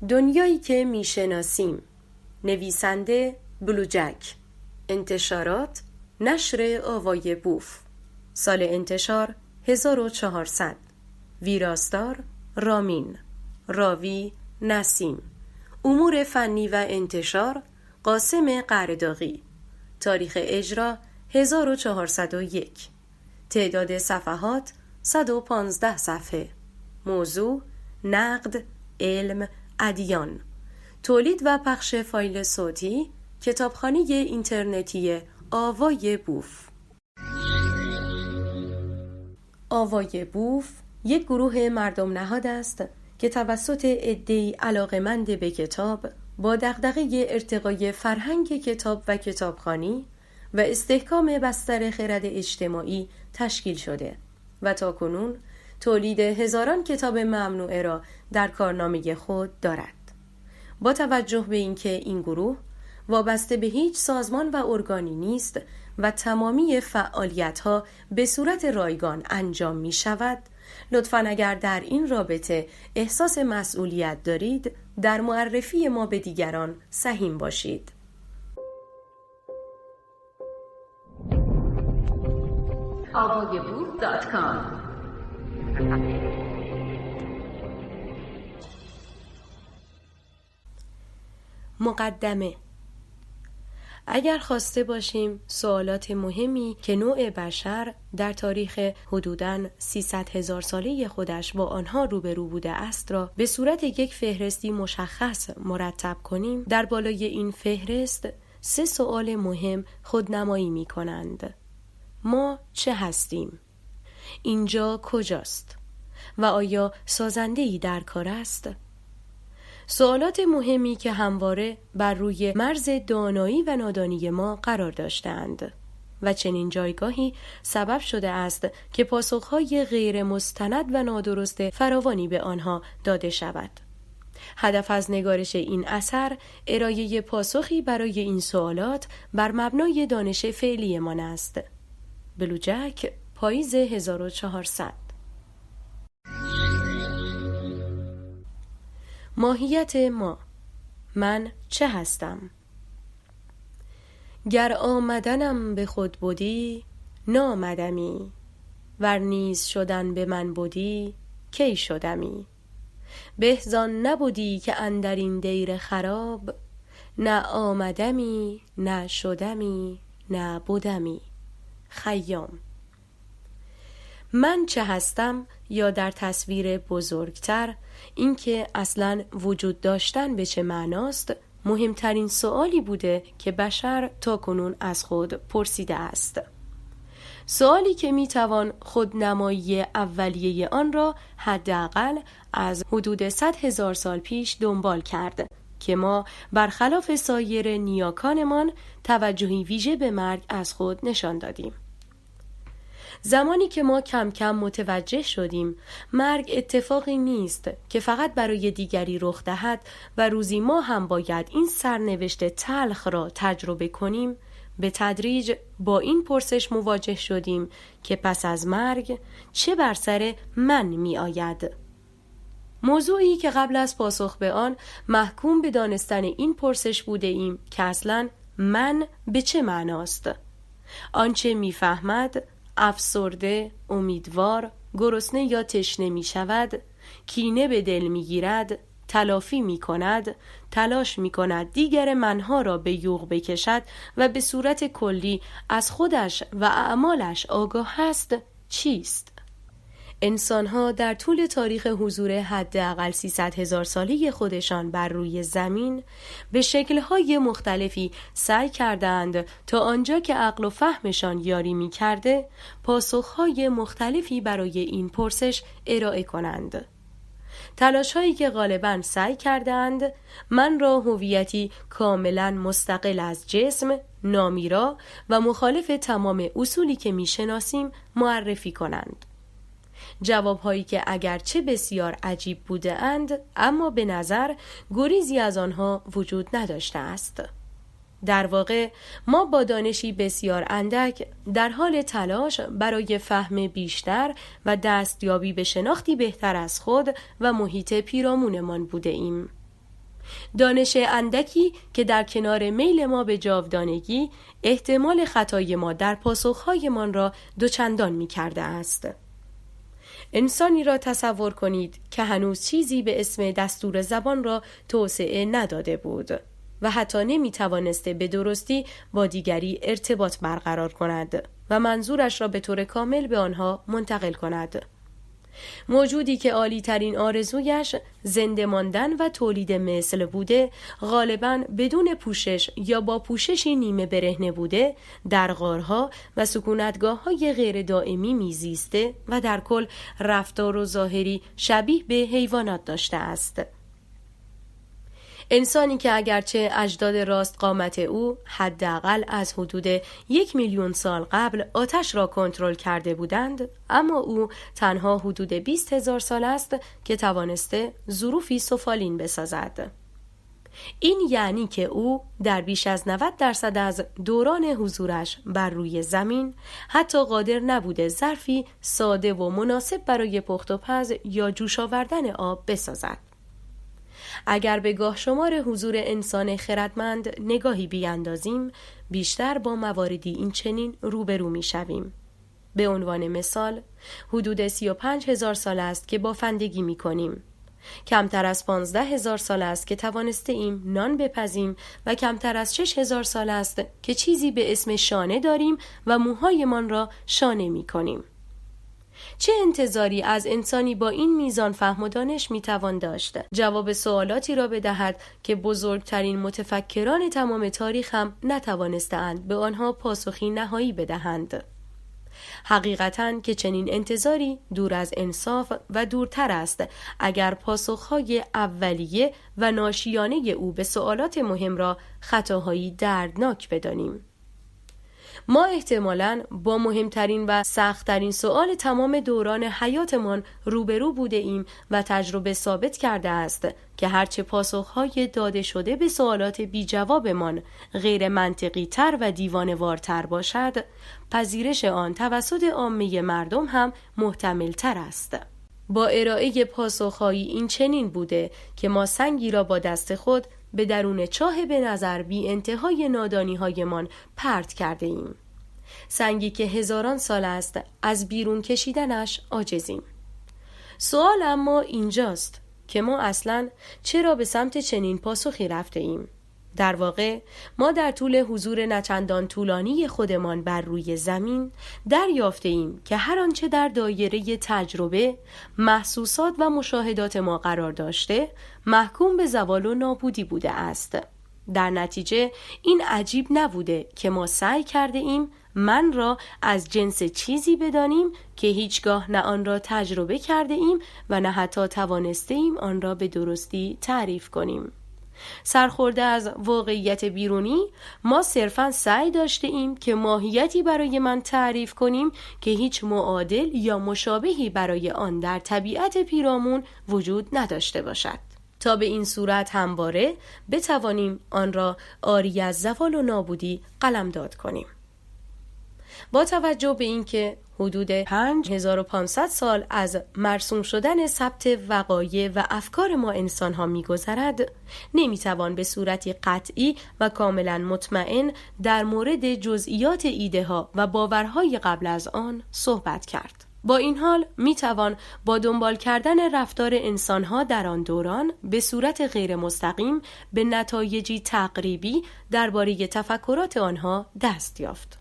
دنیایی که میشناسیم. نویسنده بلوجک. انتشارات نشر آوای بوف. سال انتشار 1400. ویراستار رامین. راوی نسیم. امور فنی و انتشار قاسم قرداغی. تاریخ اجرا 1401. تعداد صفحات 115 صفحه. موضوع نقد، علم، ادیان. تولید و پخش فایل صوتی کتابخانه اینترنتی آوای بوف. آوای بوف یک گروه مردم نهاد است که توسط عده‌ای علاقه‌مند به کتاب با دغدغه ارتقای فرهنگ کتاب و کتابخوانی و استحکام بستر خرد اجتماعی تشکیل شده و تاکنون تولید هزاران کتاب ممنوعه را در کارنامه خود دارد. با توجه به اینکه این گروه وابسته به هیچ سازمان و ارگانی نیست و تمامی فعالیت‌ها به صورت رایگان انجام می شود، لطفاً اگر در این رابطه احساس مسئولیت دارید، در معرفی ما به دیگران سهیم باشید. avayaboof.com مقدمه. اگر خواسته باشیم سوالات مهمی که نوع بشر در تاریخ حدوداً 300,000 ساله خودش با آنها روبرو بوده است را به صورت یک فهرستی مشخص مرتب کنیم، در بالای این فهرست 3 سوال مهم خودنمایی می کنند. ما چه هستیم؟ اینجا کجاست؟ و آیا سازنده‌ای در کار است؟ سوالات مهمی که همواره بر روی مرز دانایی و نادانی ما قرار داشتند و چنین جایگاهی سبب شده است که پاسخهای غیر مستند و نادرست فراوانی به آنها داده شود. هدف از نگارش این اثر ارائه پاسخی برای این سوالات بر مبنای دانش فعلی من است. بلوجک، پاییز 1400. ماهیت ما. من چه هستم؟ گر آمدنم به خود بودی نامدمی، ور نیز شدن به من بودی کی شدمی. بهزان نبودی که اندر این دیر خراب، نه آمدمی نه شدمی نه بودمی. خیام. من چه هستم، یا در تصویر بزرگتر اینکه اصلاً وجود داشتن به چه معناست، مهمترین سوالی بوده که بشر تاکنون از خود پرسیده است. سوالی که میتوان خودنمایی اولیه آن را حداقل از حدود 100,000 سال پیش دنبال کرد که ما برخلاف سایر نیاکانمان توجهی ویژه به مرگ از خود نشان دادیم. زمانی که ما کم کم متوجه شدیم مرگ اتفاقی نیست که فقط برای دیگری رخ دهد و روزی ما هم باید این سرنوشت تلخ را تجربه کنیم، به تدریج با این پرسش مواجه شدیم که پس از مرگ چه بر سر من می آید؟ موضوعی که قبل از پاسخ به آن محکوم به دانستن این پرسش بوده ایم که اصلاً من به چه معناست؟ آنچه می فهمد افسرده، امیدوار، گرسنه یا تشنه می شود، کینه به دل می گیرد، تلافی می کند، تلاش می کند دیگر منها را به یوغ بکشد و به صورت کلی از خودش و اعمالش آگاه است، چیست؟ انسان‌ها در طول تاریخ حضور حداقل 300,000 ساله خودشان بر روی زمین به شکل‌های مختلفی سعی کردند تا آنجا که عقل و فهمشان یاری می‌کرده پاسخ‌های مختلفی برای این پرسش ارائه کنند. تلاش‌هایی که غالباً سعی کردند من را هویتی کاملاً مستقل از جسم، نامیرا و مخالف تمام اصولی که می‌شناسیم معرفی کنند. جوابهایی که اگرچه بسیار عجیب بوده اند اما به نظر گریزی از آنها وجود نداشته است. در واقع ما با دانشی بسیار اندک در حال تلاش برای فهم بیشتر و دستیابی به شناختی بهتر از خود و محیط پیرامونمان بوده ایم. دانش اندکی که در کنار میل ما به جاودانگی احتمال خطای ما در پاسخهایمان را دوچندان می کرده است. انسانی را تصور کنید که هنوز چیزی به اسم دستور زبان را توسعه نداده بود و حتی نمی توانسته به درستی با دیگری ارتباط برقرار کند و منظورش را به طور کامل به آنها منتقل کند. موجودی که عالی ترین آرزویش زنده ماندن و تولید مثل بوده، غالباً بدون پوشش یا با پوششی نیمه برهنه بوده، در غارها و سکونتگاه‌های غیر دائمی میزیسته و در کل رفتار و ظاهری شبیه به حیوانات داشته است. انسانی که اگرچه اجداد راست قامت او حداقل از حدود 1,000,000 سال قبل آتش را کنترل کرده بودند، اما او تنها حدود 20,000 سال است که توانسته ظروفی سفالین بسازد. این یعنی که او در بیش از 90% از دوران حضورش بر روی زمین حتی قادر نبوده ظرفی ساده و مناسب برای پخت و پز یا جوش آوردن آب بسازد. اگر به گاه شمار حضور انسان خردمند نگاهی بیاندازیم، بیشتر با مواردی این چنین روبرو می شویم. به عنوان مثال، حدود 35,000 سال است که بافندگی می کنیم. کمتر از 15,000 سال است که توانسته ایم نان بپزیم و کمتر از 6,000 سال است که چیزی به اسم شانه داریم و موهایمان را شانه می کنیم. چه انتظاری از انسانی با این میزان فهم و دانش میتوان داشت جواب سوالاتی را بدهد که بزرگترین متفکران تمام تاریخ هم نتوانستند به آنها پاسخی نهایی بدهند؟ حقیقتاً که چنین انتظاری دور از انصاف و دورتر است اگر پاسخهای اولیه و ناشیانه او به سوالات مهم را خطاهایی دردناک بدانیم. ما احتمالاً با مهمترین و سختترین سؤال تمام دوران حیاتمان روبرو بوده ایم و تجربه ثابت کرده است که هرچه پاسخهای داده شده به سوالات بی جوابمان غیر منطقی تر و دیوانه‌وارتر باشد، پذیرش آن توسط عامه مردم هم محتمل تر است. با ارائه پاسخهایی این چنین بوده که ما سنگی را با دست خود به درون چاه به نظر بی انتهای نادانی هایمان پرت کرده ایم. سنگی که هزاران سال است از بیرون کشیدنش عاجزیم. سوال اما اینجاست که ما اصلاً چرا به سمت چنین پاسخی رفته ایم؟ در واقع ما در طول حضور نچندان طولانی خودمان بر روی زمین دریافته ایم که هر آنچه در دایره تجربه، محسوسات و مشاهدات ما قرار داشته محکوم به زوال و نابودی بوده است. در نتیجه این عجیب نبوده که ما سعی کرده ایم من را از جنس چیزی بدانیم که هیچگاه نه آن را تجربه کرده ایم و نه حتی توانسته ایم آن را به درستی تعریف کنیم. سرخورده از واقعیت بیرونی، ما صرفاً سعی داشته ایم که ماهیتی برای من تعریف کنیم که هیچ معادل یا مشابهی برای آن در طبیعت پیرامون وجود نداشته باشد، تا به این صورت همواره بتوانیم آن را عاری از زوال و نابودی قلمداد کنیم. با توجه به اینکه حدود 5500 سال از مرسوم شدن ثبت وقایع و افکار ما انسان ها می گذرد، نمی توان به صورتی قطعی و کاملا مطمئن در مورد جزئیات ایده ها و باورهای قبل از آن صحبت کرد. با این حال می توان با دنبال کردن رفتار انسان ها در آن دوران به صورت غیر مستقیم به نتایجی تقریبی درباره تفکرات آنها دست یافت.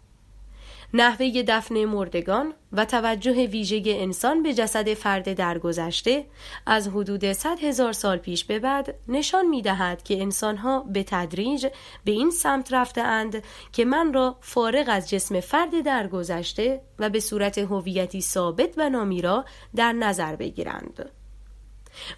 نحوه دفن مردگان و توجه ویژه انسان به جسد فرد درگذشته از حدود 100,000 سال پیش به بعد نشان می‌دهد که انسان‌ها به تدریج به این سمت رفته‌اند که من را فارغ از جسم فرد درگذشته و به صورت هویتی ثابت و نامیرا در نظر بگیرند.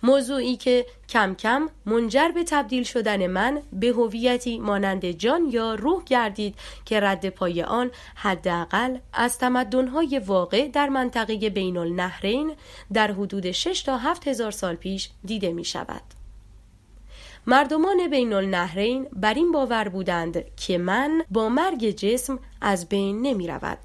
موضوعی که کم کم منجر به تبدیل شدن من به هویتی مانند جان یا روح گردید که رد پای آن حداقل از تمدن‌های واقع در منطقه بین النهرین در حدود 6 تا 7,000 سال پیش دیده می شود. مردمان بین النهرین بر این باور بودند که من با مرگ جسم از بین نمی رود.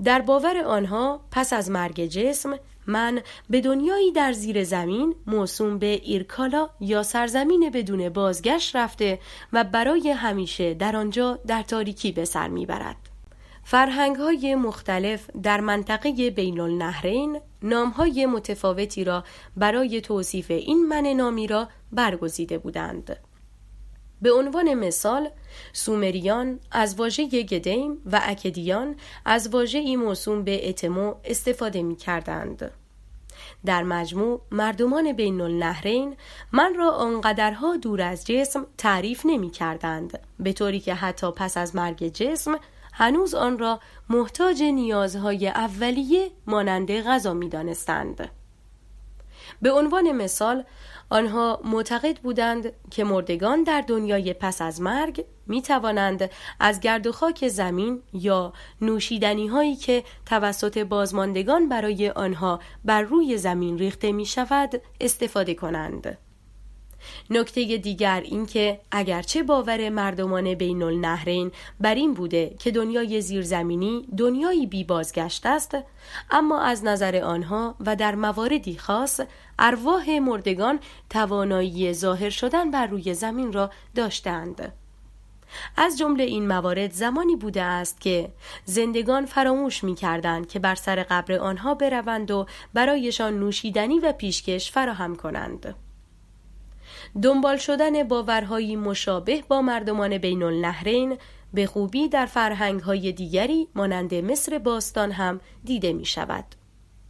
در باور آنها پس از مرگ جسم من به دنیایی در زیر زمین موسوم به ایرکالا یا سرزمین بدون بازگشت رفته و برای همیشه در آنجا در تاریکی به سر میبرد. فرهنگ‌های مختلف در منطقه بین النهرین نام‌های متفاوتی را برای توصیف این من نامی را برگزیده بودند. به عنوان مثال، سومریان از واژه گدیم و اکدیان از واژه‌ای موسوم به اتمو استفاده می‌کردند. در مجموع مردمان بین النهرین من را آنقدرها دور از جسم تعریف نمی‌کردند، به طوری که حتی پس از مرگ جسم هنوز آن را محتاج نیازهای اولیه مانند غذا می‌دانستند. به عنوان مثال، آنها معتقد بودند که مردگان در دنیای پس از مرگ می توانند از گرد و خاک زمین یا نوشیدنی هایی که توسط بازماندگان برای آنها بر روی زمین ریخته می شود استفاده کنند. نکته دیگر این که اگرچه باور مردمان بین النهرین بر این بوده که دنیای زیرزمینی دنیایی بی بازگشت است، اما از نظر آنها و در مواردی خاص ارواح مردگان توانایی ظاهر شدن بر روی زمین را داشتند. از جمله این موارد زمانی بوده است که زندگان فراموش می‌کردند که بر سر قبر آنها بروند و برایشان نوشیدنی و پیشکش فراهم کنند. دنبال شدن باورهایی مشابه با مردمان بین النهرین به خوبی در فرهنگ‌های دیگری مانند مصر باستان هم دیده می شود.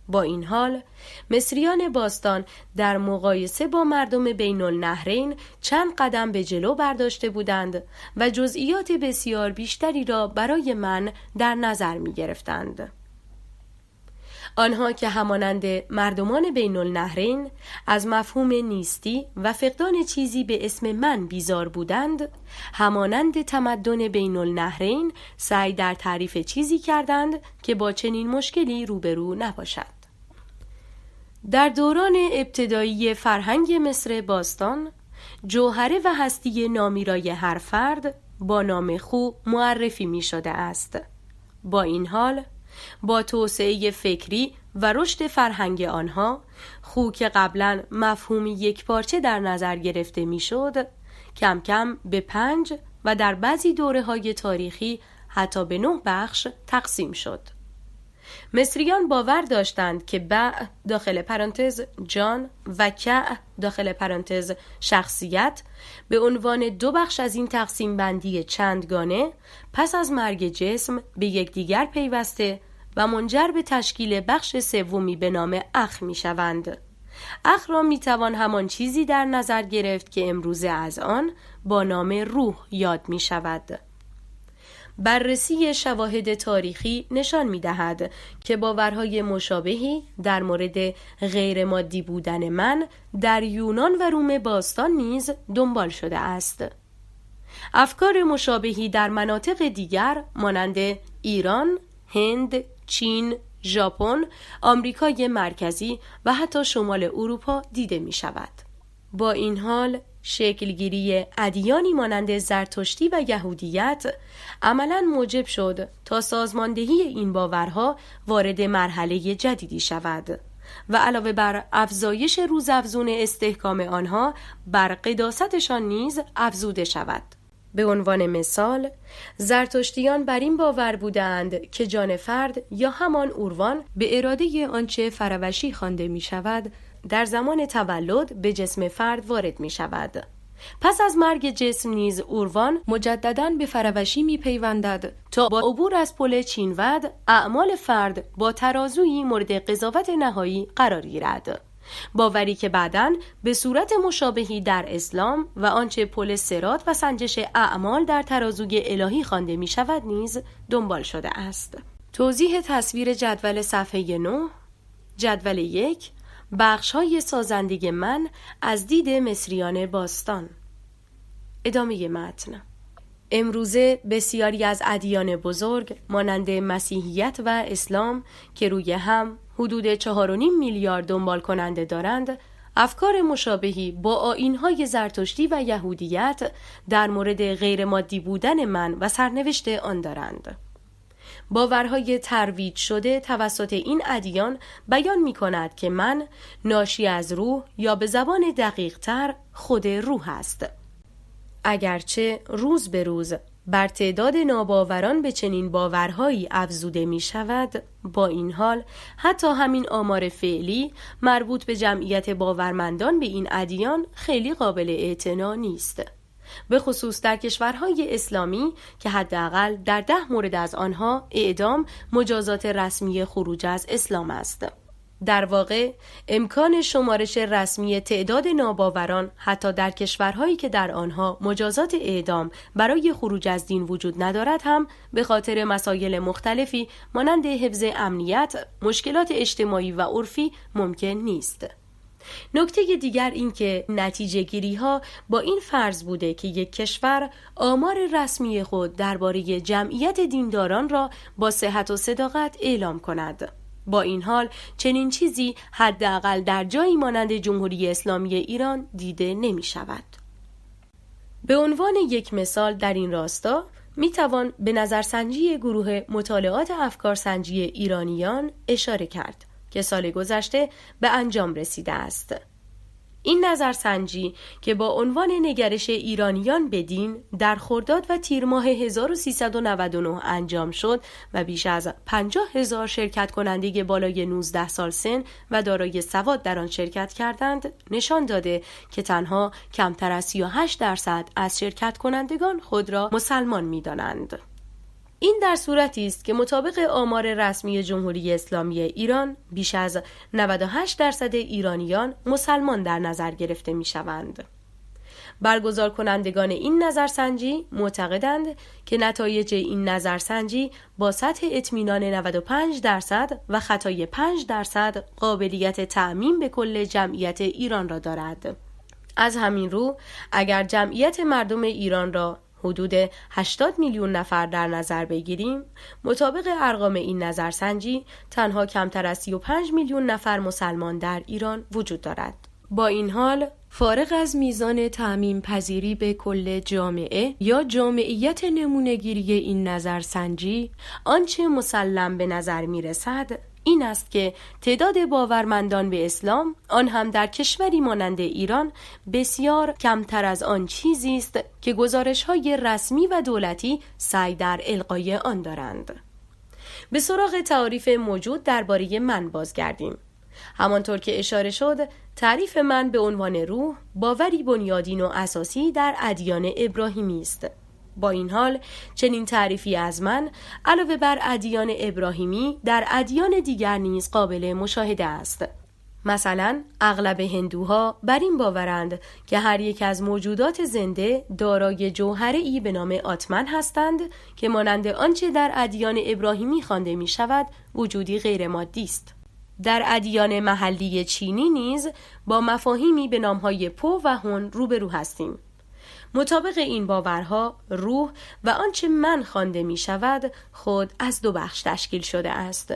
با این حال، مصریان باستان در مقایسه با مردم بین النهرین چند قدم به جلو برداشته بودند و جزئیات بسیار بیشتری را برای من در نظر می گرفتند. آنها که همانند مردمان بین النهرین از مفهوم نیستی و فقدان چیزی به اسم من بیزار بودند، همانند تمدن بین النهرین سعی در تعریف چیزی کردند که با چنین مشکلی روبرو نباشد. در دوران ابتدایی فرهنگ مصر باستان، جوهره و هستی نامیرای هر فرد با نام خو معرفی می شده است. با این حال، با توسعه فکری و رشد فرهنگ آنها، خو که قبلا مفهومی یکپارچه در نظر گرفته میشد، کم کم به 5 و در بعضی دوره‌های تاریخی حتی به 9 بخش تقسیم شد. مصریان باور داشتند که بع داخل پرانتز جان و کع داخل پرانتز شخصیت به عنوان 2 بخش از این تقسیم بندی چندگانه پس از مرگ جسم به یکدیگر پیوسته و منجر به تشکیل بخش سومی به نام اخ می شوند. اخ را می توان همان چیزی در نظر گرفت که امروزه از آن با نام روح یاد می شود. بررسی شواهد تاریخی نشان می دهد که باورهای مشابهی در مورد غیر مادی بودن من در یونان و روم باستان نیز دنبال شده است. افکار مشابهی در مناطق دیگر مانند ایران، هند، چین، ژاپن، آمریکای مرکزی و حتی شمال اروپا دیده می شود. با این حال، شکلگیری ادیانی مانند زرتشتی و یهودیت عملاً موجب شد تا سازماندهی این باورها وارد مرحله جدیدی شود و علاوه بر افزایش روزافزون استحکام آنها بر قداستشان نیز افزوده شود. به عنوان مثال، زرتشتیان بر این باور بودند که جان فرد یا همان اوروان به اراده آنچه فروشی خوانده می شود در زمان تولد به جسم فرد وارد می شود. پس از مرگ جسم نیز اوروان مجدداً به فروشی می پیوندد تا با عبور از پل چینود اعمال فرد با ترازویی مورد قضاوت نهایی قرار گیرد. باوری که بعداً به صورت مشابهی در اسلام و آنچه پل صراط و سنجش اعمال در ترازوی الهی خوانده می شود نیز دنبال شده است. توضیح تصویر جدول صفحه 9. جدول 1. بخش‌های سازنده من از دید مصریان باستان. ادامه متن. امروزه بسیاری از ادیان بزرگ مانند مسیحیت و اسلام که روی هم حدود 4.5 میلیارد دنبال کننده دارند، افکار مشابهی با آیین‌های زرتشتی و یهودیت در مورد غیر مادی بودن من و سرنوشت آن دارند. باورهای ترویج شده توسط این ادیان بیان می کند که من ناشی از روح یا به زبان دقیق تر خود روح است. اگرچه روز به روز بر تعداد ناباوران به چنین باورهایی افزوده می شود، با این حال حتی همین آمار فعلی مربوط به جمعیت باورمندان به این ادیان خیلی قابل اعتنا نیست، به خصوص در کشورهای اسلامی که حداقل در 10 مورد از آنها اعدام مجازات رسمی خروج از اسلام است. در واقع امکان شمارش رسمی تعداد ناباوران حتی در کشورهایی که در آنها مجازات اعدام برای خروج از دین وجود ندارد هم به خاطر مسائل مختلفی مانند حفظ امنیت، مشکلات اجتماعی و عرفی ممکن نیست. نکته دیگر این که نتیجه گیری ها با این فرض بوده که یک کشور آمار رسمی خود درباره جمعیت دینداران را با صحت و صداقت اعلام کند. با این حال چنین چیزی حداقل در جایی مانند جمهوری اسلامی ایران دیده نمی شود. به عنوان یک مثال در این راستا می توان به نظرسنجی گروه مطالعات افکارسنجی ایرانیان اشاره کرد که سال گذشته به انجام رسیده است. این نظرسنجی که با عنوان نگرش ایرانیان به دین در خرداد و تیر ماه 1399 انجام شد و بیش از 50,000 شرکت کننده بالای 19 سال سن و دارای سواد در آن شرکت کردند، نشان داده که تنها کمتر از 38% از شرکت کنندگان خود را مسلمان می‌دانند. این در صورتی است که مطابق آمار رسمی جمهوری اسلامی ایران بیش از 98% ایرانیان مسلمان در نظر گرفته می شوند. برگزار کنندگان این نظرسنجی معتقدند که نتایج این نظرسنجی با سطح اطمینان 95% و خطای 5% قابلیت تعمیم به کل جمعیت ایران را دارد. از همین رو اگر جمعیت مردم ایران را حدود 80 میلیون نفر در نظر بگیریم، مطابق ارقام این نظرسنجی تنها کمتر از 35 میلیون نفر مسلمان در ایران وجود دارد. با این حال فارغ از میزان تعمیم پذیری به کل جامعه یا جامعیت نمونه‌گیری این نظرسنجی، آنچه مسلم به نظر می رسد این است که تعداد باورمندان به اسلام، آن هم در کشوری مانند ایران، بسیار کمتر از آن چیزی است که گزارش‌های رسمی و دولتی سعی در القای آن دارند. به سراغ تعاریف موجود درباره من بازگردیم. همانطور که اشاره شد، تعریف من به عنوان روح باوری بنیادین و اساسی در ادیان ابراهیمی است. با این حال چنین تعریفی از من علاوه بر ادیان ابراهیمی در ادیان دیگر نیز قابل مشاهده است. مثلا اغلب هندوها بر این باورند که هر یک از موجودات زنده دارای جوهره‌ای به نام آتمن هستند که مانند آنچه در ادیان ابراهیمی خوانده می شود وجودی غیر مادی است. در ادیان محلی چینی نیز با مفاهیمی به نامهای پو و هون روبرو هستیم. مطابق این باورها روح و آنچه من خوانده می شود خود از 2 بخش تشکیل شده است.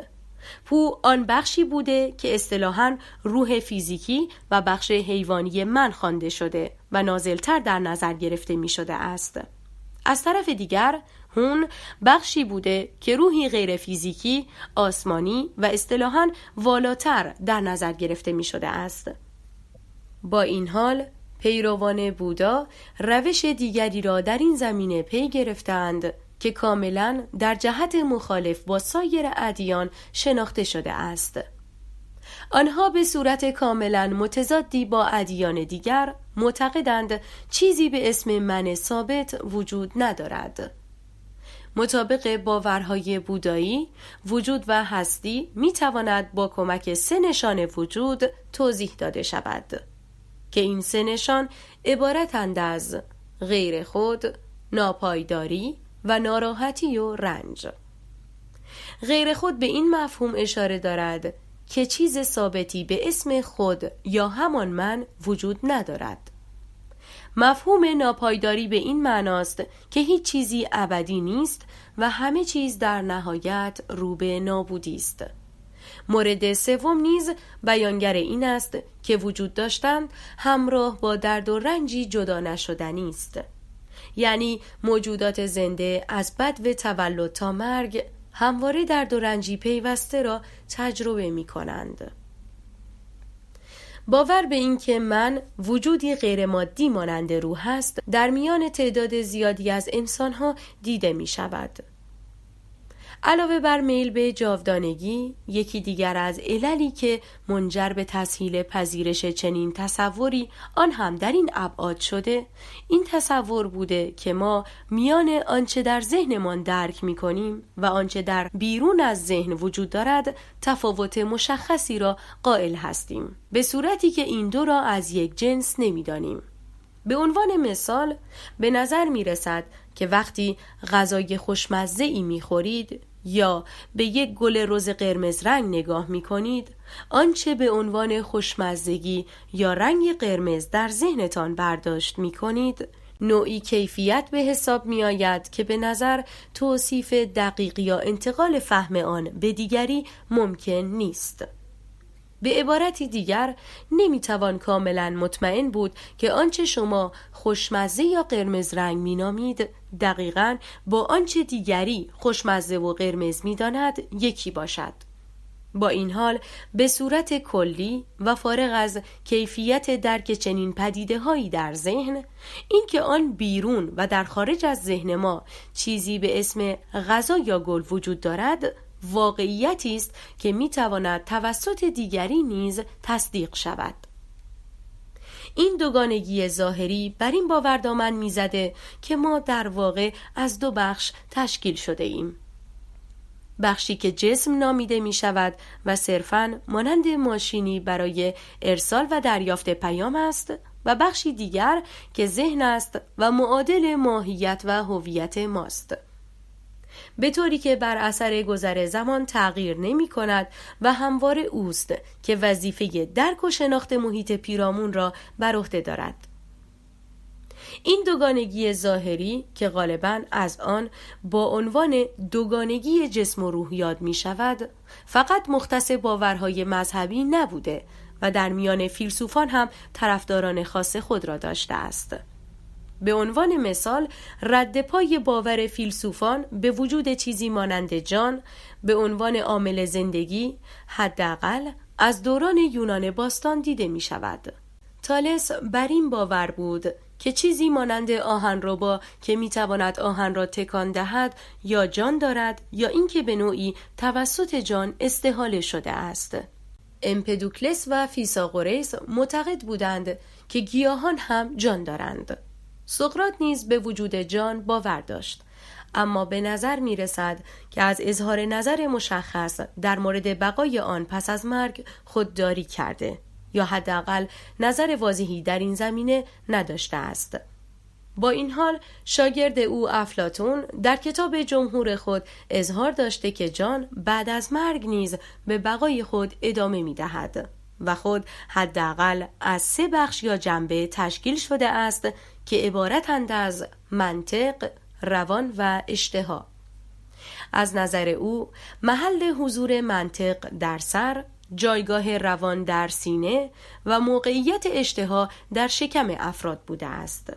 پو آن بخشی بوده که اصطلاحاً روح فیزیکی و بخش حیوانی من خوانده شده و نازلتر در نظر گرفته می شده است. از طرف دیگر هون بخشی بوده که روحی غیر فیزیکی، آسمانی و اصطلاحاً والاتر در نظر گرفته می شده است. با این حال پیروان بودا روش دیگری را در این زمینه پی گرفتند که کاملا در جهت مخالف با سایر ادیان شناخته شده است. آنها به صورت کاملا متضادی با ادیان دیگر معتقدند چیزی به اسم من ثابت وجود ندارد. مطابق باورهای بودایی، وجود و هستی می تواند با کمک 3 نشان وجود توضیح داده شود که این 3 نشان عبارتند از غیر خود، ناپایداری و ناراحتی و رنج. غیر خود به این مفهوم اشاره دارد که چیز ثابتی به اسم خود یا همان من وجود ندارد. مفهوم ناپایداری به این معناست که هیچ چیزی ابدی نیست و همه چیز در نهایت رو به نابودی است. مورد سوم نیز بیانگر این است که وجود داشتن همراه با درد و رنجی جدا نشدنی است. یعنی موجودات زنده از بدو تولد تا مرگ همواره درد و رنجی پیوسته را تجربه می کنند. باور به این که من وجودی غیر مادی مانند روح است در میان تعداد زیادی از انسانها دیده می شود. علاوه بر میل به جاودانگی، یکی دیگر از عللی که منجر به تسهیل پذیرش چنین تصوری آن هم در این ابعاد شده، این تصور بوده که ما میان آنچه در ذهنمان درک می‌کنیم و آنچه در بیرون از ذهن وجود دارد تفاوت مشخصی را قائل هستیم، به صورتی که این دو را از یک جنس نمی‌دانیم. به عنوان مثال به نظر می رسد که وقتی غذای خوشمزه‌ای می خورید یا به یک گل رز قرمز رنگ نگاه می کنید، آنچه به عنوان خوشمزگی یا رنگ قرمز در ذهنتان برداشت می کنید، نوعی کیفیت به حساب می آید که به نظر توصیف دقیق یا انتقال فهم آن به دیگری ممکن نیست. به عبارتی دیگر نمیتوان کاملا مطمئن بود که آنچه شما خوشمزه یا قرمز رنگ مینامید دقیقاً با آنچه دیگری خوشمزه و قرمز میداند یکی باشد. با این حال به صورت کلی و فارغ از کیفیت درک چنین پدیده هایی در ذهن، اینکه آن بیرون و در خارج از ذهن ما چیزی به اسم غذا یا گل وجود دارد واقعیتی است که میتواند توسط دیگری نیز تصدیق شود. این دوگانگی ظاهری بر این باور دامن میزده که ما در واقع از دو بخش تشکیل شده ایم. بخشی که جسم نامیده می شود و صرفاً مانند ماشینی برای ارسال و دریافت پیام است و بخشی دیگر که ذهن است و معادل ماهیت و هویت ماست، به طوری که بر اثر گذر زمان تغییر نمی کند و همواره اوست که وظیفه درک و شناخت محیط پیرامون را بر عهده دارد. این دوگانگی ظاهری که غالباً از آن با عنوان دوگانگی جسم و روح یاد می شود، فقط مختص باورهای مذهبی نبوده و در میان فیلسوفان هم طرفداران خاص خود را داشته است. به عنوان مثال، رد پای باور فیلسوفان به وجود چیزی مانند جان به عنوان عامل زندگی حداقل از دوران یونان باستان دیده می شود. تالس بر این باور بود که چیزی مانند آهنربا که می تواند آهن را تکان دهد یا جان دارد یا اینکه به نوعی توسط جان استحاله شده است. امپدوکلس و فیثاغورس معتقد بودند که گیاهان هم جان دارند. سقراط نیز به وجود جان باور داشت، اما به نظر می رسد که از اظهار نظر مشخص در مورد بقای آن پس از مرگ خودداری کرده یا حداقل نظر واضحی در این زمینه نداشته است. با این حال شاگرد او افلاطون در کتاب جمهور خود اظهار داشته که جان بعد از مرگ نیز به بقای خود ادامه می دهد و خود حداقل از 3 بخش یا جنبه تشکیل شده است که عبارتند از منطق، روان و اشتها. از نظر او محل حضور منطق در سر، جایگاه روان در سینه و موقعیت اشتها در شکم افراد بوده است.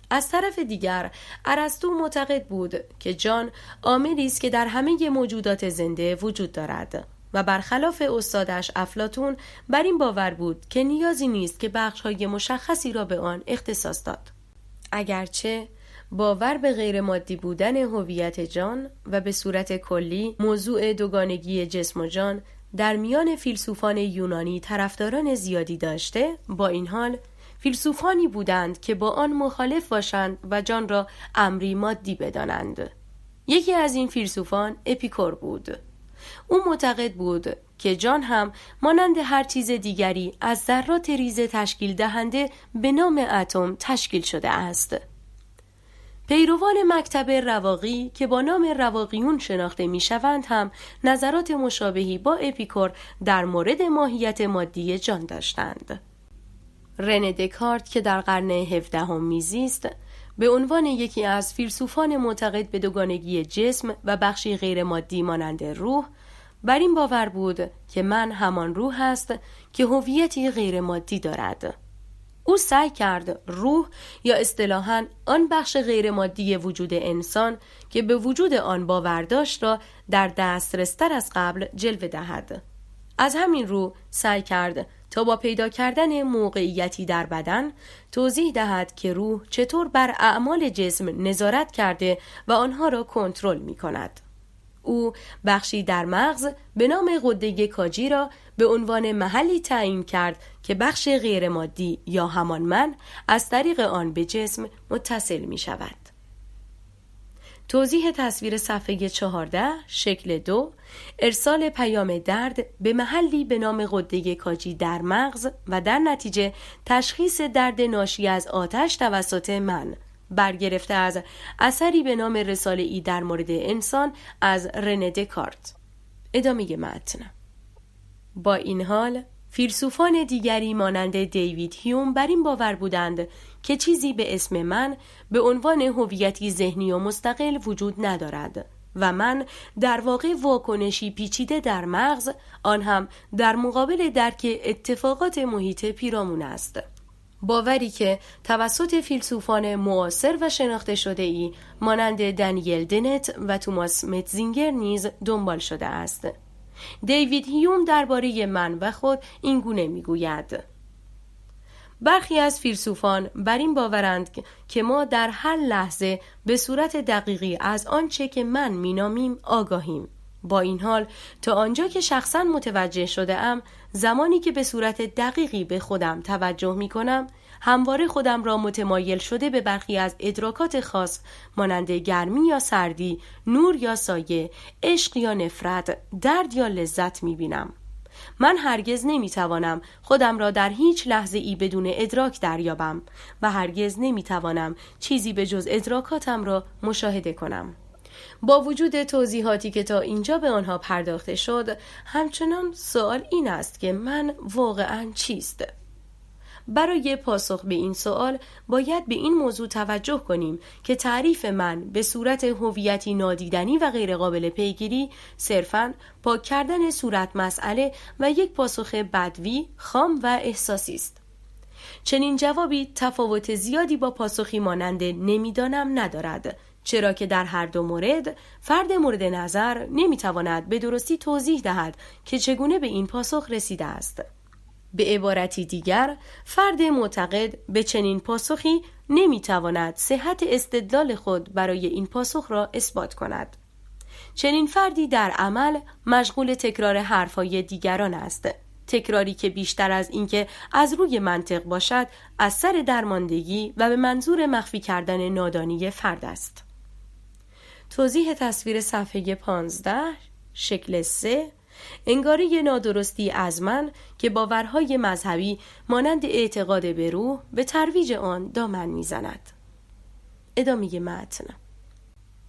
از طرف دیگر ارسطو معتقد بود که جان عاملی است که در همه موجودات زنده وجود دارد و برخلاف استادش افلاطون بر این باور بود که نیازی نیست که بخش‌های مشخصی را به آن اختصاص داد. اگرچه باور به غیر مادی بودن هویت جان و به صورت کلی موضوع دوگانگی جسم و جان در میان فیلسوفان یونانی طرفداران زیادی داشته، با این حال فیلسوفانی بودند که با آن مخالف باشند و جان را امری مادی بدانند. یکی از این فیلسوفان اپیکور بود. او معتقد بود که جان هم مانند هر چیز دیگری از ذرات ریز تشکیل دهنده به نام اتم تشکیل شده است. پیروان مکتب رواقی که با نام رواقیون شناخته می شوند هم نظرات مشابهی با اپیکور در مورد ماهیت مادی جان داشتند. رنه دکارت که در قرن 17 میزیست، به عنوان یکی از فیلسوفان معتقد به دوگانگی جسم و بخشی غیر مادی مانند روح، بر این باور بود که من همان روح است که هویتی غیر مادی دارد. او سعی کرد روح یا اصطلاحاً آن بخش غیر مادی وجود انسان که به وجود آن باور داشت را در دسترستر از قبل جلوه دهد. از همین رو سعی کرد تا با پیدا کردن موقعیتی در بدن توضیح دهد که روح چطور بر اعمال جسم نظارت کرده و آنها را کنترل می کند. او بخشی در مغز به نام غده کاجی را به عنوان محلی تعیین کرد که بخش غیر مادی یا همان من از طریق آن به جسم متصل می شود. توضیح تصویر صفحه 14 شکل 2 ارسال پیام درد به محلی به نام غده کاجی در مغز و در نتیجه تشخیص درد ناشی از آتش توسط من، برگرفته از اثری به نام رساله ای در مورد انسان از رنه دکارت. ادامه متن. با این حال فیلسوفان دیگری مانند دیوید هیوم بر این باور بودند که چیزی به اسم من به عنوان هویتی ذهنی و مستقل وجود ندارد و من در واقع واکنشی پیچیده در مغز، آن هم در مقابل درک اتفاقات محیط پیرامون است. باوری که توسط فیلسوفان معاصر و شناخته شده ای مانند دانیل دنت و توماس متزینگر نیز دنبال شده است. دیوید هیوم درباره من و خود این گونه میگوید: برخی از فیلسوفان بر این باورند که ما در هر لحظه به صورت دقیقی از آنچه که من مینامیم آگاهیم. با این حال تا آنجا که شخصا متوجه شده ام، زمانی که به صورت دقیقی به خودم توجه می کنم، همواره خودم را متمایل شده به برخی از ادراکات خاص مانند گرمی یا سردی، نور یا سایه، عشق یا نفرت، درد یا لذت می بینم. من هرگز نمی توانم خودم را در هیچ لحظه ای بدون ادراک دریابم و هرگز نمی توانم چیزی به جز ادراکاتم را مشاهده کنم. با وجود توضیحاتی که تا اینجا به آنها پرداخته شد، همچنان سوال این است که من واقعاً چیست؟ برای پاسخ به این سوال باید به این موضوع توجه کنیم که تعریف من به صورت هویتی نادیدنی و غیر قابل پیگیری صرفاً پاک کردن صورت مسئله و یک پاسخ بدوی، خام و احساسی است. چنین جوابی تفاوت زیادی با پاسخی مانند نمیدانم ندارد، چرا که در هر دو مورد فرد مورد نظر نمیتواند به درستی توضیح دهد که چگونه به این پاسخ رسیده است. به عبارتی دیگر، فرد معتقد به چنین پاسخی نمیتواند صحت استدلال خود برای این پاسخ را اثبات کند. چنین فردی در عمل مشغول تکرار حرفهای دیگران است، تکراری که بیشتر از اینکه از روی منطق باشد، از سر درماندگی و به منظور مخفی کردن نادانی فرد است. توضیح تصویر صفحه 15 شکل 3 انگاری نادرستی از من که باورهای مذهبی مانند اعتقاد به روح به ترویج آن دامن میزند. ادامه متن.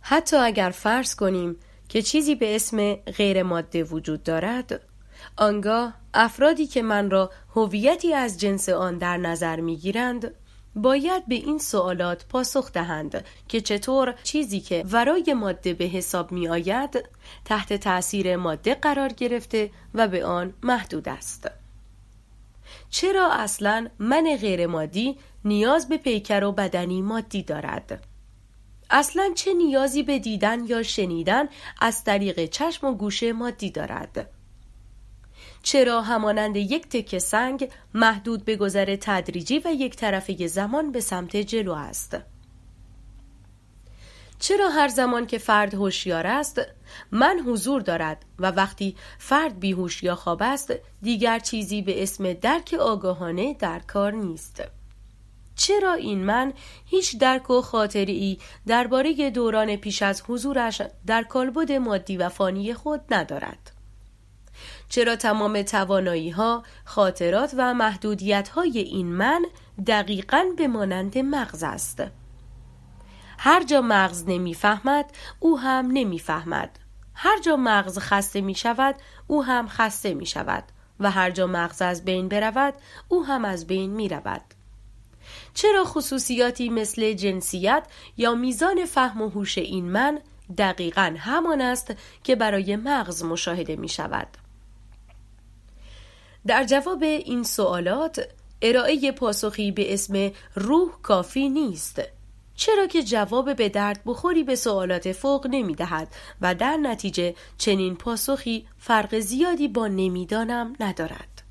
حتی اگر فرض کنیم که چیزی به اسم غیر ماده وجود دارد، آنگاه افرادی که من را هویتی از جنس آن در نظر میگیرند باید به این سوالات پاسخ دهند که چطور چیزی که ورای ماده به حساب می آید تحت تأثیر ماده قرار گرفته و به آن محدود است. چرا اصلاً من غیر مادی نیاز به پیکر و بدنی مادی دارد؟ اصلاً چه نیازی به دیدن یا شنیدن از طریق چشم و گوش مادی دارد؟ چرا همانند یک تکه سنگ محدود به گذر تدریجی و یک طرفه زمان به سمت جلو است؟ چرا هر زمان که فرد هوشیار است من حضور دارد و وقتی فرد بیهوش یا خواب است دیگر چیزی به اسم درک آگاهانه در کار نیست؟ چرا این من هیچ درک و خاطری درباره دوران پیش از حضورش در کالبد مادی و فانی خود ندارد؟ چرا تمام توانایی‌ها، خاطرات و محدودیت‌های این من دقیقاً به مانند مغز است؟ هر جا مغز نمی‌فهمد، او هم نمی‌فهمد. هر جا مغز خسته می‌شود، او هم خسته می‌شود و هر جا مغز از بین برود، او هم از بین می‌رود. چرا خصوصیاتی مثل جنسیت یا میزان فهم و هوش این من دقیقاً همان است که برای مغز مشاهده می‌شود؟ در جواب این سوالات ارائه پاسخی به اسم روح کافی نیست، چرا که جواب به درد بخوری به سوالات فوق نمی دهد و در نتیجه چنین پاسخی فرق زیادی با نمیدانم ندارد.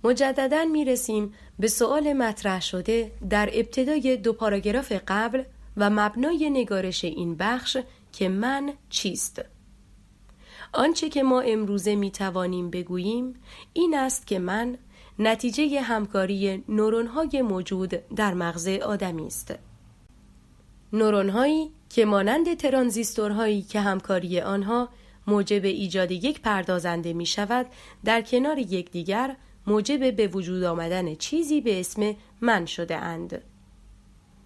مجدداً می رسیم به سوال مطرح شده در ابتدای 2 پاراگراف قبل و مبنای نگارش این بخش که من چیست؟ آنچه که ما امروزه می توانیم بگوییم این است که من نتیجه همکاری نورون‌های موجود در مغز آدمی است. نورون‌هایی که مانند ترانزیستورهایی که همکاری آنها موجب ایجاد یک پردازنده می شود، در کنار یکدیگر موجب به وجود آمدن چیزی به اسم من شده اند.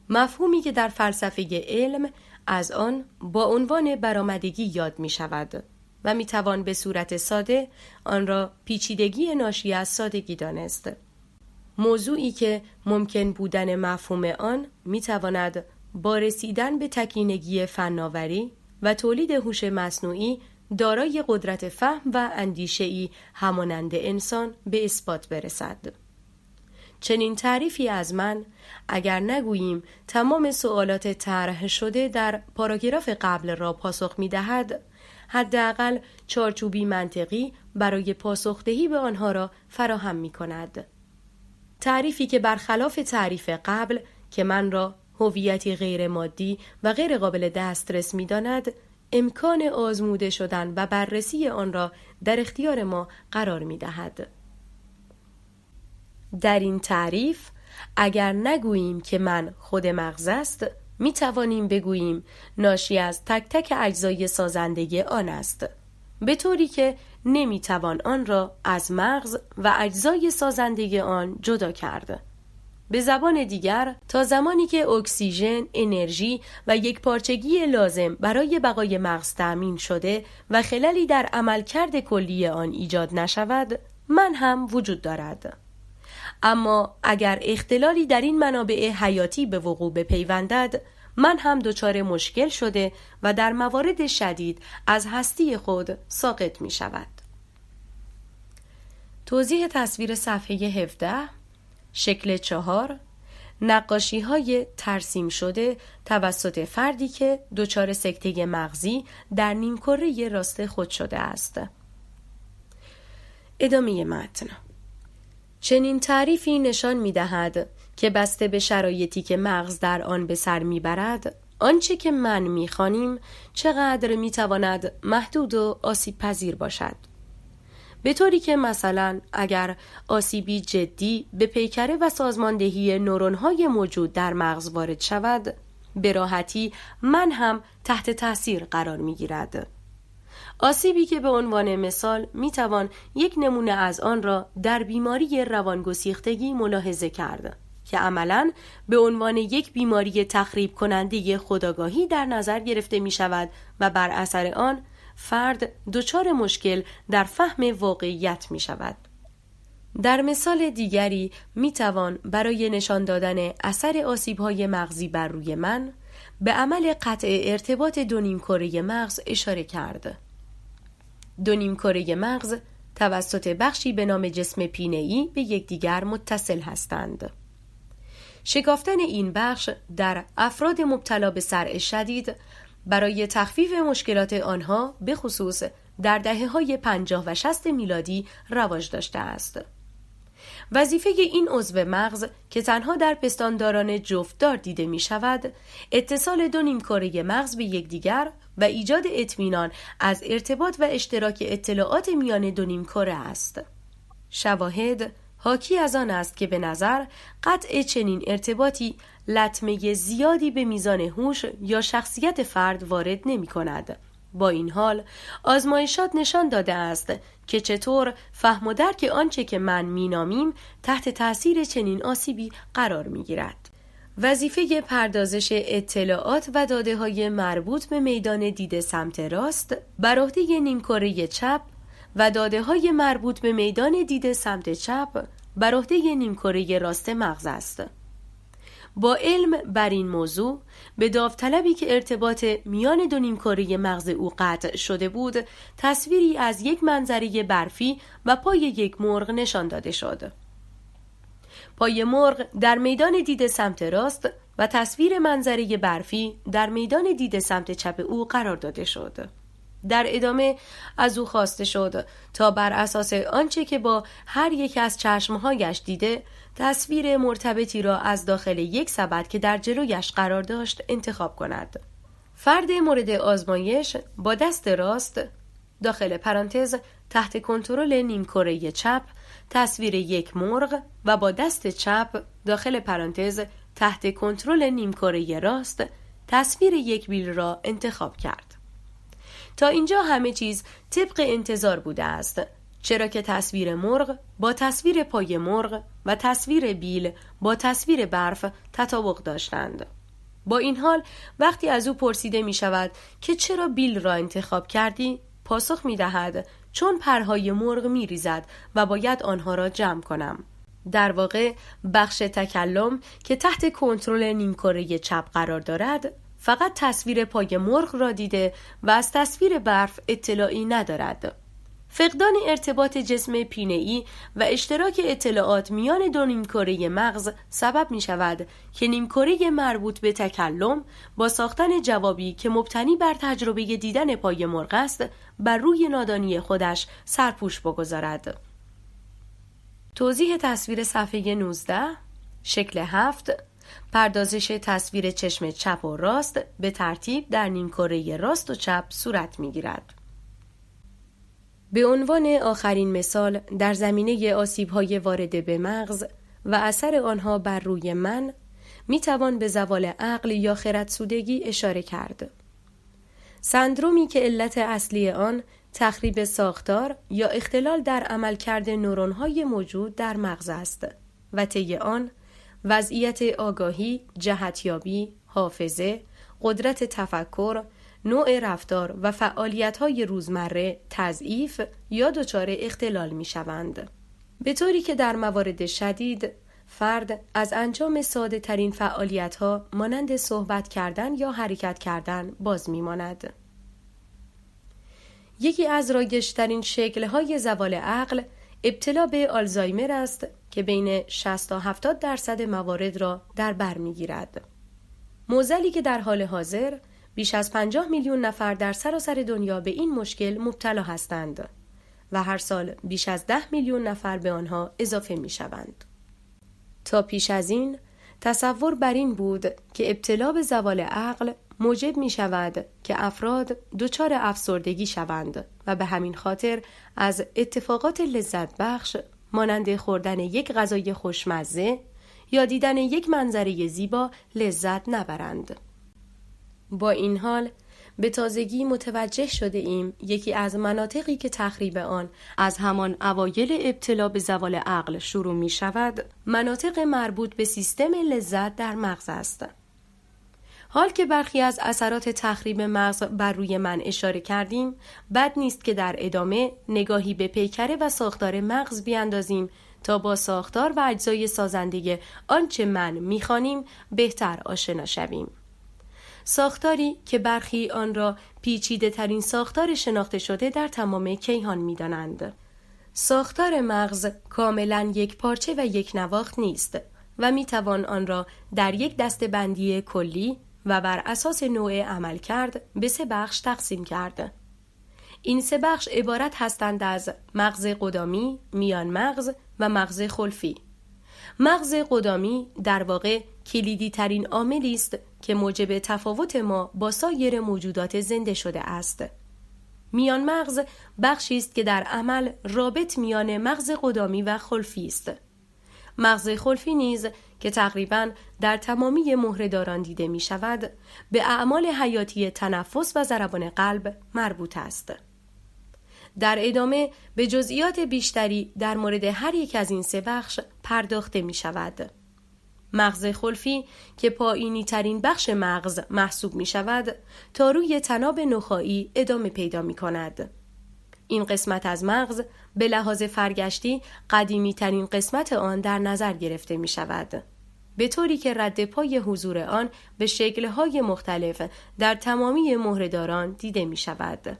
مفهومی که در فلسفه علم از آن با عنوان برآمدگی یاد می شود و می توان به صورت ساده آن را پیچیدگی ناشی از سادگی دانست. موضوعی که ممکن بودن مفهوم آن می تواند با رسیدن به تکینگی فناوری و تولید هوش مصنوعی دارای قدرت فهم و اندیشه‌ای همانند انسان به اثبات برسد. چنین تعریفی از من، اگر نگوییم تمام سوالات طرح شده در پاراگراف قبل را پاسخ می‌دهد، حداقل چارچوبی منطقی برای پاسخدهی به آنها را فراهم می‌کند. تعریفی که برخلاف تعریف قبل که من را هویتی غیر مادی و غیر قابل دسترس می‌داند، امکان آزموده شدن و بررسی آن را در اختیار ما قرار می‌دهد. در این تعریف اگر نگوییم که من خود مغز است، می توانیم بگوییم ناشی از تک تک اجزای سازنده آن است، به طوری که نمی توان آن را از مغز و اجزای سازنده آن جدا کرد. به زبان دیگر، تا زمانی که اکسیژن، انرژی و یک پارچگی لازم برای بقای مغز تأمین شده و خللی در عملکرد کلی آن ایجاد نشود، من هم وجود دارد. اما اگر اختلالی در این منابع حیاتی به وقوع بپیوندد، من هم دچار مشکل شده و در موارد شدید از هستی خود ساقط می شود. توضیح تصویر صفحه 17، شکل 4، نقاشی های ترسیم شده توسط فردی که دچار سکته مغزی در نیمکره راست خود شده است. ادامه متن. چنین تعریفی نشان می دهد که بسته به شرایطی که مغز در آن به سر می برد، آنچه که من می خوانیم چقدر می تواند محدود و آسیب پذیر باشد. به طوری که مثلا اگر آسیبی جدی به پیکره و سازماندهی نورون‌های موجود در مغز وارد شود، به راحتی من هم تحت تاثیر قرار می گیرد. آسیبی که به عنوان مثال می توان یک نمونه از آن را در بیماری روانگسیختگی ملاحظه کرد که عملاً به عنوان یک بیماری تخریب کننده خودآگاهی در نظر گرفته می شود و بر اثر آن فرد دچار مشکل در فهم واقعیت می شود. در مثال دیگری می توان برای نشان دادن اثر آسیب‌های مغزی بر روی من به عمل قطع ارتباط دو نیمکره مغز اشاره کرد. دو نیمکره مغز توسط بخشی به نام جسم پینه‌ای به یکدیگر متصل هستند. شکافتن این بخش در افراد مبتلا به صرع شدید برای تخفیف مشکلات آنها به خصوص در دهه‌های 50 و 60 میلادی رواج داشته است. وظیفه این عضو مغز که تنها در پستانداران جفتدار دیده می شود، اتصال دو نیمکره مغز به یکدیگر و ایجاد اطمینان از ارتباط و اشتراک اطلاعات میان دو نیمکره است. شواهد حاکی از آن است که به نظر قطع چنین ارتباطی لطمه زیادی به میزان هوش یا شخصیت فرد وارد نمی کند. با این حال آزمایشات نشان داده است که چطور فهم و درک آنچه که من مینامیم تحت تاثیر چنین آسیبی قرار می گیرد. وظیفه پردازش اطلاعات و داده‌های مربوط به میدان دید سمت راست بر عهده نیمکره چپ و داده‌های مربوط به میدان دید سمت چپ بر عهده نیمکره راست مغز است. با علم بر این موضوع به داوطلبی که ارتباط میان دو نیمکره مغز او قطع شده بود، تصویری از یک منظره برفی و پای یک مرغ نشان داده شد. پای مرغ در میدان دید سمت راست و تصویر منظره برفی در میدان دید سمت چپ او قرار داده شد. در ادامه از او خواسته شد تا بر اساس آنچه که با هر یک از چشمهایش دیده تصویر مرتبطی را از داخل یک سبد که در جلویش قرار داشت انتخاب کند. فرد مورد آزمایش با دست راست داخل پرانتز تحت کنترل نیمکره چپ تصویر یک مرغ و با دست چپ داخل پرانتز تحت کنترل نیمکره راست تصویر یک بیل را انتخاب کرد. تا اینجا همه چیز طبق انتظار بوده است، چرا که تصویر مرغ با تصویر پای مرغ و تصویر بیل با تصویر برف تطابق داشتند. با این حال وقتی از او پرسیده می شود که چرا بیل را انتخاب کردی، پاسخ می دهد چون پرهای مرغ می ریزد و باید آنها را جمع کنم. در واقع بخش تکلم که تحت کنترل نیمکره چپ قرار دارد فقط تصویر پای مرغ را دیده و از تصویر برف اطلاعی ندارد. فقدان ارتباط جسم پینه‌ای و اشتراک اطلاعات میان دو نیمکره مغز سبب می شود که نیمکره مربوط به تکلم با ساختن جوابی که مبتنی بر تجربه دیدن پای مرغ است بر روی نادانی خودش سرپوش بگذارد. توضیح تصویر صفحه 19 شکل 7 پردازش تصویر چشم چپ و راست به ترتیب در نیمکره راست و چپ صورت می گیرد. به عنوان آخرین مثال در زمینه آسیب‌های وارده به مغز و اثر آنها بر روی من می توان به زوال عقل یا خردسودگی اشاره کرد. سندرومی که علت اصلی آن تخریب ساختار یا اختلال در عملکرد نورون‌های موجود در مغز است و طی آن وضعیت آگاهی، جهتیابی، حافظه، قدرت تفکر، نوع رفتار و فعالیت‌های روزمره تضعیف یا دچار اختلال می‌شوند. به طوری که در موارد شدید فرد از انجام ساده ترین فعالیت‌ها مانند صحبت کردن یا حرکت کردن باز می‌ماند. یکی از رایج‌ترین شکل‌های زوال عقل ابتلا به آلزایمر است که بین 60 تا 70% موارد را در بر می‌گیرد. معضلی که در حال حاضر بیش از 50 میلیون نفر در سراسر دنیا به این مشکل مبتلا هستند و هر سال بیش از 10 میلیون نفر به آنها اضافه می‌شوند. تا پیش از این تصور بر این بود که ابتلا به زوال عقل موجب می شود که افراد دچار افسردگی شوند و به همین خاطر از اتفاقات لذت بخش مانند خوردن یک غذای خوشمزه یا دیدن یک منظره زیبا لذت نبرند. با این حال به تازگی متوجه شده ایم یکی از مناطقی که تخریب آن از همان اوایل ابتلا به زوال عقل شروع می شود مناطق مربوط به سیستم لذت در مغز است. حال که برخی از اثرات تخریب مغز بر روی من اشاره کردیم، بد نیست که در ادامه نگاهی به پیکره و ساختار مغز بیاندازیم تا با ساختار و اجزای سازنده آنچه من می‌خوانیم بهتر آشنا شویم. ساختاری که برخی آن را پیچیده ترین ساختار شناخته شده در تمام کیهان می‌دانند. ساختار مغز کاملاً یک پارچه و یک نواخت نیست و می‌توان آن را در یک دسته‌بندی کلی و بر اساس نوع عملکرد به 3 بخش تقسیم کرد. این 3 بخش عبارت هستند از مغز قدامی، میان مغز و مغز خلفی. مغز قدامی در واقع کلیدی ترین عاملی است که موجب تفاوت ما با سایر موجودات زنده شده است. میان مغز بخشی است که در عمل رابط میان مغز قدامی و خلفی است. مغز خلفی نیز که تقریباً در تمامی مهره‌داران دیده می شود به اعمال حیاتی تنفس و ضربان قلب مربوط است. در ادامه به جزئیات بیشتری در مورد هر یک از این 3 بخش پرداخته می شود. مغز خلفی که پایینی ترین بخش مغز محسوب می شود تا روی طناب نخاعی ادامه پیدا می کند. این قسمت از مغز به لحاظ فرگشتی قدیمی ترین قسمت آن در نظر گرفته می شود، به طوری که رد پای حضور آن به شکل‌های مختلف در تمامی مهره‌داران دیده می شود.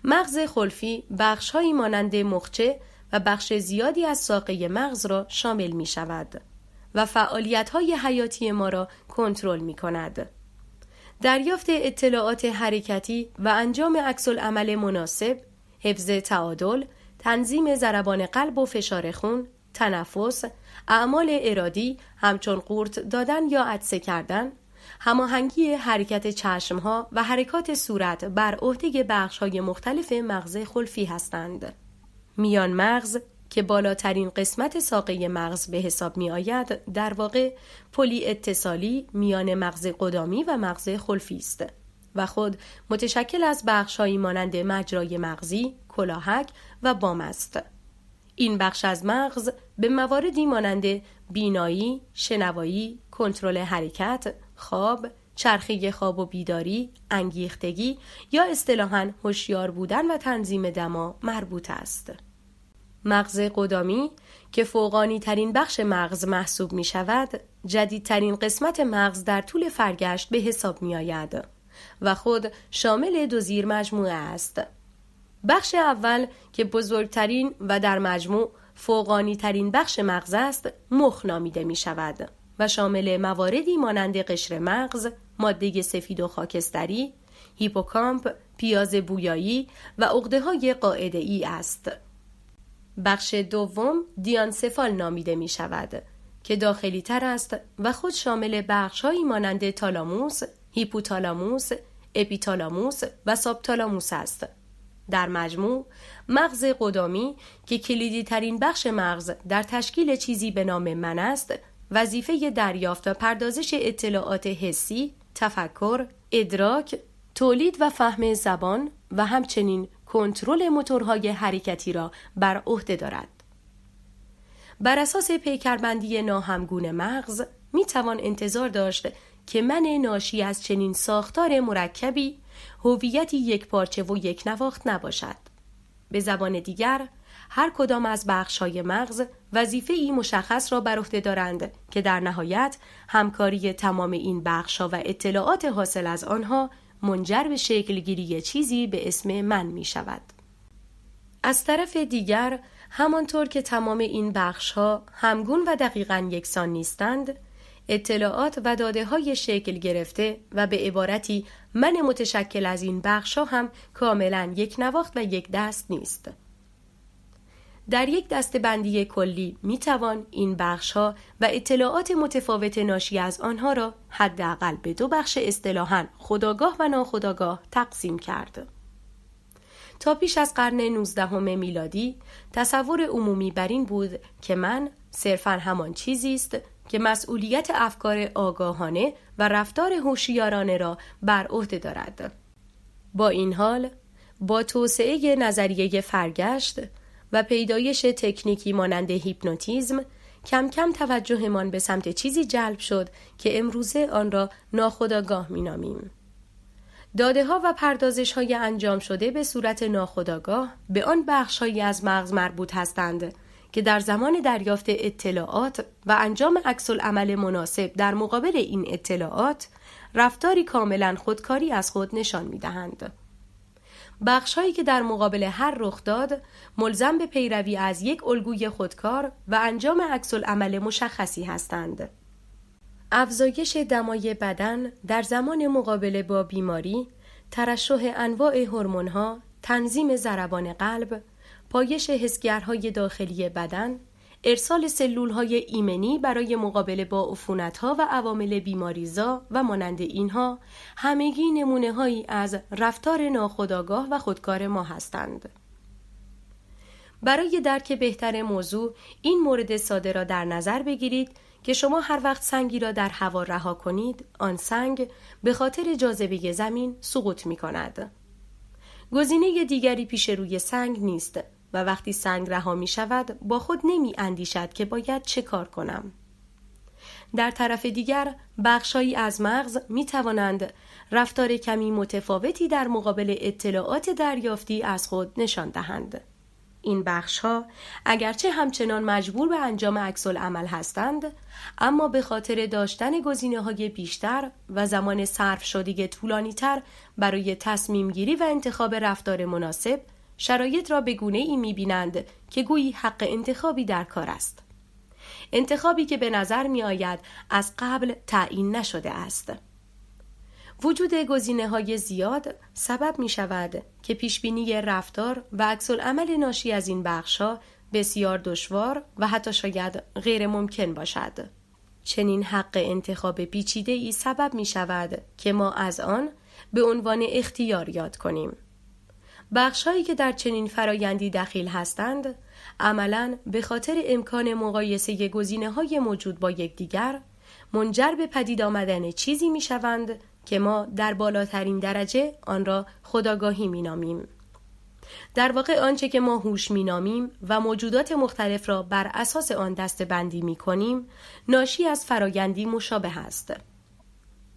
مغز خلفی بخش‌هایی مانند مخچه و بخش زیادی از ساقه مغز را شامل می شود و فعالیت‌های حیاتی ما را کنترل می کند. دریافت اطلاعات حرکتی و انجام عکس‌العمل مناسب، حفظ تعادل، تنظیم ضربان قلب و فشار خون، تنفس، اعمال ارادی همچون قورت دادن یا عطسه کردن، هماهنگی حرکت چشمها و حرکات صورت بر عهده بخش‌های مختلف مغز خلفی هستند. میان مغز که بالاترین قسمت ساقه مغز به حساب می آید، در واقع پلی اتصالی میان مغز قدامی و مغز خلفی است و خود متشکل از بخش‌هایی مانند مجرای مغزی، کلاهک و بام است. این بخش از مغز به مواردی مانند بینایی، شنوایی، کنترل حرکت، خواب، چرخه خواب و بیداری، انگیختگی یا اصطلاحاً هوشیار بودن و تنظیم دما مربوط است. مغز قدامی که فوقانی ترین بخش مغز محسوب می شود، جدیدترین قسمت مغز در طول فرگشت به حساب می آید و خود شامل دو زیر مجموعه است. بخش اول که بزرگترین و در مجموع فوقانی ترین بخش مغز است، مخ نامیده می شود و شامل مواردی مانند قشر مغز، ماده سفید و خاکستری، هیپوکامپ، پیاز بویایی و عقده‌های قاعده‌ای است. بخش دوم دیانسفال نامیده می شود که داخلی تر است و خود شامل بخش‌هایی مانند تالاموس، هیپوتالاموس، اپیتالاموس و سابتالاموس است. در مجموع مغز قدامی که کلیدی ترین بخش مغز در تشکیل چیزی به نام من است، وظیفه دریافت و پردازش اطلاعات حسی، تفکر، ادراک، تولید و فهم زبان و همچنین کنترل موتورهای حرکتی را بر عهده دارد. بر اساس پیکربندی ناهمگون مغز می توان انتظار داشت که من ناشی از چنین ساختار مرکبی هویتی یک پارچه و یک نواخت نباشد. به زبان دیگر، هر کدام از بخش‌های مغز وظیفه‌ای مشخص را بر عهده دارند که در نهایت همکاری تمام این بخش‌ها و اطلاعات حاصل از آنها منجر به شکلگیری چیزی به اسم من می شود. از طرف دیگر، همانطور که تمام این بخش‌ها همگون و دقیقاً یکسان نیستند، اطلاعات و داده‌های شکل گرفته و به عبارتی من متشکل از این بخش‌ها هم کاملاً یک نواخت و یک دست نیست. در یک دسته‌بندی کلی می‌توان این بخش‌ها و اطلاعات متفاوت ناشی از آنها را حداقل به دو بخش اصطلاحاً خودآگاه و ناخودآگاه تقسیم کرد. تا پیش از قرن 19 میلادی تصور عمومی بر این بود که من صرفاً همان چیزی است که مسئولیت افکار آگاهانه و رفتار هوشیارانه را بر عهده دارد. با این حال، با توسعه نظریه فرگشت و پیدایش تکنیکی مانند هیپنوتیزم، کم کم توجهمان به سمت چیزی جلب شد که امروزه آن را ناخودآگاه می‌نامیم. داده‌ها و پردازش‌های انجام شده به صورت ناخودآگاه به آن بخش‌هایی از مغز مربوط هستند که در زمان دریافت اطلاعات و انجام عکس‌العمل مناسب در مقابل این اطلاعات، رفتاری کاملاً خودکاری از خود نشان می‌دهند. بخش‌هایی که در مقابل هر رخداد ملزم به پیروی از یک الگوی خودکار و انجام عکس‌العمل مشخصی هستند. افزایش دمای بدن در زمان مقابله با بیماری، ترشح انواع هورمون‌ها، تنظیم ضربان قلب، پایش حسگرهای داخلی بدن، ارسال سلول‌های ایمنی برای مقابله با عفونت‌ها و عوامل بیماریزا و مانند اینها، همگی نمونه‌هایی از رفتار ناخودآگاه و خودکار ما هستند. برای درک بهتر موضوع، این مورد ساده را در نظر بگیرید که شما هر وقت سنگی را در هوا رها کنید، آن سنگ به خاطر جاذبه زمین سقوط می‌کند. گزینه دیگری پیش روی سنگ نیست و وقتی سنگ رها می شود با خود نمی اندیشد که باید چه کار کنم. در طرف دیگر بخشایی از مغز می توانند رفتار کمی متفاوتی در مقابل اطلاعات دریافتی از خود نشان دهند. این بخش‌ها اگرچه همچنان مجبور به انجام عکس‌العمل هستند، اما به خاطر داشتن گزینه‌های بیشتر و زمان صرف شده طولانی‌تر برای تصمیم گیری و انتخاب رفتار مناسب، شرایط را به گونه‌ای می‌بینند که گویی حق انتخابی در کار است. انتخابی که به نظر می‌آید از قبل تعیین نشده است. وجود گزینه‌های زیاد سبب می‌شود که پیشبینی رفتار و عکس‌العمل ناشی از این بخش‌ها بسیار دشوار و حتی شاید غیر ممکن باشد. چنین حق انتخاب پیچیده‌ای سبب می‌شود که ما از آن به عنوان اختیار یاد کنیم. بخش‌هایی که در چنین فرایندی دخیل هستند، عملاً به خاطر امکان مقایسه گزینه‌های موجود با یکدیگر، منجر به پدید آمدن چیزی می‌شوند که ما در بالاترین درجه آن را خودآگاهی می‌نامیم. در واقع آنچه که ما هوش می‌نامیم و موجودات مختلف را بر اساس آن دسته‌بندی می‌کنیم، ناشی از فرایندی مشابه است.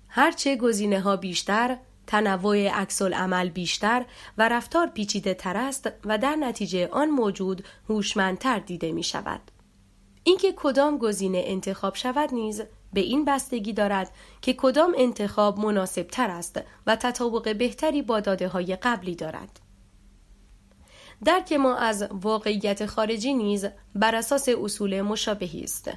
هرچه گزینه‌ها بیشتر، تنوع عکس‌العمل بیشتر و رفتار پیچیده‌تر است و در نتیجه آن موجود هوشمندتر دیده می‌شود. اینکه کدام گزینه انتخاب شود نیز به این بستگی دارد که کدام انتخاب مناسب‌تر است و تطابق بهتری با داده‌های قبلی دارد. درک ما از واقعیت خارجی نیز بر اساس اصول مشابهی است.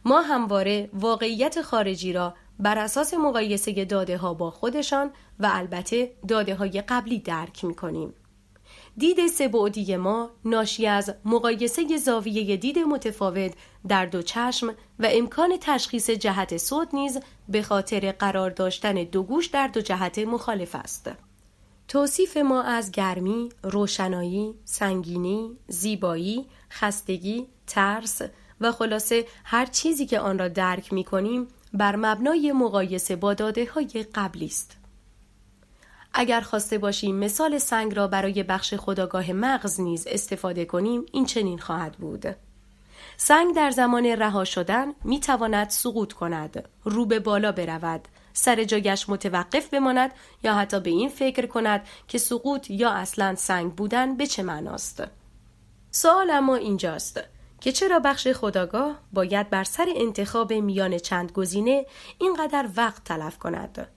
ما همواره واقعیت خارجی را بر اساس مقایسه داده‌ها با خودشان و البته داده‌های قبلی درک می‌کنیم. دید سه‌بعدی ما ناشی از مقایسه زاویه دید متفاوت در دو چشم و امکان تشخیص جهت صوت نیز به خاطر قرار داشتن دو گوش در دو جهت مخالف است. توصیف ما از گرمی، روشنایی، سنگینی، زیبایی، خستگی، ترس و خلاصه هر چیزی که آن را درک می‌کنیم بر مبنای مقایسه با داده‌های قبلی است. اگر خواسته باشیم مثال سنگ را برای بخش خودآگاه مغز نیز استفاده کنیم، این چنین خواهد بود. سنگ در زمان رها شدن می‌تواند سقوط کند، رو به بالا برود، سر جایش متوقف بماند یا حتی به این فکر کند که سقوط یا اصلاً سنگ بودن به چه معناست. سوال اما اینجاست که چرا بخش خودآگاه باید بر سر انتخاب میان چند گزینه اینقدر وقت تلف کند؟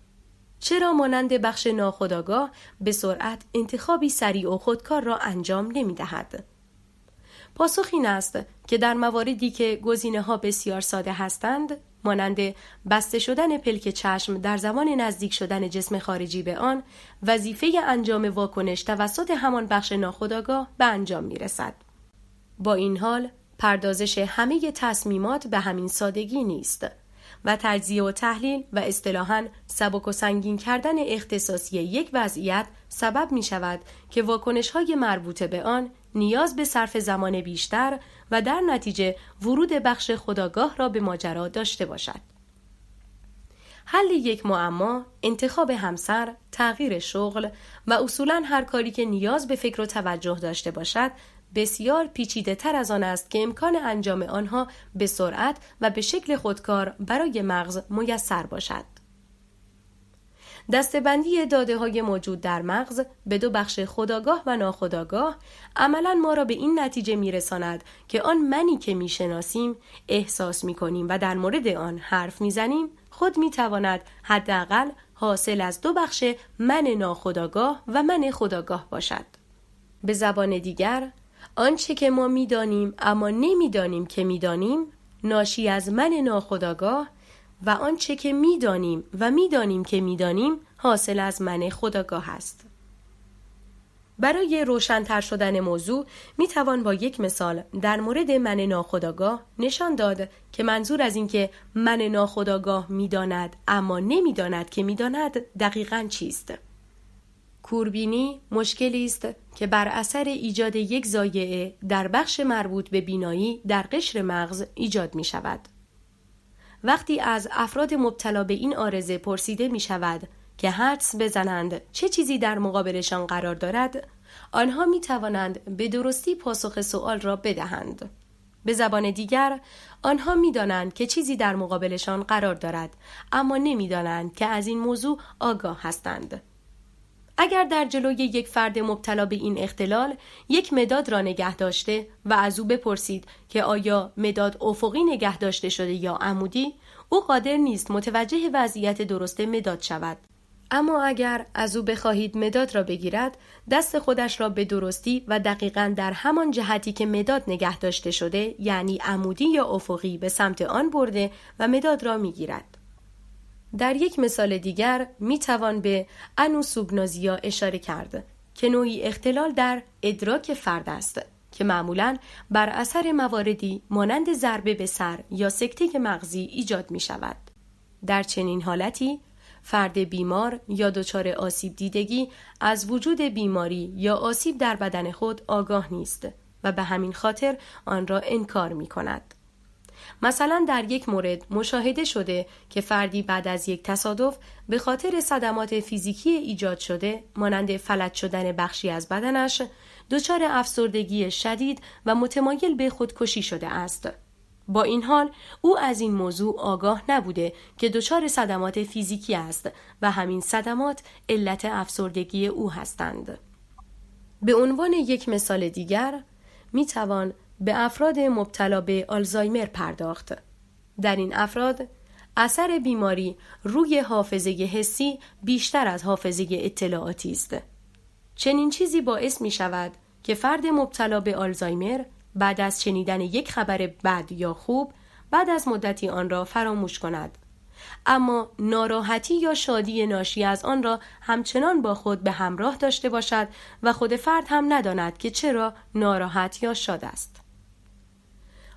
چرا مانند بخش ناخودآگاه به سرعت انتخابی سریع و خودکار را انجام نمی‌دهد؟ پاسخ این است که در مواردی که گزینه‌ها بسیار ساده هستند، مانند بسته شدن پلک چشم در زمان نزدیک شدن جسم خارجی به آن، وظیفه انجام واکنش توسط همان بخش ناخودآگاه به انجام می‌رسد. با این حال، پردازش همه تصمیمات به همین سادگی نیست و تجزیه و تحلیل و اصطلاحاً سبک و سنگین کردن اختصاصی یک وضعیت سبب می شود که واکنش‌های مربوطه به آن نیاز به صرف زمان بیشتر و در نتیجه ورود بخش خودآگاه را به ماجرا داشته باشد. حل یک معما، انتخاب همسر، تغییر شغل و اصولاً هر کاری که نیاز به فکر و توجه داشته باشد بسیار پیچیده تر از آن است که امکان انجام آنها به سرعت و به شکل خودکار برای مغز میسر باشد. دسته‌بندی داده‌های موجود در مغز به دو بخش خودآگاه و ناخودآگاه عملاً ما را به این نتیجه می‌رساند که آن منی که می‌شناسیم، احساس می‌کنیم و در مورد آن حرف می‌زنیم، خود می‌تواند حداقل حاصل از دو بخش من ناخودآگاه و من خودآگاه باشد. به زبان دیگر، آنچه که ما می‌دانیم اما نمی‌دانیم که می‌دانیم، ناشی از من ناخودآگاه و آنچه که می‌دانیم و می‌دانیم که می‌دانیم، حاصل از من خودآگاه است. برای روشن‌تر شدن موضوع می‌توان با یک مثال در مورد من ناخودآگاه نشان داد که منظور از این که من ناخودآگاه می‌داند اما نمی‌داند که می‌داند دقیقاً چیست. کوربینی مشکلی است که بر اثر ایجاد یک ضایعه در بخش مربوط به بینایی در قشر مغز ایجاد می شود. وقتی از افراد مبتلا به این عارضه پرسیده می شود که حدس بزنند چه چیزی در مقابلشان قرار دارد، آنها می توانند به درستی پاسخ سؤال را بدهند. به زبان دیگر، آنها می دانند که چیزی در مقابلشان قرار دارد، اما نمی دانند که از این موضوع آگاه هستند. اگر در جلوی یک فرد مبتلا به این اختلال یک مداد را نگه داشته و از او بپرسید که آیا مداد افقی نگه داشته شده یا عمودی، او قادر نیست متوجه وضعیت درست مداد شود. اما اگر از او بخواهید مداد را بگیرد، دست خودش را به درستی و دقیقاً در همان جهتی که مداد نگه داشته شده، یعنی عمودی یا افقی، به سمت آن برده و مداد را میگیرد. در یک مثال دیگر میتوان به انوسوگنازیا اشاره کرد که نوعی اختلال در ادراک فرد است که معمولاً بر اثر مواردی مانند ضربه به سر یا سکته مغزی ایجاد می شود. در چنین حالتی فرد بیمار یا دچار آسیب دیدگی از وجود بیماری یا آسیب در بدن خود آگاه نیست و به همین خاطر آن را انکار می کند. مثلا در یک مورد مشاهده شده که فردی بعد از یک تصادف به خاطر صدمات فیزیکی ایجاد شده مانند فلج شدن بخشی از بدنش دچار افسردگی شدید و متمایل به خودکشی شده است. با این حال او از این موضوع آگاه نبوده که دچار صدمات فیزیکی است و همین صدمات علت افسردگی او هستند. به عنوان یک مثال دیگر می توان به افراد مبتلا به آلزایمر پرداخت. در این افراد اثر بیماری روی حافظه حسی بیشتر از حافظه اطلاعاتی است. چنین چیزی باعث می شود که فرد مبتلا به آلزایمر بعد از شنیدن یک خبر بد یا خوب بعد از مدتی آن را فراموش کند، اما ناراحتی یا شادی ناشی از آن را همچنان با خود به همراه داشته باشد و خود فرد هم نداند که چرا ناراحت یا شاد است.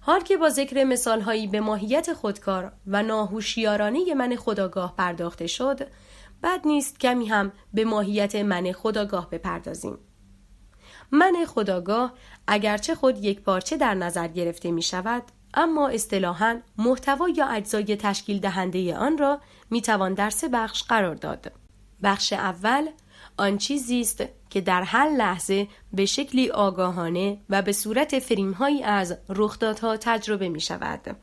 حال که با ذکر مثالهایی به ماهیت خودکار و ناهوشیارانه من خودآگاه پرداخته شد، بد نیست کمی هم به ماهیت من خودآگاه بپردازیم. من خودآگاه اگرچه خود یک پارچه در نظر گرفته می شود، اما اصطلاحاً محتوا یا اجزای تشکیل دهنده آن را می توان در 3 بخش قرار داد. بخش اول آن چیزی است که در هر لحظه به شکلی آگاهانه و به صورت فریم‌هایی از رخدادها تجربه می شود.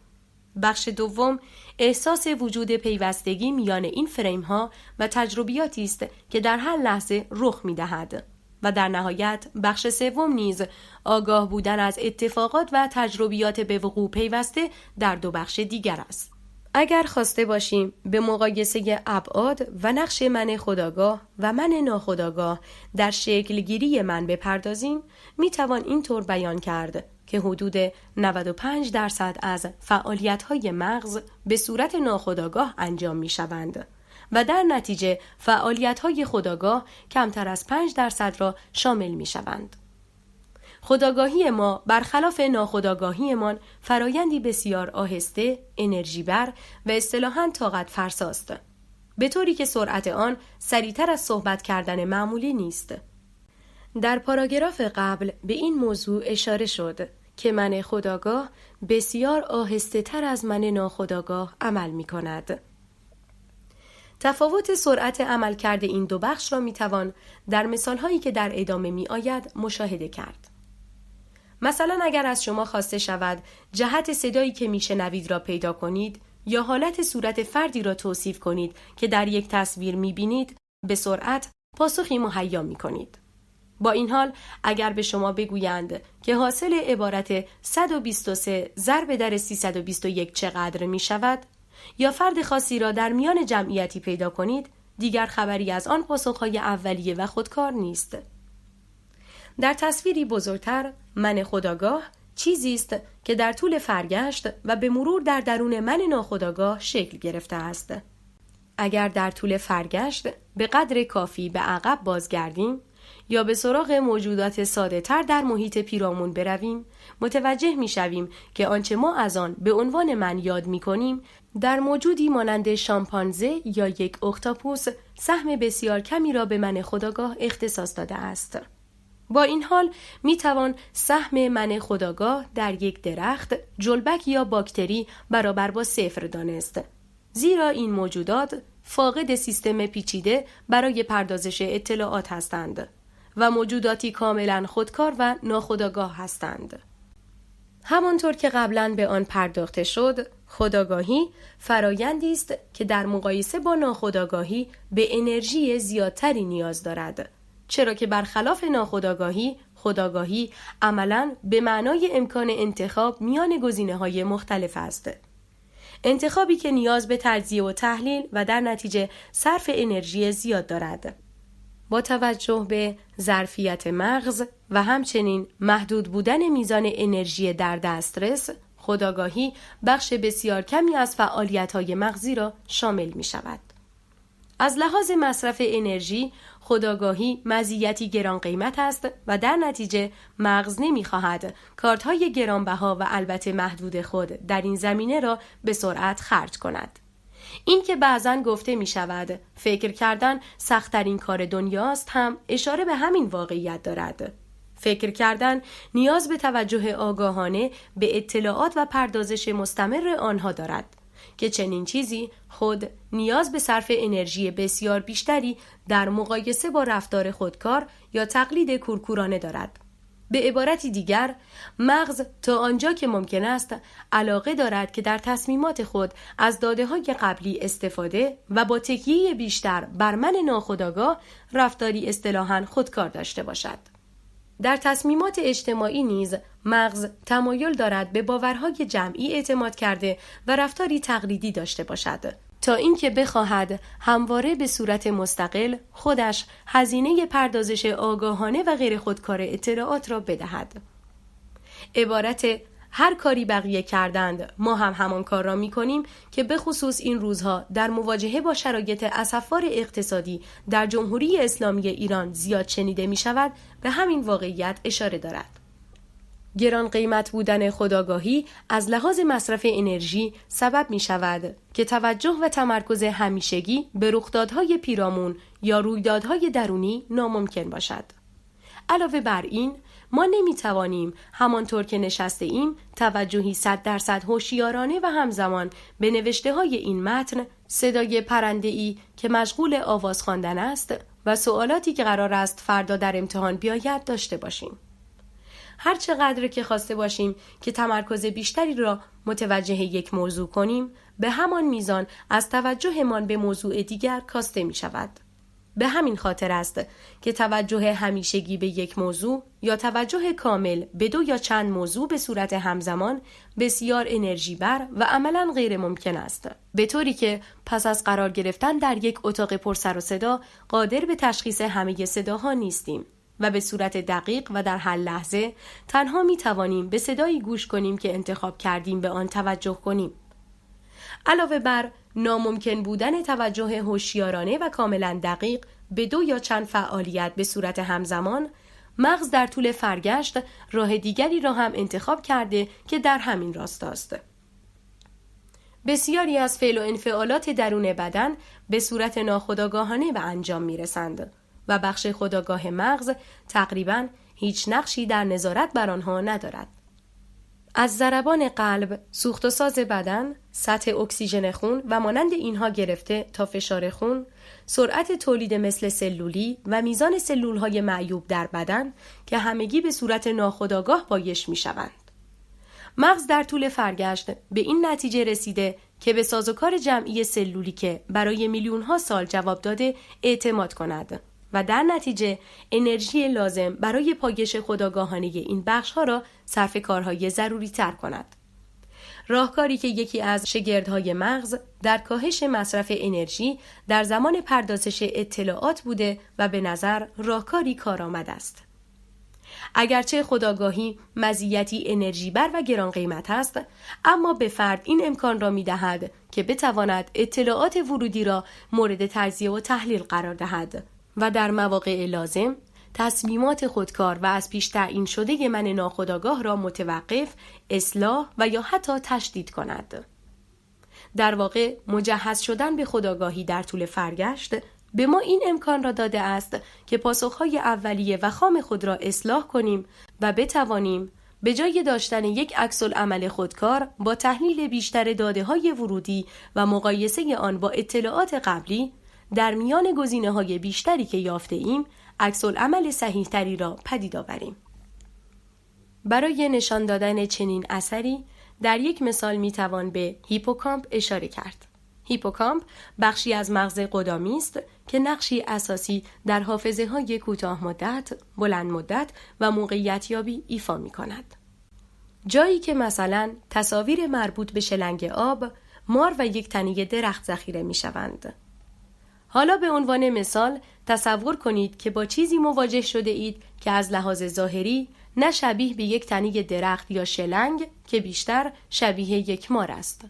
بخش دوم احساس وجود پیوستگی میان این فریم‌ها و تجربیاتی است که در هر لحظه رخ می دهد. و در نهایت بخش سوم نیز آگاه بودن از اتفاقات و تجربیات به وقوع پیوسته در 2 بخش دیگر است. اگر خواسته باشیم به مقایسه ابعاد و نقش من خودآگاه و من ناخودآگاه در شکلگیری من بپردازیم، میتوان اینطور بیان کرد که حدود 95% از فعالیت‌های مغز به صورت ناخودآگاه انجام می‌شوند و در نتیجه فعالیت‌های خودآگاه کمتر از 5% را شامل می‌شوند. خودآگاهی ما برخلاف ناخودآگاهیمان فرایندی بسیار آهسته، انرژی بر و اصطلاحاً طاقت فرساست، به طوری که سرعت آن سریعتر از صحبت کردن معمولی نیست. در پاراگراف قبل به این موضوع اشاره شد که من خودآگاه بسیار آهسته تر از من ناخودآگاه عمل می کند. تفاوت سرعت عمل کرده این 2 بخش را می توان در مثالهایی که در ادامه می آید مشاهده کرد. مثلا اگر از شما خواسته شود جهت صدایی که می شنوید را پیدا کنید یا حالت صورت فردی را توصیف کنید که در یک تصویر می بینید، به سرعت پاسخی مهیا می کنید. با این حال اگر به شما بگویند که حاصل عبارت 123 ضرب در 321 چقدر می شود یا فرد خاصی را در میان جمعیتی پیدا کنید، دیگر خبری از آن پاسخهای اولیه و خودکار نیست. در تصویری بزرگتر، من خودآگاه چیزی است که در طول فرگشت و به مرور در درون من ناخودآگاه شکل گرفته است. اگر در طول فرگشت به قدر کافی به عقب بازگردیم یا به سراغ موجودات ساده تر در محیط پیرامون برویم، متوجه می شویم که آنچه ما از آن به عنوان من یاد می کنیم در موجودی مانند شامپانزه یا یک اختاپوس سهم بسیار کمی را به من خودآگاه اختصاص داده است. با این حال می توان سهم من خودآگاه در یک درخت، جلبک یا باکتری برابر با 0 دانست، زیرا این موجودات فاقد سیستم پیچیده برای پردازش اطلاعات هستند و موجوداتی کاملا خودکار و ناخودآگاه هستند. همانطور که قبلا به آن پرداخته شد، خودآگاهی فرایندی است که در مقایسه با ناخودآگاهی به انرژی زیادتری نیاز دارد، چرا که برخلاف ناخودآگاهی، خودآگاهی عملاً به معنای امکان انتخاب میان گزینه‌های مختلف است. انتخابی که نیاز به تجزیه و تحلیل و در نتیجه صرف انرژی زیاد دارد. با توجه به ظرفیت مغز و همچنین محدود بودن میزان انرژی در دسترس، خودآگاهی بخش بسیار کمی از فعالیت‌های مغزی را شامل می‌شود. از لحاظ مصرف انرژی، خودآگاهی مزیتی گران قیمت است و در نتیجه مغز نمی‌خواهد کارت‌های گرانبها و البته محدود خود در این زمینه را به سرعت خرج کند. این که بعضاً گفته می شود فکر کردن سخت‌ترین کار دنیاست هم اشاره به همین واقعیت دارد. فکر کردن نیاز به توجه آگاهانه به اطلاعات و پردازش مستمر آنها دارد که چنین چیزی خود نیاز به صرف انرژی بسیار بیشتری در مقایسه با رفتار خودکار یا تقلید کورکورانه دارد. به عبارتی دیگر، مغز تا آنجا که ممکن است علاقه دارد که در تصمیمات خود از داده‌های قبلی استفاده و با تکیه بیشتر بر من ناخودآگاه رفتاری اصطلاحاً خودکار داشته باشد. در تصمیمات اجتماعی نیز مغز تمایل دارد به باورهای جمعی اعتماد کرده و رفتاری تقلیدی داشته باشد تا اینکه بخواهد همواره به صورت مستقل خودش هزینه پردازش آگاهانه و غیر خودکار اطلاعات را بدهد. عبارت هر کاری بقیه کردند ما هم همان کار را می کنیم که به خصوص این روزها در مواجهه با شرایط اسفبار اقتصادی در جمهوری اسلامی ایران زیاد شنیده می شود به همین واقعیت اشاره دارد. گران قیمت بودن خودآگاهی از لحاظ مصرف انرژی سبب می شود که توجه و تمرکز همیشگی به رخدادهای پیرامون یا رویدادهای درونی ناممکن باشد. علاوه بر این، ما نمی توانیم همانطور که نشسته ایم توجهی 100% هوشیارانه و همزمان به نوشته های این متن، صدای پرنده‌ای که مشغول آواز خواندن است و سوالاتی که قرار است فردا در امتحان بیاید داشته باشیم. هر چقدر که خواسته باشیم که تمرکز بیشتری را متوجه یک موضوع کنیم، به همان میزان از توجهمان به موضوع دیگر کاسته می شود. به همین خاطر است که توجه همیشگی به یک موضوع یا توجه کامل به دو یا چند موضوع به صورت همزمان بسیار انرژی بر و عملاً غیر ممکن است، به طوری که پس از قرار گرفتن در یک اتاق پر سر و صدا قادر به تشخیص همه صداها نیستیم و به صورت دقیق و در هر لحظه تنها می توانیم به صدایی گوش کنیم که انتخاب کردیم به آن توجه کنیم. علاوه بر ناممکن بودن توجه هوشیارانه و کاملا دقیق به دو یا چند فعالیت به صورت همزمان، مغز در طول فرگشت راه دیگری را هم انتخاب کرده که در همین راستاست. بسیاری از فعل و انفعالات درون بدن به صورت ناخودآگاهانه به انجام می‌رسند و بخش خودآگاه مغز تقریباً هیچ نقشی در نظارت بر آنها ندارد. از ضربان قلب، سوخت و ساز بدن، سطح اکسیژن خون و مانند اینها گرفته تا فشار خون، سرعت تولید مثل سلولی و میزان سلولهای معیوب در بدن که همگی به صورت ناخودآگاه بایش می شوند. مغز در طول فرگشت به این نتیجه رسیده که به سازوکار جمعی سلولی که برای میلیون‌ها سال جواب داده اعتماد کند و در نتیجه انرژی لازم برای پایش خودآگاهانه این بخش‌ها را صرف کارهای ضروری تر کند. راهکاری که یکی از شگردهای مغز در کاهش مصرف انرژی در زمان پردازش اطلاعات بوده و به نظر راهکاری کارآمد است. اگرچه خودآگاهی مزیتی انرژی بر و گران قیمت است، اما به فرد این امکان را می دهد که بتواند اطلاعات ورودی را مورد تجزیه و تحلیل قرار دهد و در مواقع لازم تصمیمات خودکار و از پیش تعیین شده من ناخودآگاه را متوقف، اصلاح و یا حتی تشدید کند. در واقع مجهز شدن به خودآگاهی در طول فرگشت به ما این امکان را داده است که پاسخهای اولیه و خام خود را اصلاح کنیم و بتوانیم به جای داشتن یک عکس‌العمل خودکار با تحلیل بیشتر داده‌های ورودی و مقایسه آن با اطلاعات قبلی در میان گزینه‌های بیشتری که یافته ایم عکس‌العمل صحیح‌تری را پدید آوریم. برای نشان دادن چنین اثری در یک مثال میتوان به هیپوکامپ اشاره کرد. هیپوکامپ بخشی از مغز قدامی است که نقشی اساسی در حافظه‌های کوتاه مدت، بلند مدت و موقعیت یابی ایفا می‌کند. جایی که مثلا تصاویر مربوط به شلنگ آب، مار و یک تنه درخت ذخیره می شوند. حالا به عنوان مثال تصور کنید که با چیزی مواجه شده اید که از لحاظ ظاهری نه شبیه به یک تنه درخت یا شلنگ که بیشتر شبیه یک مار است.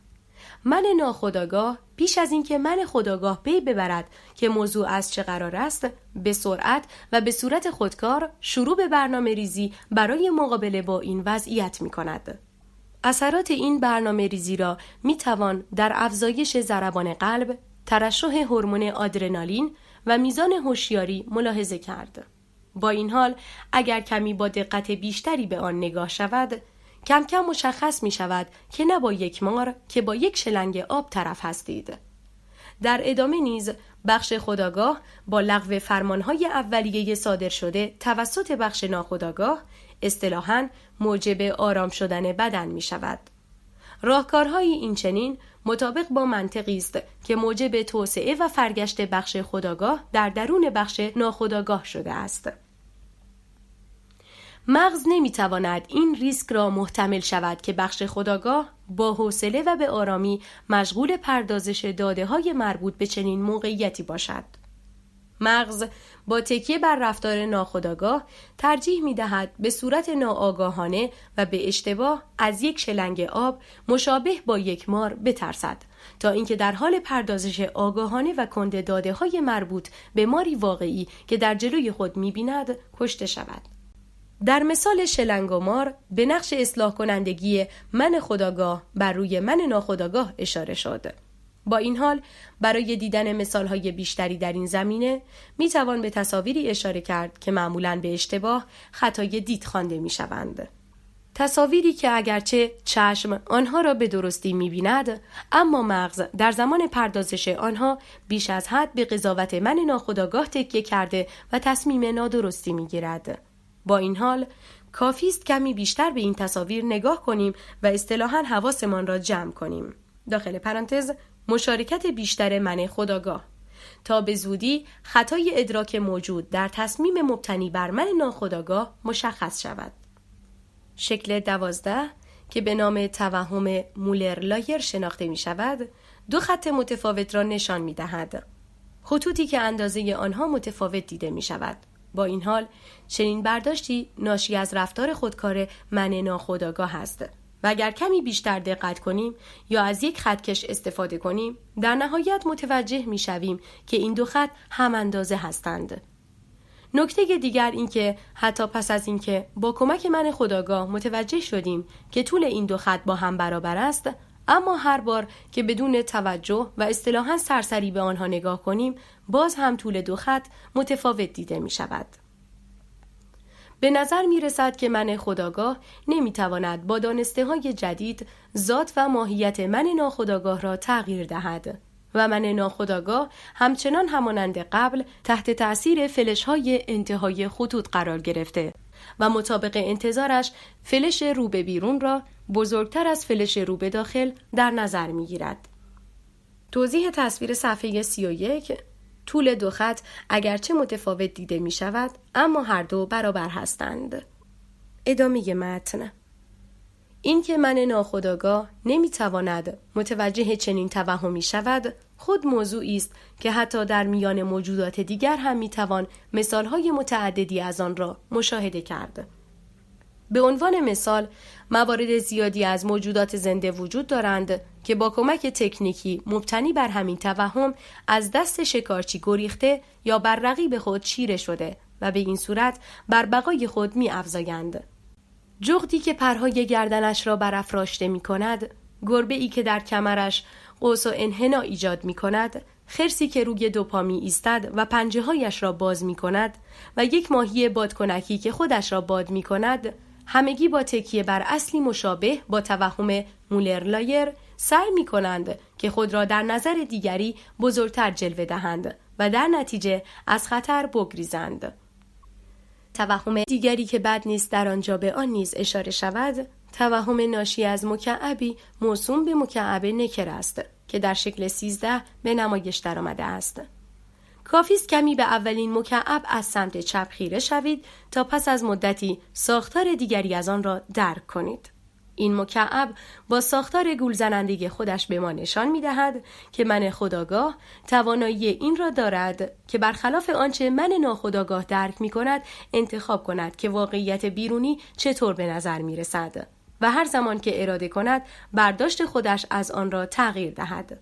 من ناخودآگاه پیش از اینکه من خودآگاه پی ببرد که موضوع از چه قرار است، به سرعت و به صورت خودکار شروع به برنامه ریزی برای مقابله با این وضعیت می کند. اثرات این برنامه ریزی را می توان در افزایش ضربان قلب، ترشح هورمون آدرنالین و میزان هوشیاری ملاحظه کرد. با این حال اگر کمی با دقت بیشتری به آن نگاه شود، کم کم مشخص می شود که نه با یک مار که با یک شلنگ آب طرف هستید. در ادامه نیز بخش خودآگاه با لغو فرمانهای اولیه صادر شده توسط بخش ناخودآگاه اصطلاحاً موجب آرام شدن بدن می شود. راهکارهای این چنین مطابق با منطقی است که موجب توسعه و فرگشت بخش خودآگاه در درون بخش ناخودآگاه شده است. مغز نمیتواند این ریسک را محتمل شود که بخش خودآگاه با حوصله و به آرامی مشغول پردازش داده‌های مربوط به چنین موقعیتی باشد. مغز با تکیه بر رفتار ناخودآگاه ترجیح می‌دهد به صورت ناآگاهانه و به اشتباه از یک شلنگ آب مشابه با یک مار بترسد تا اینکه در حال پردازش آگاهانه و کنده داده‌های مربوط به ماری واقعی که در جلوی خود می‌بیند کشته شود. در مثال شلنگ و مار به نقش اصلاح کنندگی من خودآگاه بر روی من ناخودآگاه اشاره شد. با این حال برای دیدن مثالهای بیشتری در این زمینه می توان به تصاویری اشاره کرد که معمولاً به اشتباه خطای دید خوانده می شوند. تصاویری که اگرچه چشم آنها را به درستی می بیند، اما مغز در زمان پردازش آنها بیش از حد به قضاوت من ناخودآگاه تکیه کرده و تصمیم نادرستی می گیرد. با این حال کافی است کمی بیشتر به این تصاویر نگاه کنیم و اصطلاحاً حواسمان را جمع کنیم. داخل پرانتز مشارکت بیشتر من خودآگاه تا به زودی خطای ادراک موجود در تصمیم مبتنی بر من ناخودآگاه مشخص شود. شکل 12 که به نام توهم مولر-لایر شناخته می شود، دو خط متفاوت را نشان می دهد. خطوطی که اندازه آنها متفاوت دیده می شود. با این حال چنین برداشتی ناشی از رفتار خودکار من ناخودآگاه است و اگر کمی بیشتر دقت کنیم یا از یک خطکش استفاده کنیم در نهایت متوجه می شویم که این دو خط هم اندازه هستند. نکته دیگر این که حتی پس از اینکه با کمک من خودآگاه متوجه شدیم که طول این دو خط با هم برابر است، اما هر بار که بدون توجه و اصطلاحاً سرسری به آنها نگاه کنیم باز هم طول دو خط متفاوت دیده می شود. به نظر می رسد که من خودآگاه نمی تواند با دانسته‌های جدید ذات و ماهیت من ناخودآگاه را تغییر دهد و من ناخودآگاه همچنان همانند قبل تحت تأثیر فلش‌های انتهای خطوط قرار گرفته و مطابق انتظارش فلش رو به بیرون را بزرگتر از فلش رو به داخل در نظر می گیرد. توضیح تصویر صفحه 31: طول دو خط اگرچه متفاوت دیده می شود اما هر دو برابر هستند. ادامه متن. این که من ناخودآگاه نمی تواند متوجه چنین توهمی شود خود موضوعی است که حتی در میان موجودات دیگر هم می توان مثالهای متعددی از آن را مشاهده کرد. به عنوان مثال موارد زیادی از موجودات زنده وجود دارند که با کمک تکنیکی مبتنی بر همین توهم از دست شکارچی گریخته یا بر رقیب خود چیره شده و به این صورت بر بقای خود می افزایند. جغدی که پرهای گردنش را برافراشته می کند، گربه‌ای که در کمرش قوس و انحنا ایجاد می کند، خرسی که روی دو پا می ایستد و پنجه‌هایش را باز می کند و یک ماهی بادکنکی که خودش را باد می کند، همگی با تکیه بر اصلی مشابه با توهم مولر-لایر سعی می کنند که خود را در نظر دیگری بزرگتر جلوه دهند و در نتیجه از خطر بگریزند. توهم دیگری که بد نیست در آنجا به آن نیز اشاره شود، توهم ناشی از مکعبی موسوم به مکعب نکر است که در شکل 13 به نمایش درآمده است. کافی است کمی به اولین مکعب از سمت چپ خیره شوید تا پس از مدتی ساختار دیگری از آن را درک کنید. این مکعب با ساختار گولزننده خودش به ما نشان می‌دهد که من خودآگاه توانایی این را دارد که برخلاف آنچه من ناخودآگاه درک می‌کند انتخاب کند که واقعیت بیرونی چطور به نظر می‌رسد و هر زمان که اراده کند برداشت خودش از آن را تغییر دهد.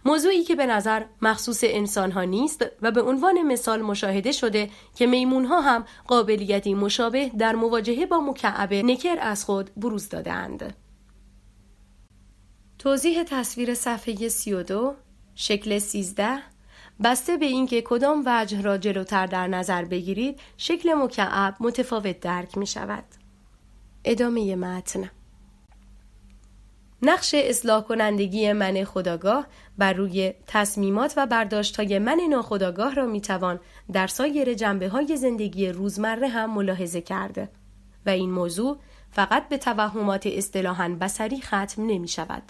موضوعی که به نظر مخصوص انسان‌ها نیست و به عنوان مثال مشاهده شده که میمون‌ها هم قابلیتی مشابه در مواجهه با مکعب نکر از خود بروز داده‌اند. توضیح تصویر صفحه 32 شکل 13 بسته به اینکه کدام وجه را جلوتر در نظر بگیرید شکل مکعب متفاوت درک می‌شود. ادامه متن. نقش اصلاح کنندگی من خودآگاه بر روی تصمیمات و برداشت‌های من ناخودآگاه را میتوان در سایر جنبه‌های زندگی روزمره هم ملاحظه کرد و این موضوع فقط به توهمات اصطلاحاً بصری ختم نمی‌شود.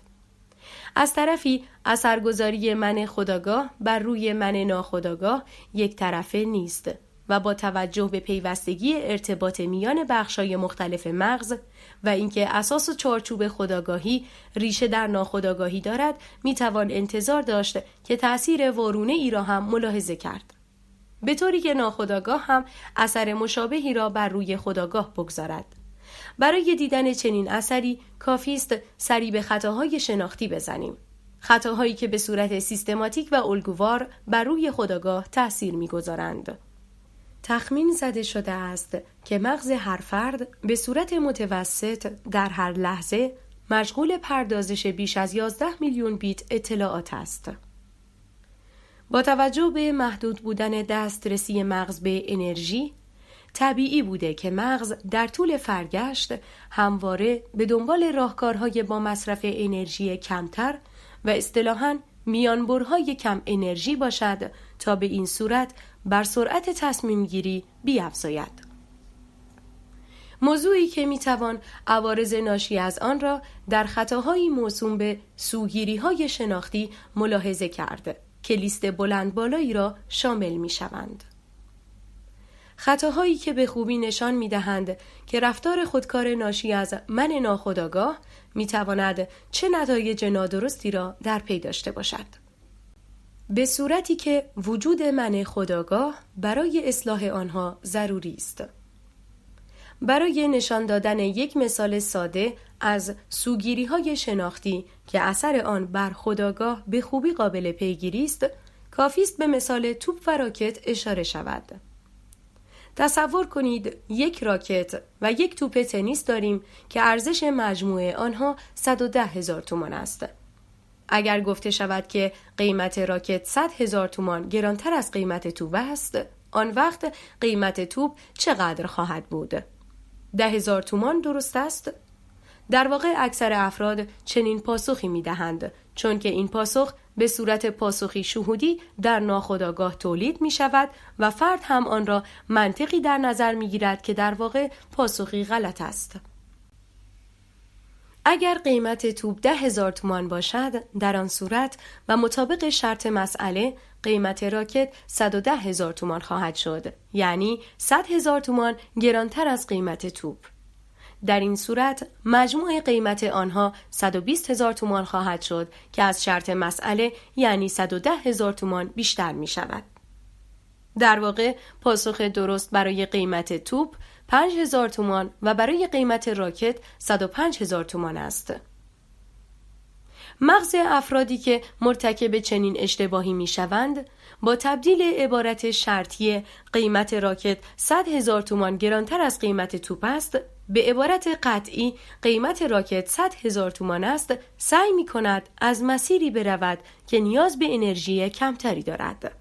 از طرفی اثرگذاری من خودآگاه بر روی من ناخودآگاه یک طرفه نیست و با توجه به پیوستگی ارتباط میان بخش‌های مختلف مغز و اینکه اساس و چارچوب خودآگاهی ریشه در ناخودآگاهی دارد میتوان انتظار داشت که تأثیر وارونه ای را هم ملاحظه کرد، به طوری که ناخودآگاه هم اثر مشابهی را بر روی خودآگاه بگذارد. برای دیدن چنین اثری کافی است سری به خطاهای شناختی بزنیم، خطاهایی که به صورت سیستماتیک و الگووار بر روی خودآگاه تأثیر میگذارند. تخمین زده شده است که مغز هر فرد به صورت متوسط در هر لحظه مشغول پردازش بیش از 11 میلیون بیت اطلاعات است. با توجه به محدود بودن دسترسی مغز به انرژی، طبیعی بوده که مغز در طول فرگشت همواره به دنبال راهکارهای با مصرف انرژی کمتر و اصطلاحاً میانبرهای کم انرژی باشد تا به این صورت بر سرعت تصمیم گیری بیفزاید. موضوعی که میتوان عوارض ناشی از آن را در خطاهایی موسوم به سوگیری‌های شناختی ملاحظه کرد که لیست بلند بالایی را شامل میشوند. خطاهایی که به خوبی نشان میدهند که رفتار خودکار ناشی از من ناخودآگاه میتواند چه نتایج نادرستی را در پی داشته باشد، به صورتی که وجود من خودآگاه برای اصلاح آنها ضروری است. برای نشان دادن یک مثال ساده از سوگیری‌های شناختی که اثر آن بر خودآگاه به خوبی قابل پیگیری است، کافی است به مثال توپ و راکت اشاره شود. تصور کنید یک راکت و یک توپ تنیس داریم که ارزش مجموع آنها 110,000 تومان است. اگر گفته شود که قیمت راکت 100,000 تومان گرانتر از قیمت توپ است، آن وقت قیمت توپ چقدر خواهد بود؟ 10,000 تومان درست است؟ در واقع اکثر افراد چنین پاسخی می دهند، چون که این پاسخ به صورت پاسخی شهودی در ناخودآگاه تولید می شود و فرد هم آن را منطقی در نظر می گیرد که در واقع پاسخی غلط است. اگر قیمت توپ 10,000 تومان باشد، در آن صورت و مطابق شرط مسئله قیمت راکت 110,000 تومان خواهد شد، یعنی 100,000 تومان گرانتر از قیمت توپ. در این صورت مجموع قیمت آنها 120,000 تومان خواهد شد که از شرط مسئله یعنی 110,000 تومان بیشتر می شود. در واقع پاسخ درست برای قیمت توپ 5,000 تومان و برای قیمت راکت 105,000 تومان است. مغز افرادی که مرتکب چنین اشتباهی می شوند با تبدیل عبارت شرطی قیمت راکت 100,000 تومان گرانتر از قیمت توپ است به عبارت قطعی قیمت راکت 100,000 تومان است سعی می کند از مسیری برود که نیاز به انرژی کمتری دارد.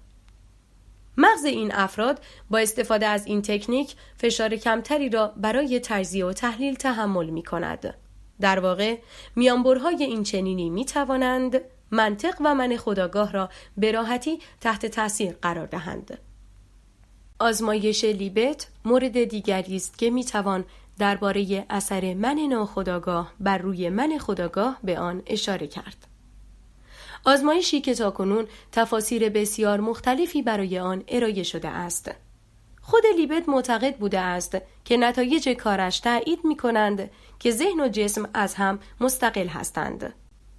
مغز این افراد با استفاده از این تکنیک فشار کمتری را برای تجزیه و تحلیل تحمل می کند. در واقع میانبرهای این چنینی می توانند منطق و من خودآگاه را به راحتی تحت تاثیر قرار دهند. آزمایش لیبت مورد دیگری است که می توان درباره اثر من ناخودآگاه بر روی من خودآگاه به آن اشاره کرد. آزمایشی که تاکنون تفاسیر بسیار مختلفی برای آن ارائه شده است. خود لیبت معتقد بوده است که نتایج کارش تأیید می‌کنند که ذهن و جسم از هم مستقل هستند.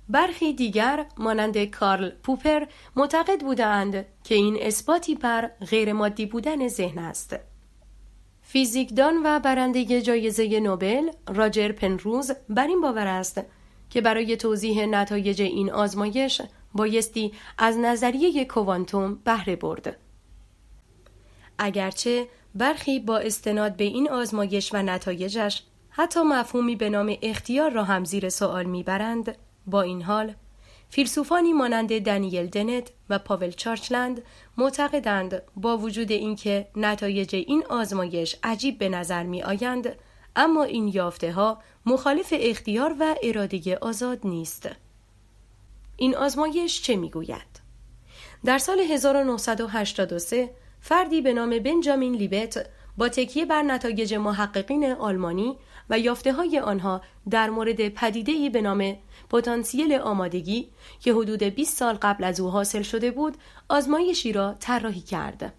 برخی دیگر مانند کارل پوپر معتقد بودند که این اثباتی بر غیر مادی بودن ذهن است. فیزیکدان و برنده جایزه نوبل راجر پنروز بر این باور است که برای توضیح نتایج این آزمایش بایستی از نظریه کوانتوم بهره برد. اگرچه برخی با استناد به این آزمایش و نتایجش حتی مفهومی به نام اختیار را هم زیر سوال میبرند، با این حال فیلسوفانی مانند دانیل دنت و پاول چارچلند معتقدند با وجود اینکه نتایج این آزمایش عجیب به نظر می آیند، اما این یافته ها مخالف اختیار و اراده آزاد نیست. این آزمایش چه می گوید؟ در سال 1983 فردی به نام بنجامین لیبت با تکیه بر نتایج محققین آلمانی و یافته‌های آنها در مورد پدیده‌ای به نام پتانسیل آمادگی که حدود 20 سال قبل از او حاصل شده بود، آزمایشی را طراحی کرد.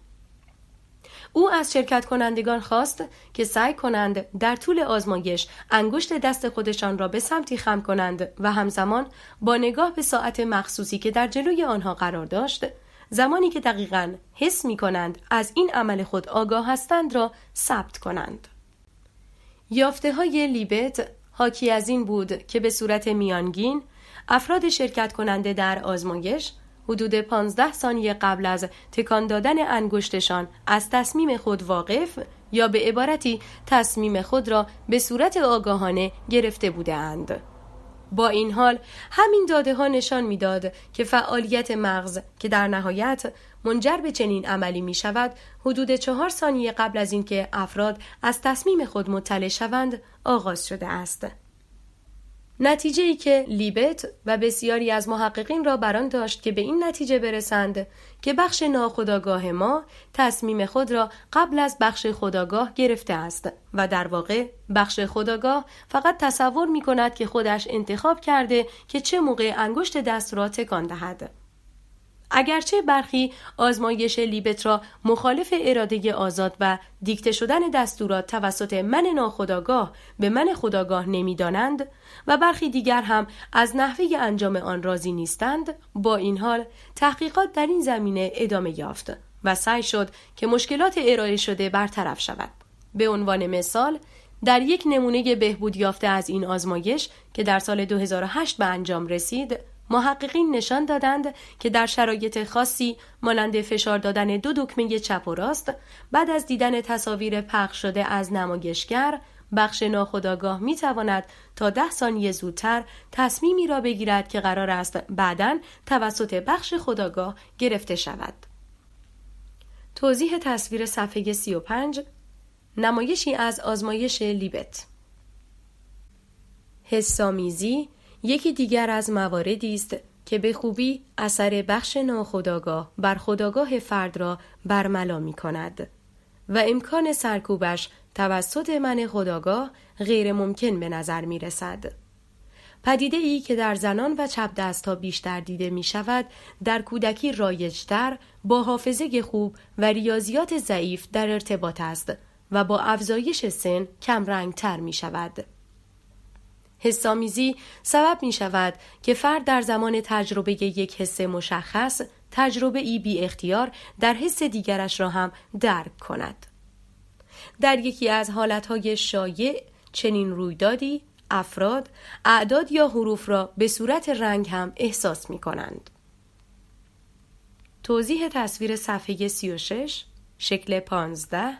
او از شرکت کنندگان خواست که سعی کنند در طول آزمایش انگشت دست خودشان را به سمتی خم کنند و همزمان با نگاه به ساعت مخصوصی که در جلوی آنها قرار داشت، زمانی که دقیقاً حس می کنند از این عمل خود آگاه هستند را ثبت کنند. یافته های لیبت حاکی از این بود که به صورت میانگین افراد شرکت کننده در آزمایش حدود 15 ثانیه قبل از تکان دادن انگشتشان از تصمیم خود واقف یا به عبارتی تصمیم خود را به صورت آگاهانه گرفته بودند. با این حال همین داده ها نشان میداد که فعالیت مغز که در نهایت منجر به چنین عملی می شود حدود 4 ثانیه قبل از اینکه افراد از تصمیم خود مطلع شوند آغاز شده است. نتیجه‌ای که لیبت و بسیاری از محققین را بران داشت که به این نتیجه برسند که بخش ناخودآگاه ما تصمیم خود را قبل از بخش خودآگاه گرفته است و در واقع بخش خودآگاه فقط تصور می کند که خودش انتخاب کرده که چه موقع انگشت دست را تکان دهد. اگرچه برخی آزمایش لیبت را مخالف اراده آزاد و دیکته شدن دستورات توسط من ناخودآگاه به من خودآگاه نمی‌دانند و برخی دیگر هم از نحوه انجام آن راضی نیستند، با این حال تحقیقات در این زمینه ادامه یافت و سعی شد که مشکلات ارائه شده برطرف شود. به عنوان مثال، در یک نمونه بهبود یافته از این آزمایش که در سال 2008 به انجام رسید، محققین نشان دادند که در شرایط خاصی مانند فشار دادن 2 دکمه چپ و راست بعد از دیدن تصاویر پخش شده از نمایشگر، بخش ناخودآگاه می تواند تا 10 ثانیه زودتر تصمیمی را بگیرد که قرار است بعداً توسط بخش خودآگاه گرفته شود. توضیح تصویر صفحه 35 نمایشی از آزمایش لیبت. حس‌آمیزی یکی دیگر از مواردی است که به خوبی اثر بخش ناخودآگاه بر خودآگاه فرد را برملا می کند و امکان سرکوبش توسط من خودآگاه غیر ممکن به نظر می رسد. پدیده ای که در زنان و چپ دست‌ها بیشتر دیده می شود، در کودکی رایج‌تر با حافظه خوب و ریاضیات ضعیف در ارتباط است و با افزایش سن کم رنگ‌تر می شود. حس‌آمیزی سبب می شود که فرد در زمان تجربه یک حس مشخص تجربه ای بی اختیار در حس دیگرش را هم درک کند. در یکی از حالتهای شایع چنین رویدادی افراد اعداد یا حروف را به صورت رنگ هم احساس می کنند. توضیح تصویر صفحه 36 شکل 15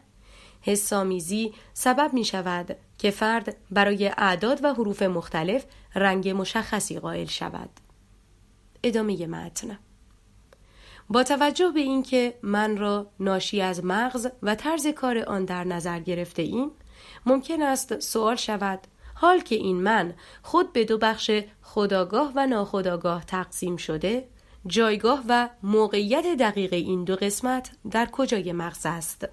حس‌آمیزی سبب می شود که فرد برای اعداد و حروف مختلف رنگ مشخصی قائل شود. ادامه متن. با توجه به اینکه من را ناشی از مغز و طرز کار آن در نظر گرفته ایم، ممکن است سوال شود حال که این من خود به 2 بخش خودآگاه و ناخودآگاه تقسیم شده، جایگاه و موقعیت دقیق این 2 قسمت در کجای مغز است؟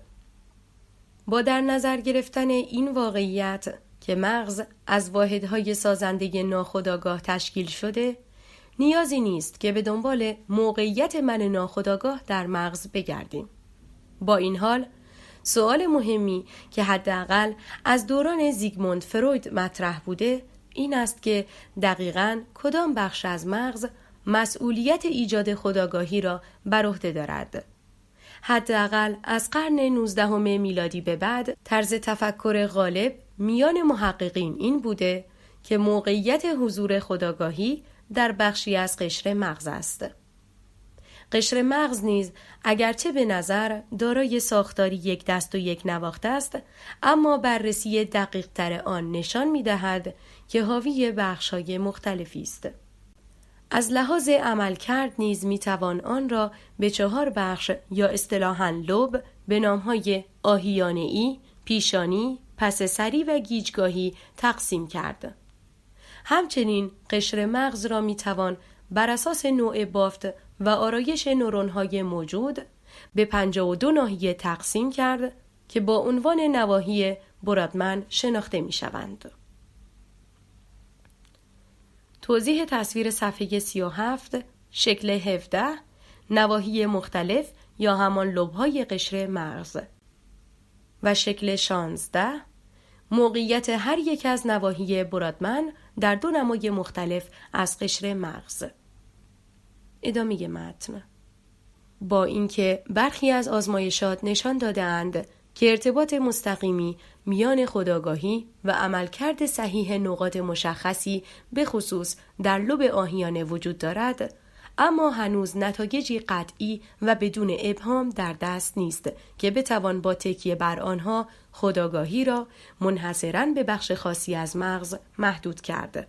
با در نظر گرفتن این واقعیت که مغز از واحدهای سازنده ناخودآگاه تشکیل شده، نیازی نیست که به دنبال موقعیت من ناخودآگاه در مغز بگردیم. با این حال، سوال مهمی که حداقل از دوران زیگموند فروید مطرح بوده این است که دقیقاً کدام بخش از مغز مسئولیت ایجاد خودآگاهی را بر عهده دارد. حداقل از قرن 19 میلادی به بعد طرز تفکر غالب میان محققین این بوده که موقعیت حضور خودآگاهی در بخشی از قشر مغز است. قشر مغز نیز اگرچه به نظر دارای ساختاری یک دست و یک نواخت است، اما بررسی دقیق تر آن نشان می دهد که حاوی بخش‌های مختلفی است. از لحاظ عملکرد نیز می توان آن را به 4 بخش یا اصطلاحاً لوب به نام‌های آهیانه‌ای، پیشانی، پس سری و گیجگاهی تقسیم کرد. همچنین قشر مغز را می توان بر اساس نوع بافت و آرایش نورون‌های موجود به 52 ناحیه تقسیم کرد که با عنوان نواحی برادمن شناخته می شوند. توضیح تصویر صفحه 37 شکل 17 نواحی مختلف یا همان لوب‌های قشر مغز و شکل 16 موقعیت هر یک از نواحی برادمن در 2 نمای مختلف از قشر مغز. ادامه متن. با اینکه برخی از آزمایشات نشان داده‌اند که ارتباط مستقیمی میان خودآگاهی و عملکرد صحیح نقاط مشخصی به خصوص در لوب آهیانه وجود دارد، اما هنوز نتایجی قطعی و بدون ابهام در دست نیست که بتوان با تکیه بر آنها خودآگاهی را منحصراً به بخش خاصی از مغز محدود کرد.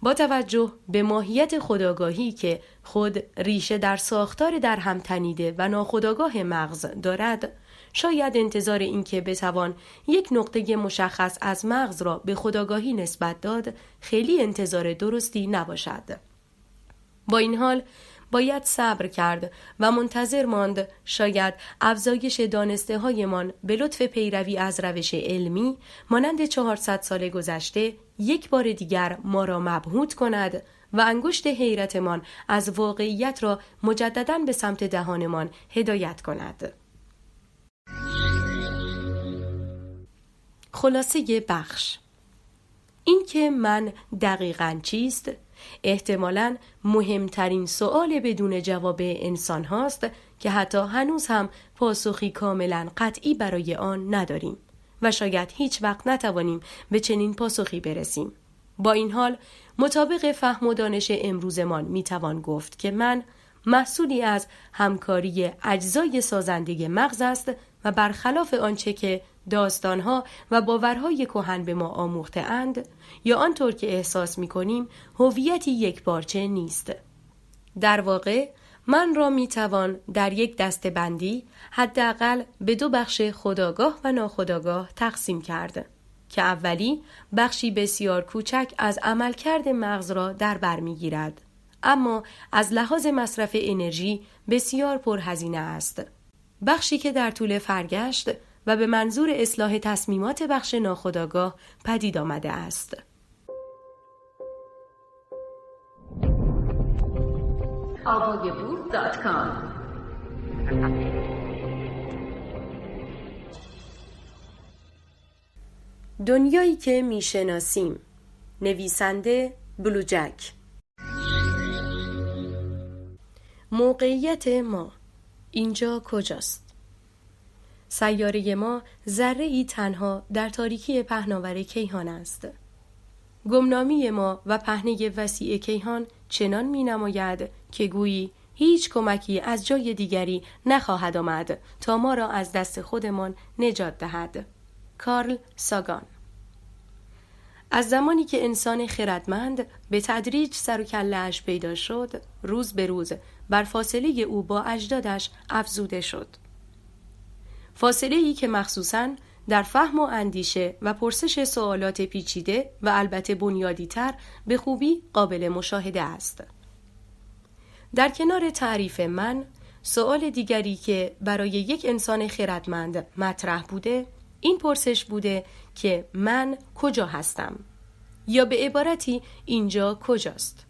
با توجه به ماهیت خودآگاهی که خود ریشه در ساختار در هم تنیده و ناخودآگاه مغز دارد، شاید انتظار این که بتوان یک نقطه مشخص از مغز را به خودآگاهی نسبت داد خیلی انتظار درستی نباشد. با این حال باید صبر کرد و منتظر ماند شاید افزایش دانسته هایمان به لطف پیروی از روش علمی مانند 400 سال گذشته یک بار دیگر ما را مبهوت کند و انگشت حیرتمان از واقعیت را مجدداً به سمت دهانمان هدایت کند. خلاصه بخش این که من دقیقاً چیست؟ احتمالاً مهمترین سؤال بدون جواب انسان هاست که حتی هنوز هم پاسخی کاملاً قطعی برای آن نداریم و شاید هیچ وقت نتوانیم به چنین پاسخی برسیم. با این حال مطابق فهم و دانش امروزمان میتوان گفت که من محصولی از همکاری اجزای سازنده مغز است و برخلاف آنچه که داستانها و باورهای کهن به ما آموخته اند یا آنطور که احساس می‌کنیم هویتی یکپارچه نیست. در واقع من را میتوان در یک دسته‌بندی حداقل به 2 بخش خودآگاه و ناخودآگاه تقسیم کرد که اولی بخشی بسیار کوچک از عملکرد مغز را در بر می‌گیرد، اما از لحاظ مصرف انرژی بسیار پرهزینه است. بخشی که در طول فرگشت و به منظور اصلاح تصمیمات بخش ناخودآگاه پدید آمده است. alboyabooth.com دنیایی که میشناسیم. نویسنده بلوجک. موقعیت ما اینجا کجاست؟ سیاره ما ذره‌ای تنها در تاریکی پهناور کیهان است. گمنامی ما و پهنه وسیع کیهان چنان می‌نماید که گویی هیچ کمکی از جای دیگری نخواهد آمد تا ما را از دست خودمان نجات دهد. کارل ساگان. از زمانی که انسان خردمند به تدریج سر و کله‌اش پیدا شد، روز به روز بر فاصله او با اجدادش افزوده شد. فاصله‌ای که مخصوصاً در فهم و اندیشه و پرسش سوالات پیچیده و البته بنیادی‌تر به خوبی قابل مشاهده است. در کنار تعریف من، سوال دیگری که برای یک انسان خردمند مطرح بوده، این پرسش بوده که من کجا هستم؟ یا به عبارتی اینجا کجاست؟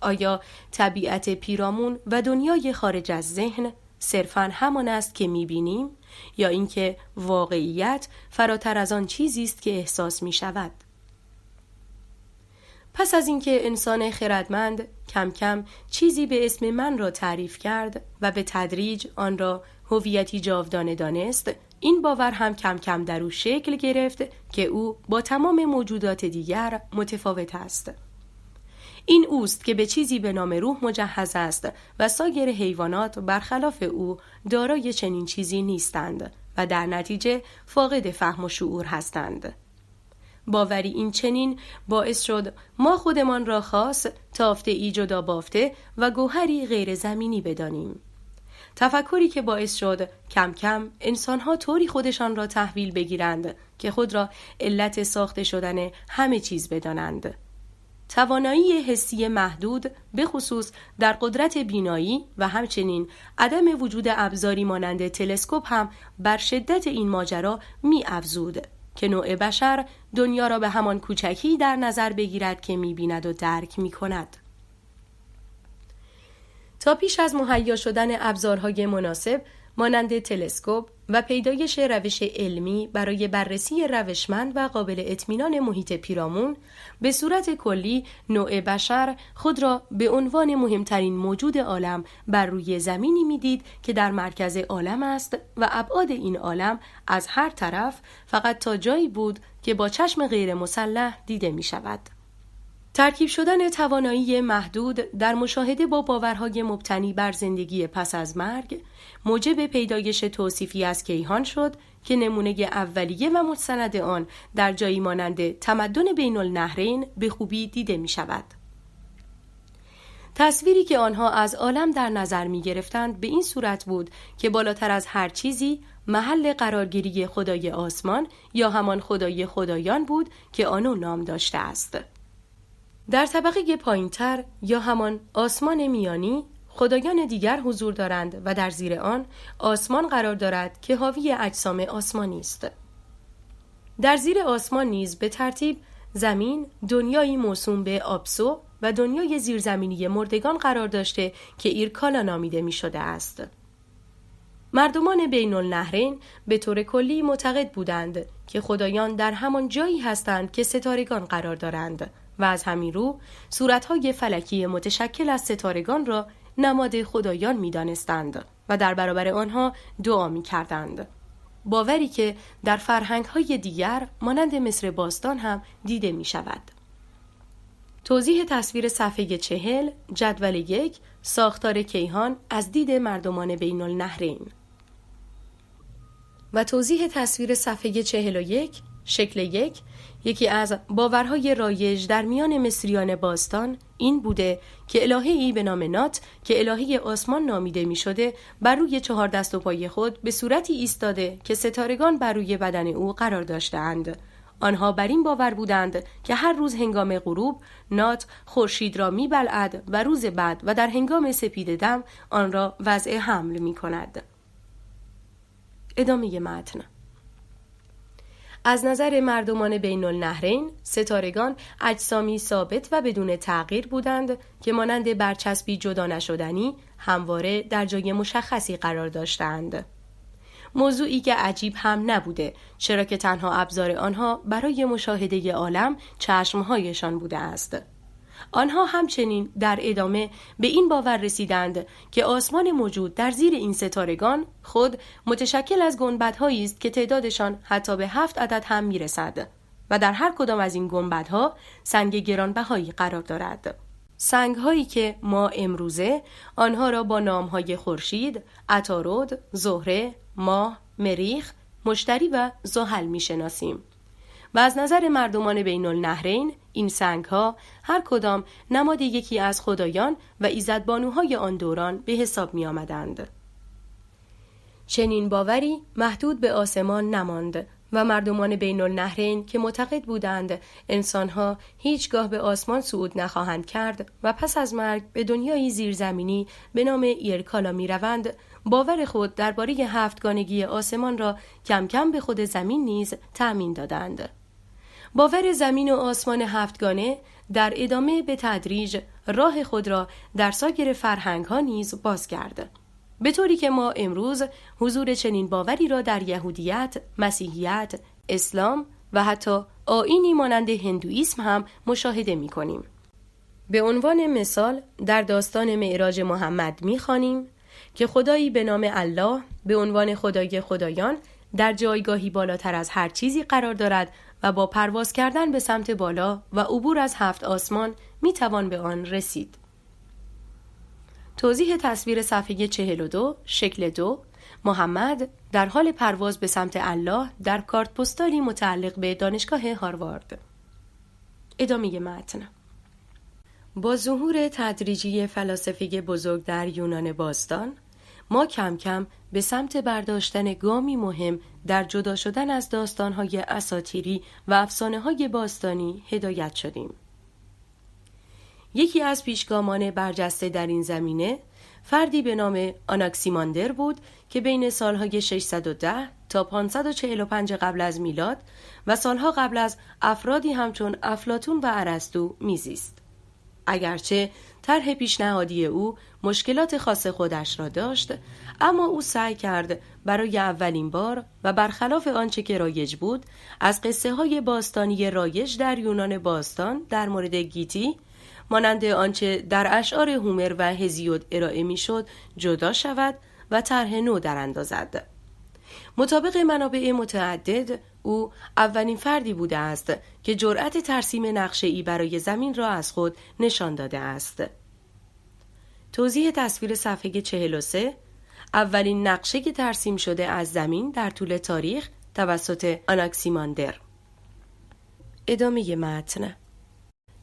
آیا طبیعت پیرامون و دنیای خارج از ذهن صرفاً همان است که می‌بینیم یا اینکه واقعیت فراتر از آن چیزی است که احساس می‌شود؟ پس از اینکه انسان خردمند کم کم چیزی به اسم من را تعریف کرد و به تدریج آن را هویتی جاودانه دانست، این باور هم کم کم در او شکل گرفت که او با تمام موجودات دیگر متفاوت است. این اوست که به چیزی به نام روح مجهز است و سایر حیوانات برخلاف او دارای چنین چیزی نیستند و در نتیجه فاقد فهم و شعور هستند. باوری این چنین باعث شد ما خودمان را خاص، تافته‌ای جدا بافته و گوهری غیر زمینی بدانیم. تفکری که باعث شد کم کم انسانها طوری خودشان را تحویل بگیرند که خود را علت ساخته شدن همه چیز بدانند. توانایی حسی محدود به خصوص در قدرت بینایی و همچنین عدم وجود ابزاری مانند تلسکوپ هم بر شدت این ماجرا می افزود که نوع بشر دنیا را به همان کوچکی در نظر بگیرد که می بیند و درک می کند. تا پیش از مهیا شدن ابزارهای مناسب مانند تلسکوپ و پیدایش روش علمی برای بررسی روشمند و قابل اطمینان محیط پیرامون، به صورت کلی نوع بشر خود را به عنوان مهمترین موجود عالم بر روی زمینی می‌دید که در مرکز عالم است و ابعاد این عالم از هر طرف فقط تا جایی بود که با چشم غیر مسلح دیده می‌شود. ترکیب شدن توانایی محدود در مشاهده با باورهای مبتنی بر زندگی پس از مرگ موجب پیدایش توصیفی از کیهان شد که نمونه اولیه و مستند آن در جایی مانند تمدن بین النهرین به خوبی دیده می شود. تصویری که آنها از عالم در نظر می گرفتند به این صورت بود که بالاتر از هر چیزی محل قرارگیری خدای آسمان یا همان خدای خدایان بود که آنو نام داشته است. در طبقه پایین‌تر یا همان آسمان میانی خدایان دیگر حضور دارند و در زیر آن آسمان قرار دارد که حاوی اجسام آسمانی است. در زیر آسمان نیز به ترتیب زمین، دنیایی موسوم به آبسو و دنیای زیرزمینی مردگان قرار داشته که ایرکالا نامیده می شده است. مردمان بین النهرین به طور کلی معتقد بودند که خدایان در همان جایی هستند که ستارگان قرار دارند و از همین رو صورتهای فلکی متشکل از ستارگان را نماد خدایان می دانستند و در برابر آنها دعا می کردند. باوری که در فرهنگ‌های دیگر مانند مصر باستان هم دیده می شود. توضیح تصویر صفحه 40 جدول 1 ساختار کیهان از دید مردمان بین النهرین و توضیح تصویر صفحه 41 شکل 1 یکی از باورهای رایج در میان مصریان باستان این بوده که الهه‌ای به نام نات که الهه آسمان نامیده می شده بر روی 4 دست و پای خود به صورتی ایستاده که ستارگان بر روی بدن او قرار داشتند. آنها بر این باور بودند که هر روز هنگام غروب نات خورشید را می بلعد و روز بعد و در هنگام سپید دم آن را وضع حمل می کند. ادامه متن. از نظر مردمان بین النهرین ستارگان اجسامی ثابت و بدون تغییر بودند که مانند برچسبی جدا نشدنی همواره در جای مشخصی قرار داشتند. موضوعی که عجیب هم نبوده چرا که تنها ابزار آنها برای مشاهده عالم چشمهایشان بوده است. آنها همچنین در ادامه به این باور رسیدند که آسمان موجود در زیر این ستارگان خود متشکل از گنبدهایی است که تعدادشان حتی به 7 عدد هم میرسد و در هر کدام از این گنبدها سنگ گرانبهایی قرار دارد. سنگ‌هایی که ما امروزه آنها را با نام‌های خورشید، عطارد، زهره، ماه، مریخ، مشتری و زحل می‌شناسیم. و از نظر مردمان بین النهرین این سنگ‌ها هر کدام نماد یکی از خدایان و ایزدبانوهای آن دوران به حساب می آمدند. چنین باوری محدود به آسمان نماند و مردمان بین النهرین که معتقد بودند انسان‌ها هیچگاه به آسمان صعود نخواهند کرد و پس از مرگ به دنیای زیرزمینی به نام ایرکالا می روند، باور خود درباره 7گانگی آسمان را کم کم به خود زمین نیز تأمین دادند. باور زمین و آسمان 7گانه در ادامه به تدریج راه خود را در سایر فرهنگ‌ها نیز باز کرد. به طوری که ما امروز حضور چنین باوری را در یهودیت، مسیحیت، اسلام و حتی آیینی مانند هندوئیسم هم مشاهده می کنیم. به عنوان مثال در داستان معراج محمد می خوانیم که خدایی به نام الله به عنوان خدای خدایان در جایگاهی بالاتر از هر چیزی قرار دارد و با پرواز کردن به سمت بالا و عبور از 7 آسمان می توان به آن رسید. توضیح تصویر صفحه 42 شکل 2 محمد در حال پرواز به سمت الله در کارت پستالی متعلق به دانشگاه هاروارد. ادامه متن. با ظهور تدریجی فلاسفه بزرگ در یونان باستان، ما کم کم به سمت برداشتن گامی مهم در جدا شدن از داستان‌های اساطیری و افسانه‌های باستانی هدایت شدیم. یکی از پیشگامان برجسته در این زمینه فردی به نام آناکسیماندر بود که بین سالهای 610 تا 545 قبل از میلاد و سالها قبل از افرادی همچون افلاطون و ارسطو میزیست. اگرچه طرح پیشنهادی او مشکلات خاص خودش را داشت، اما او سعی کرد برای اولین بار و برخلاف آنچه که رایج بود از قصه های باستانی رایج در یونان باستان در مورد گیتی مانند آنچه در اشعار هومر و هزیود ارائه میشد جدا شود و طرح نو دراندازد. مطابق منابع متعدد او اولین فردی بوده است که جرأت ترسیم نقشه‌ای برای زمین را از خود نشان داده است. توضیح تصویر صفحه 43 اولین نقشه که ترسیم شده از زمین در طول تاریخ توسط آناکسیماندر. ادامه متن.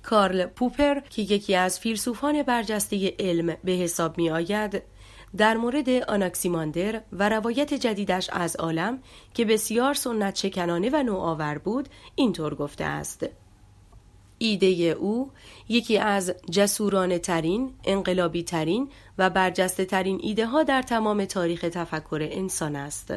کارل پوپر که یکی از فیلسوفان برجسته علم به حساب می آید، در مورد آناکسیماندر و روایت جدیدش از عالم که بسیار سنت شکنانه و نوآور بود اینطور گفته است: ایده او یکی از جسورانه ترین، انقلابی ترین و برجسته ترین ایده ها در تمام تاریخ تفکر انسان است.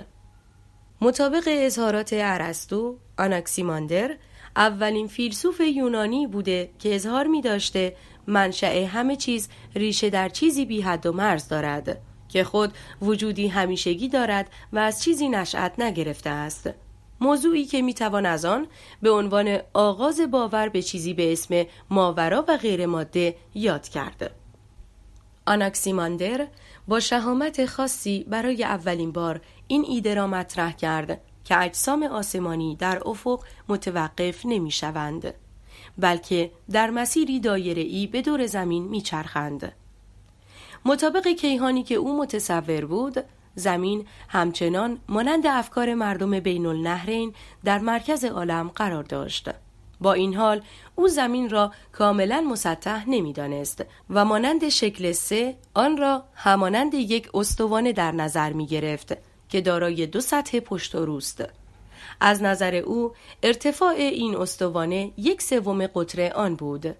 مطابق اظهارات ارسطو، آناکسیماندر اولین فیلسوف یونانی بوده که اظهار می داشته منشأ همه چیز ریشه در چیزی بی حد و مرز دارد که خود وجودی همیشگی دارد و از چیزی نشأت نگرفته است. موضوعی که می توان از آن به عنوان آغاز باور به چیزی به اسم ماورا و غیر ماده یاد کرد. آناکسیماندر با شهامت خاصی برای اولین بار این ایده را مطرح کرد که اجسام آسمانی در افق متوقف نمی شوند، بلکه در مسیری دایره‌ای به دور زمین میچرخند. مطابق کیهانی که او متصور بود، زمین همچنان مانند افکار مردم بین النهرین در مرکز عالم قرار داشت. با این حال او زمین را کاملا مسطح نمی‌دانست و مانند شکل 3 آن را همانند یک استوانه در نظر می‌گرفت که دارای 2 سطح پشت و روست. از نظر او ارتفاع این استوانه 1/3 قطر آن بود.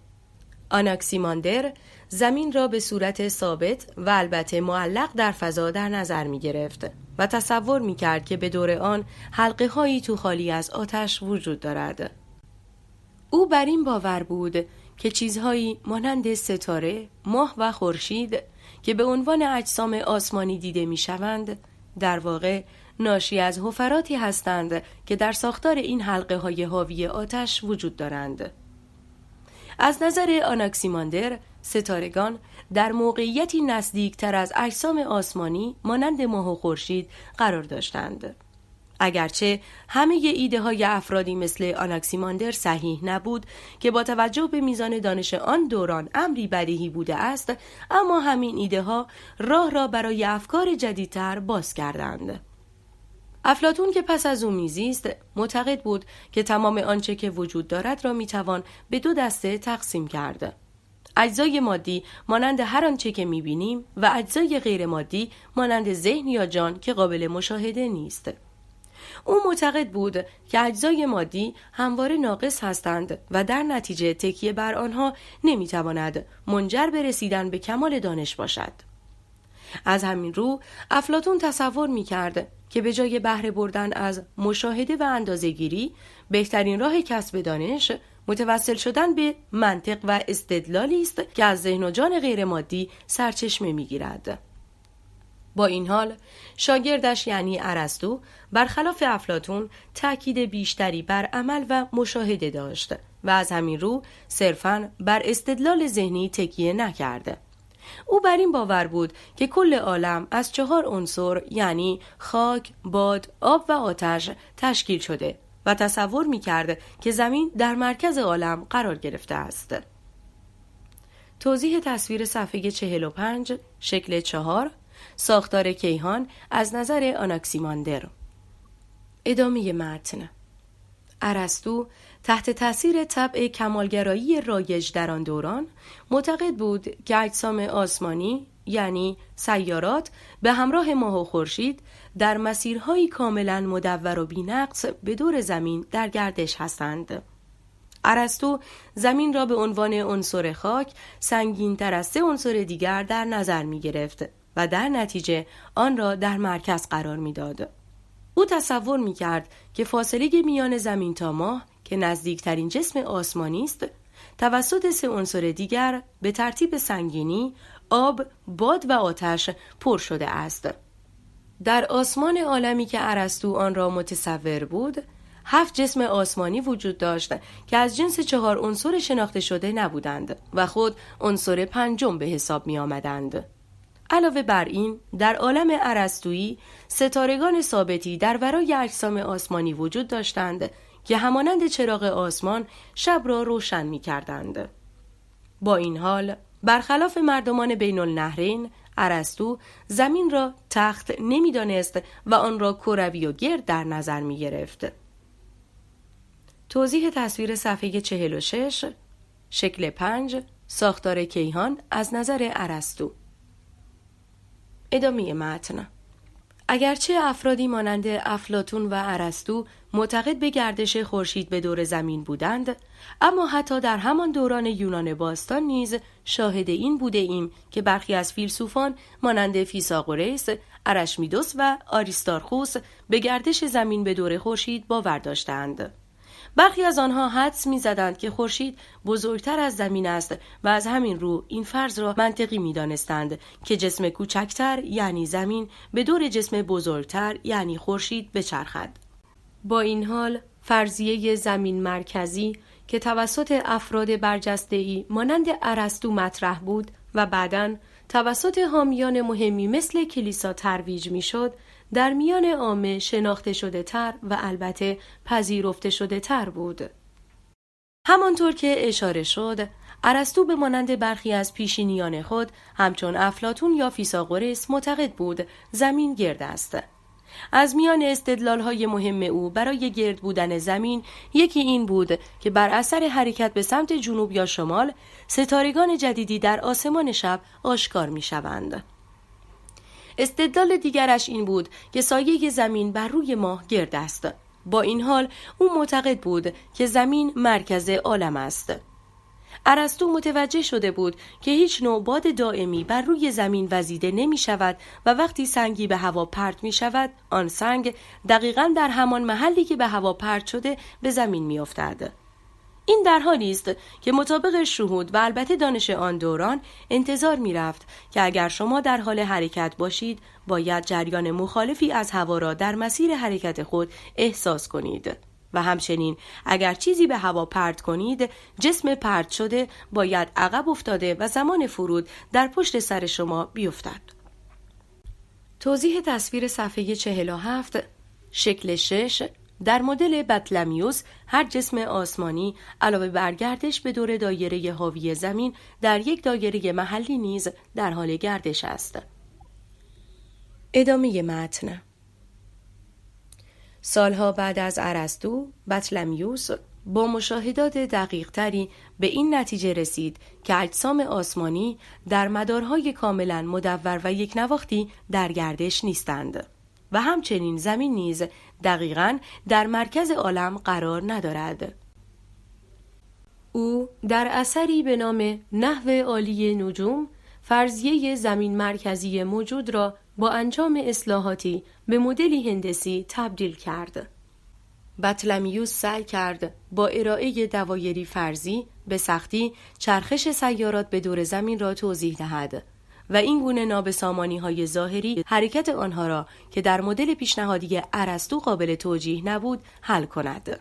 آناکسیماندر زمین را به صورت ثابت و البته معلق در فضا در نظر می گرفت و تصور می کرد که به دور آن حلقه هایی تو خالی از آتش وجود دارد. او بر این باور بود که چیزهایی مانند ستاره، ماه و خورشید که به عنوان اجسام آسمانی دیده می شوند، در واقع ناشی از حفراتی هستند که در ساختار این حلقه های حاوی آتش وجود دارند. از نظر آناکسیماندر، ستارگان در موقعیتی نزدیکتر از اجسام آسمانی مانند ماه و خورشید قرار داشتند. اگرچه همه ایده های افرادی مثل آناکسیماندر صحیح نبود که با توجه به میزان دانش آن دوران امری بدیهی بوده است، اما همین ایده ها راه را برای افکار جدیدتر باز کردند. افلاطون که پس از او میزیست معتقد بود که تمام آنچه که وجود دارد را میتوان به 2 دسته تقسیم کرد: اجزای مادی مانند هر آنچه که میبینیم و اجزای غیر مادی مانند ذهن یا جان که قابل مشاهده نیست. او معتقد بود که اجزای مادی همواره ناقص هستند و در نتیجه تکیه بر آنها نمیتواند منجر به رسیدن به کمال دانش باشد. از همین رو افلاطون تصور می‌کرد که به جای بهره بردن از مشاهده و اندازه‌گیری، بهترین راه کسب دانش متوسل شدن به منطق و استدلالی است که از ذهن و جان غیر مادی سرچشمه می‌گیرد. با این حال شاگردش یعنی ارسطو برخلاف افلاطون تأکید بیشتری بر عمل و مشاهده داشت و از همین رو صرفاً بر استدلال ذهنی تکیه نکرده. او بر این باور بود که کل عالم از 4 عنصر یعنی خاک، باد، آب و آتش تشکیل شده و تصور می‌کرد که زمین در مرکز عالم قرار گرفته است. توضیح تصویر صفحه 45 شکل 4 ساختار کیهان از نظر آناکسیماندر. ادامه متن. ارسطو تحت تأثیر طبع کمالگرایی رایج در آن دوران معتقد بود که اجسام آسمانی یعنی سیارات به همراه ماه و خورشید در مسیرهایی کاملا مدور و بی‌نقص به دور زمین در گردش هستند. ارسطو زمین را به عنوان عنصر خاک سنگین‌تر از 3 عنصر دیگر در نظر می گرفت و در نتیجه آن را در مرکز قرار می داد. او تصور می کرد که فاصله میان زمین تا ماه که نزدیکترین جسم آسمانی است توسط 3 عنصر دیگر به ترتیب سنگینی، آب، باد و آتش پر شده است. در آسمان عالمی که ارسطو آن را متصور بود 7 جسم آسمانی وجود داشت که از جنس 4 عنصر شناخته شده نبودند و خود عنصر 5 به حساب می آمدند. علاوه بر این در عالم ارسطویی ستارگان ثابتی در ورای اجسام آسمانی وجود داشتند که همانند چراغ آسمان شب را روشن می کردند. با این حال برخلاف مردمان بین النهرین ارسطو زمین را تخت نمی دانست و آن را کروی و گرد در نظر می گرفت. توضیح تصویر صفحه 46 شکل 5 ساختار کیهان از نظر ارسطو. ادامه متن. اگرچه افرادی مانند افلاطون و ارسطو معتقد به گردش خورشید به دور زمین بودند، اما حتی در همان دوران یونان باستان نیز شاهد این بوده ایم که برخی از فیلسوفان مانند فیثاغورس، ارشمیدس و آریستارخوس به گردش زمین به دور خورشید باور داشتند. برخی از آنها حدس می‌زدند که خورشید بزرگتر از زمین است و از همین رو این فرض را منطقی می‌دانستند که جسم کوچکتر یعنی زمین به دور جسم بزرگتر یعنی خورشید بچرخد. با این حال فرضیه زمین مرکزی که توسط افراد برجسته‌ای مانند ارسطو مطرح بود و بعداً توسط حامیان مهمی مثل کلیسا ترویج می‌شد، در میان عامه شناخته شده تر و البته پذیرفته شده تر بود. همانطور که اشاره شد، ارسطو به مانند برخی از پیشینیان خود همچون افلاطون یا فیثاغورس معتقد بود زمین گرد است. از میان استدلال‌های مهم او برای گرد بودن زمین یکی این بود که بر اثر حرکت به سمت جنوب یا شمال ستارگان جدیدی در آسمان شب آشکار می‌شوند. استدلال دیگرش این بود که سایه زمین بر روی ماه گرد است. با این حال او معتقد بود که زمین مرکز عالم است. ارسطو متوجه شده بود که هیچ نوع باد دائمی بر روی زمین وزیده نمی شود و وقتی سنگی به هوا پرت می شود آن سنگ دقیقاً در همان محلی که به هوا پرت شده به زمین می افتد. این در حالی است که مطابق شهود و البته دانش آن دوران انتظار می رفت که اگر شما در حال حرکت باشید باید جریان مخالفی از هوا را در مسیر حرکت خود احساس کنید و همچنین اگر چیزی به هوا پرت کنید جسم پرت شده باید عقب افتاده و زمان فرود در پشت سر شما بیفتد. توضیح تصویر صفحه 47 شکل 6 در مدل بطلمیوس هر جسم آسمانی علاوه بر گردش به دور دایره حاوی زمین در یک دایره محلی نیز در حال گردش است. ادامه متن. سالها بعد از ارسطو، بطلمیوس با مشاهدات دقیق تری به این نتیجه رسید که اجسام آسمانی در مدارهای کاملا مدور و یک نواختی در گردش نیستند و همچنین زمین نیز دقیقاً در مرکز عالم قرار ندارد. او در اثری به نام نحو عالی نجوم فرضیه زمین مرکزی موجود را با انجام اصلاحاتی به مدلی هندسی تبدیل کرد. بطلمیوس سعی کرد با ارائه دوایری فرضی به سختی چرخش سیارات به دور زمین را توضیح دهد و این گونه نابسامانی‌های ظاهری حرکت آنها را که در مدل پیشنهادی ارسطو قابل توجیه نبود حل کند.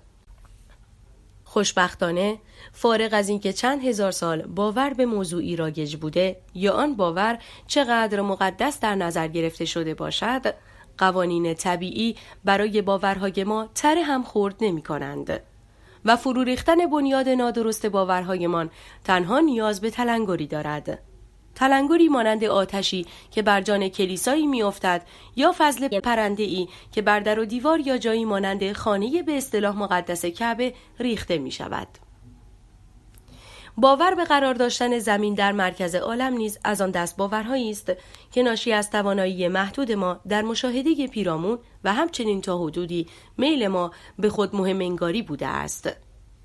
خوشبختانه فارغ از اینکه چند هزار سال باور به موضوعی رایج بوده یا آن باور چقدر مقدس در نظر گرفته شده باشد، قوانین طبیعی برای باورهای ما تره هم خورد نمی کنند و فرو ریختن بنیاد نادرست باورهایمان تنها نیاز به تلنگری دارد. تلنگری مانند آتشی که بر جان کلیسایی میافتد یا فضل پرنده‌ای که بر در و دیوار یا جایی مانند خانه به اصطلاح مقدس کعبه ریخته می شود. باور به قرار داشتن زمین در مرکز عالم نیز از آن دست باورهایی است که ناشی از توانایی محدود ما در مشاهده پیرامون و همچنین تا حدودی میل ما به خود مهم انگاری بوده است.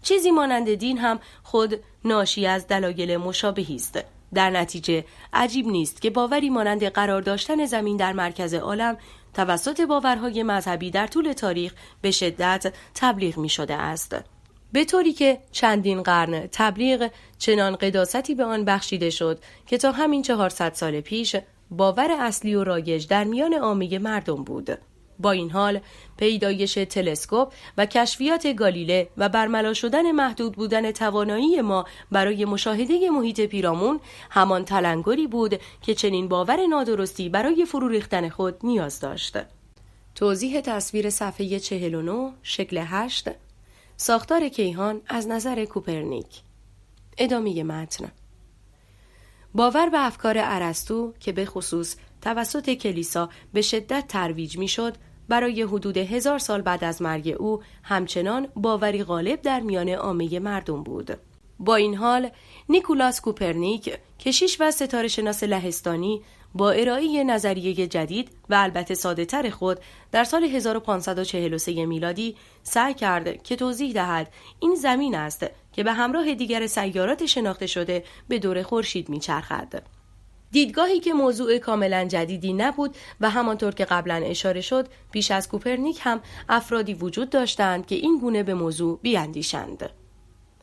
چیزی مانند دین هم خود ناشی از دلایل مشابهی است. در نتیجه عجیب نیست که باوری مانند قرار داشتن زمین در مرکز عالم توسط باورهای مذهبی در طول تاریخ به شدت تبلیغ می شده است. به طوری که چندین قرن تبلیغ چنان قداستی به آن بخشیده شد که تا همین 400 سال پیش باور اصلی و رایج در میان عامه مردم بود. با این حال پیدایش تلسکوپ و کشفیات گالیله و برملا شدن محدود بودن توانایی ما برای مشاهده محیط پیرامون همان تلنگری بود که چنین باور نادرستی برای فرو ریختن خود نیاز داشت. توضیح تصویر صفحه 49 شکل 8 ساختار کیهان از نظر کوپرنیک. ادامه متن. باور به افکار ارسطو که به خصوص توسط کلیسا به شدت ترویج می‌شد، برای حدود 1000 سال بعد از مرگ او همچنان باوری غالب در میان عامه مردم بود. با این حال نیکولاس کوپرنیک، کشیش و ستاره شناس لهستانی، با ارائه نظریه جدید و البته ساده‌تر خود در سال 1543 میلادی سعی کرد که توضیح دهد این زمین است که به همراه دیگر سیارات شناخته شده به دور خورشید میچرخد. دیدگاهی که موضوع کاملا جدیدی نبود و همانطور که قبلا اشاره شد پیش از کوپرنیک هم افرادی وجود داشتند که این گونه به موضوع بیاندیشند.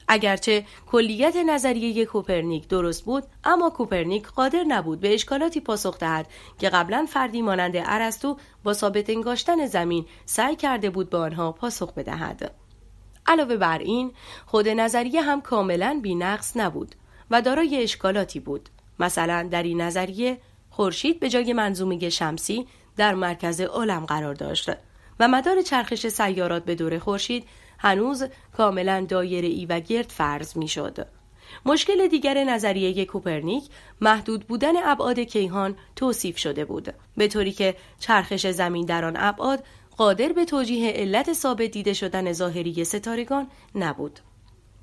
اگرچه کلیت نظریه کوپرنیک درست بود، اما کوپرنیک قادر نبود به اشکالاتی پاسخ دهد که قبلا فردی مانند ارسطو با ثابت انگاشتن زمین سعی کرده بود به آنها پاسخ بدهد. علاوه بر این، خود نظریه هم کاملا بی‌نقص نبود و دارای اشکالاتی بود. مثلا در این نظریه خورشید به جای منظومه شمسی در مرکز عالم قرار داشت و مدار چرخش سیارات به دور خورشید هنوز کاملا دایره‌ای و گرد فرض می‌شد. مشکل دیگر نظریه کوپرنیک محدود بودن ابعاد کیهان توصیف شده بود، به طوری که چرخش زمین در آن ابعاد قادر به توجیه علت ثابت دیده شدن ظاهری ستارگان نبود.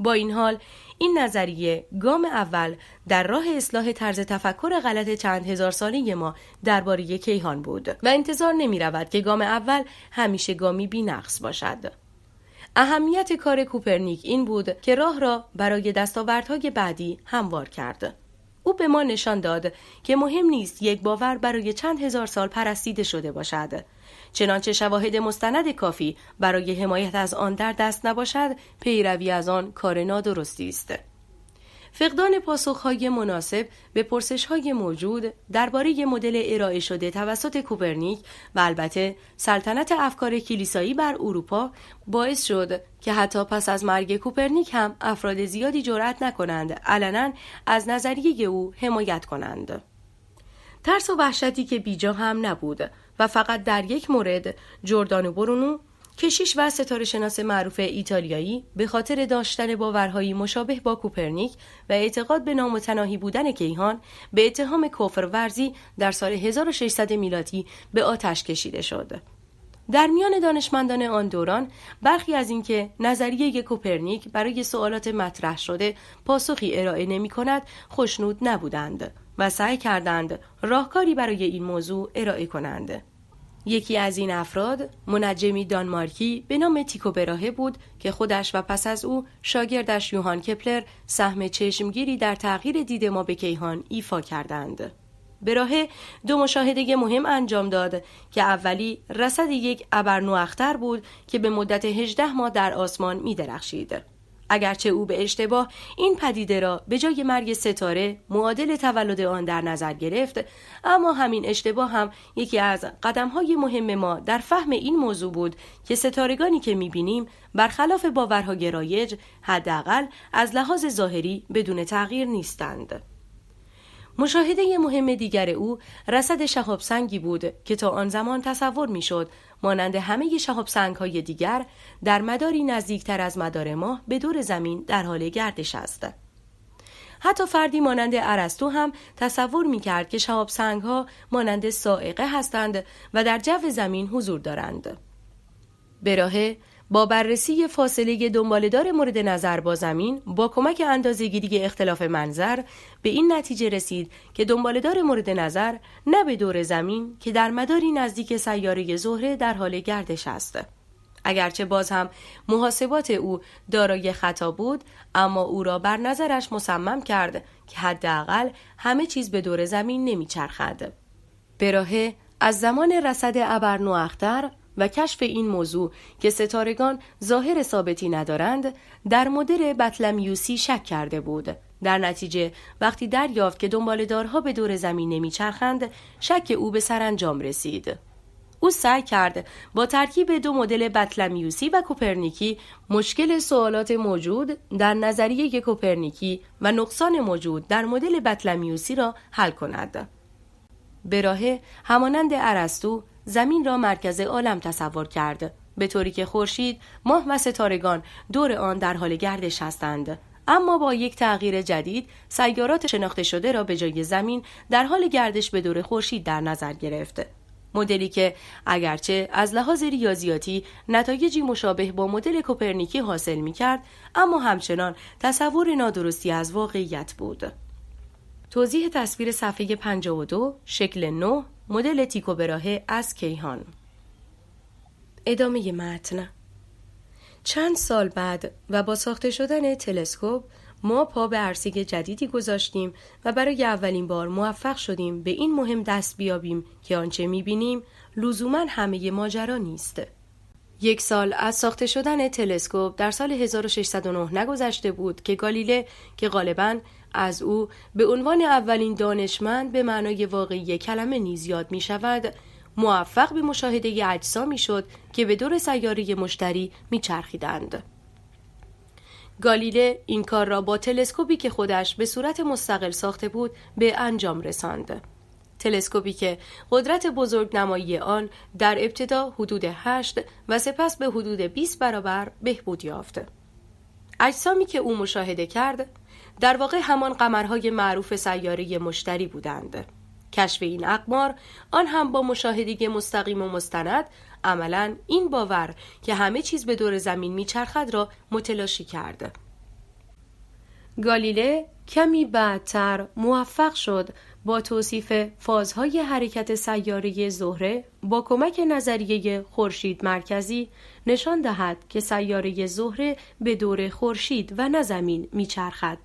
با این حال این نظریه گام اول در راه اصلاح طرز تفکر غلط چند هزار ساله ما درباره کیهان بود و انتظار نمی رود که گام اول همیشه گامی بی نقص باشد. اهمیت کار کوپرنیک این بود که راه را برای دستاوردهای بعدی هموار کرد. او به ما نشان داد که مهم نیست یک باور برای چند هزار سال پرستیده شده باشد. چنانچه شواهد مستند کافی برای حمایت از آن در دست نباشد، پیروی از آن کار نادرستی است. فقدان پاسخهای مناسب به پرسشهای موجود درباره مدل ارائه شده توسط کوپرنیک و البته سلطنت افکار کلیسایی بر اروپا باعث شد که حتی پس از مرگ کوپرنیک هم افراد زیادی جرأت نکنند علنا از نظریه او حمایت کنند. ترس و وحشتی که بیجا هم نبود و فقط در یک مورد جردانو برونو، کشیش و ستاره شناس معروف ایتالیایی، به خاطر داشتن باورهایی مشابه با کوپرنیک و اعتقاد به نامتناهی بودن کیهان، به اتهام کفر ورزی در سال 1600 میلادی به آتش کشیده شد. در میان دانشمندان آن دوران برخی از اینکه نظریه کوپرنیک برای سوالات مطرح شده پاسخی ارائه نمی کند خوشنود نبودند و سعی کردند راهکاری برای این موضوع ارائه کنند. یکی از این افراد منجمی دانمارکی به نام تیکو براهه بود که خودش و پس از او شاگردش یوهان کپلر سهم چشمگیری در تغییر دید ما به کیهان ایفا کردند. براهه 2 مشاهده مهم انجام داد که اولی رصد یک ابرنواختر بود که به مدت 18 ماه در آسمان می درخشید. اگرچه او به اشتباه این پدیده را به جای مرگ ستاره معادل تولد آن در نظر گرفت، اما همین اشتباه هم یکی از قدم‌های مهم ما در فهم این موضوع بود که ستارگانی که می‌بینیم برخلاف باورهای رایج حداقل از لحاظ ظاهری بدون تغییر نیستند. مشاهده مهم دیگر او رصد شهاب سنگی بود که تا آن زمان تصور می‌شد مانند همه شهاب سنگ‌های دیگر در مداری نزدیکتر از مدار ماه به دور زمین در حال گردش است. حتی فردی مانند ارسطو هم تصور می‌کرد که شهاب سنگ‌ها مانند صاعقه هستند و در جو زمین حضور دارند. براهه با بررسی فاصله دنباله‌دار مورد نظر با زمین با کمک اندازه‌گیری اختلاف منظر به این نتیجه رسید که دنباله‌دار مورد نظر نه به دور زمین که در مداری نزدیک سیاره زهره در حال گردش است. اگرچه باز هم محاسبات او دارای خطا بود، اما او را بر نظرش مصمم کرد که حداقل همه چیز به دور زمین نمیچرخد. براهه از زمان رصد ابرنواختر و کشف این موضوع که ستارگان ظاهر ثابتی ندارند در مدل بطلمیوسی شک کرده بود. در نتیجه وقتی دریافت که دنباله‌دارها به دور زمین نمیچرخند، شک او به سرانجام رسید. او سعی کرد با ترکیب دو مدل بطلمیوسی و کوپرنیکی مشکل سوالات موجود در نظریه کوپرنیکی و نقصان موجود در مدل بطلمیوسی را حل کند. براهه همانند ارسطو زمین را مرکز عالم تصور کرد، به طوری که خورشید، ماه و ستارگان دور آن در حال گردش هستند. اما با یک تغییر جدید، سیارات شناخته شده را به جای زمین در حال گردش به دور خورشید در نظر گرفت. مدلی که اگرچه از لحاظ ریاضیاتی نتایجی مشابه با مدل کوپرنیکی حاصل می‌کرد، اما همچنان تصور نادرستی از واقعیت بود. توضیح تصویر صفحه 52 شکل 9 مدل تیکو براهه از کیهان. ادامه متن. چند سال بعد و با ساخته شدن تلسکوپ ما پا به عرصه جدیدی گذاشتیم و برای اولین بار موفق شدیم به این مهم دست بیابیم که آنچه می‌بینیم لزوماً همه ماجرا نیست. 1 سال از ساخته شدن تلسکوپ در سال 1609 نگذشته بود که گالیله که غالباً از او به عنوان اولین دانشمند به معنای واقعی کلمه نیز یاد می شود، موفق به مشاهده اجسامی شد که به دور سیاره مشتری می چرخیدند. گالیله این کار را با تلسکوپی که خودش به صورت مستقل ساخته بود به انجام رساند. تلسکوپی که قدرت بزرگنمایی آن در ابتدا حدود 8 و سپس به حدود 20 برابر بهبود یافت. اجسامی که او مشاهده کرد در واقع همان قمرهای معروف سیاره مشتری بودند. کشف این اقمار، آن هم با مشاهده مستقیم و مستند، عملاً این باور که همه چیز به دور زمین میچرخد را متلاشی کرد. گالیله کمی بعدتر موفق شد با توصیف فازهای حرکت سیاره زهره با کمک نظریه خورشید مرکزی نشان دهد که سیاره زهره به دور خورشید و نه زمین میچرخد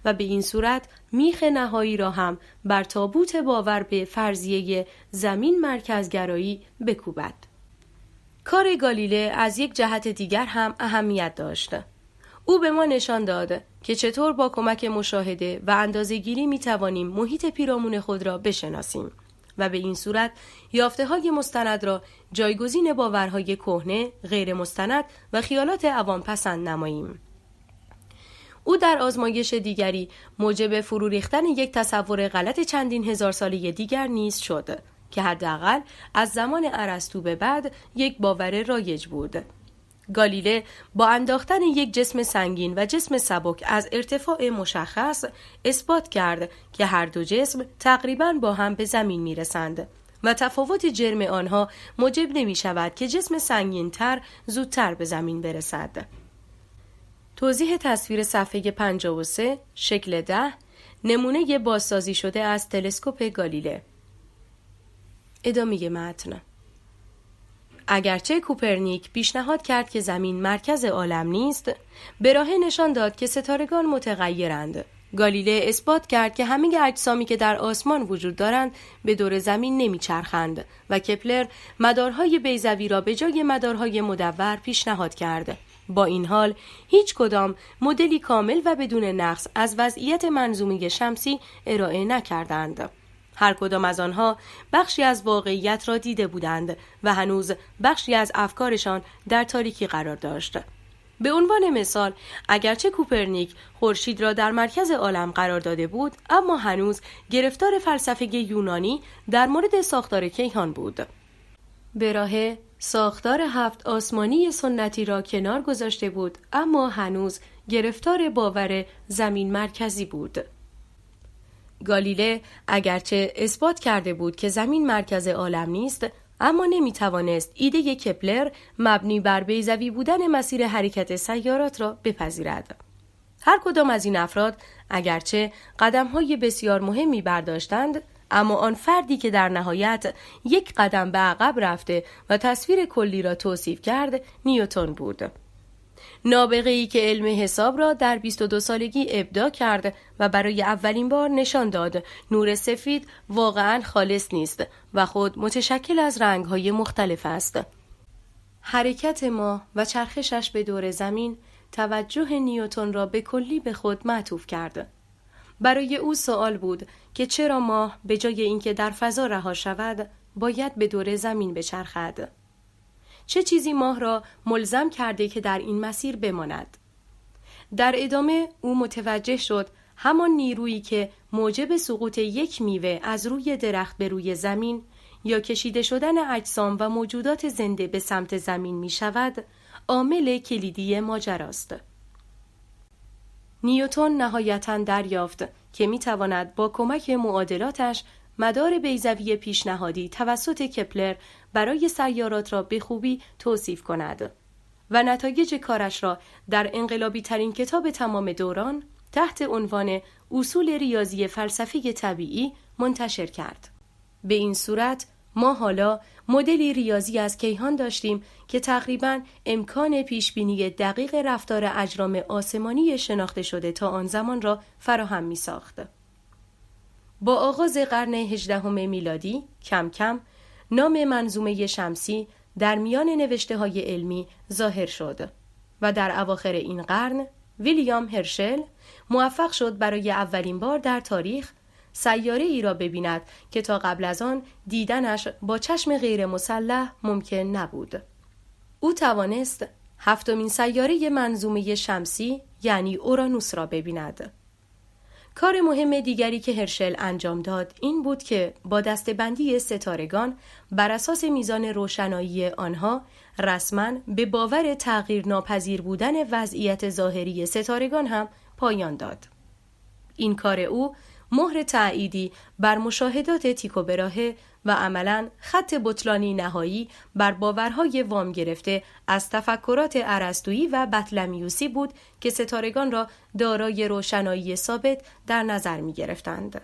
و به این صورت میخ نهایی را هم بر تابوت باور به فرضیه زمین مرکزگرایی بکوبد. کار گالیله از یک جهت دیگر هم اهمیت داشت. او به ما نشان داد که چطور با کمک مشاهده و اندازه‌گیری میتوانیم محیط پیرامون خود را بشناسیم و به این صورت یافته‌های مستند را جایگزین باورهای کهنه، غیر مستند و خیالات عوام پسند نماییم. او در آزمایش دیگری موجب فرو ریختن یک تصور غلط چندین هزار ساله دیگر نیز شد که حداقل از زمان ارسطو به بعد یک باور رایج بود. گالیله با انداختن یک جسم سنگین و جسم سبک از ارتفاع مشخص اثبات کرد که هر دو جسم تقریباً با هم به زمین میرسند و تفاوت جرم آنها موجب نمی شود که جسم سنگین تر زودتر به زمین برسد. توضیح تصویر صفحه 53 شکل 10 نمونه بازسازی شده از تلسکوپ گالیله. ادامه متن. اگرچه کوپرنیک پیشنهاد کرد که زمین مرکز عالم نیست، براهه نشان داد که ستارگان متغیرند. گالیله اثبات کرد که همه اجسامی که در آسمان وجود دارند به دور زمین نمیچرخند و کپلر مدارهای بیضوی را به جای مدارهای مدور پیشنهاد کرد. با این حال هیچ کدام مدلی کامل و بدون نقص از وضعیت منظومه شمسی ارائه نکردند. هر کدام از آنها بخشی از واقعیت را دیده بودند و هنوز بخشی از افکارشان در تاریکی قرار داشت. به عنوان مثال، اگرچه کوپرنیک خورشید را در مرکز عالم قرار داده بود، اما هنوز گرفتار فلسفه یونانی در مورد ساختار کیهان بود. براهه ساختار 7 آسمانی سنتی را کنار گذاشته بود، اما هنوز گرفتار باور زمین مرکزی بود. گالیله اگرچه اثبات کرده بود که زمین مرکز عالم نیست، اما نمیتوانست ایده کپلر مبنی بر بیضوی بودن مسیر حرکت سیارات را بپذیرد. هر کدام از این افراد اگرچه قدم‌های بسیار مهمی برداشتند، اما آن فردی که در نهایت یک قدم به عقب رفته و تصویر کلی را توصیف کرد، نیوتن بود. نابغه‌ای که علم حساب را در 22 سالگی ابداع کرد و برای اولین بار نشان داد نور سفید واقعاً خالص نیست و خود متشکل از رنگ‌های مختلف است. حرکت ماه و چرخشش به دور زمین توجه نیوتن را به کلی به خود معطوف کرد. برای او سوال بود که چرا ماه به جای اینکه در فضا رها شود، باید به دور زمین بچرخد. چه چیزی ماه را ملزم کرده که در این مسیر بماند؟ در ادامه او متوجه شد همان نیرویی که موجب سقوط یک میوه از روی درخت به روی زمین یا کشیده شدن اجسام و موجودات زنده به سمت زمین می شود، عامل کلیدی ماجراست. نیوتن نهایتاً دریافت که می تواند با کمک معادلاتش مدار بیضوی پیشنهادی توسط کپلر برای سیارات را به خوبی توصیف کند و نتایج کارش را در انقلابی ترین کتاب تمام دوران تحت عنوان اصول ریاضی فلسفی طبیعی منتشر کرد. به این صورت ما حالا مدلی ریاضی از کیهان داشتیم که تقریباً امکان پیشبینی دقیق رفتار اجرام آسمانی شناخته شده تا آن زمان را فراهم می ساخت. با آغاز قرن 18 میلادی کم کم نام منظومه شمسی در میان نوشته‌های علمی ظاهر شد و در اواخر این قرن ویلیام هرشل موفق شد برای اولین بار در تاریخ سیاره ای را ببیند که تا قبل از آن دیدنش با چشم غیر مسلح ممکن نبود. او توانست 7مین سیاره منظومه شمسی یعنی اورانوس را ببیند. کار مهم دیگری که هرشل انجام داد این بود که با دسته‌بندی ستارگان بر اساس میزان روشنایی آنها رسما به باور تغییر ناپذیر بودن وضعیت ظاهری ستارگان هم پایان داد. این کار او مهر تأییدی بر مشاهدات تیکو براهه و عملاً خط بطلانی نهایی بر باورهای وام گرفته از تفکرات ارسطویی و بطلمیوسی بود که ستارگان را دارای روشنایی ثابت در نظر می گرفتند.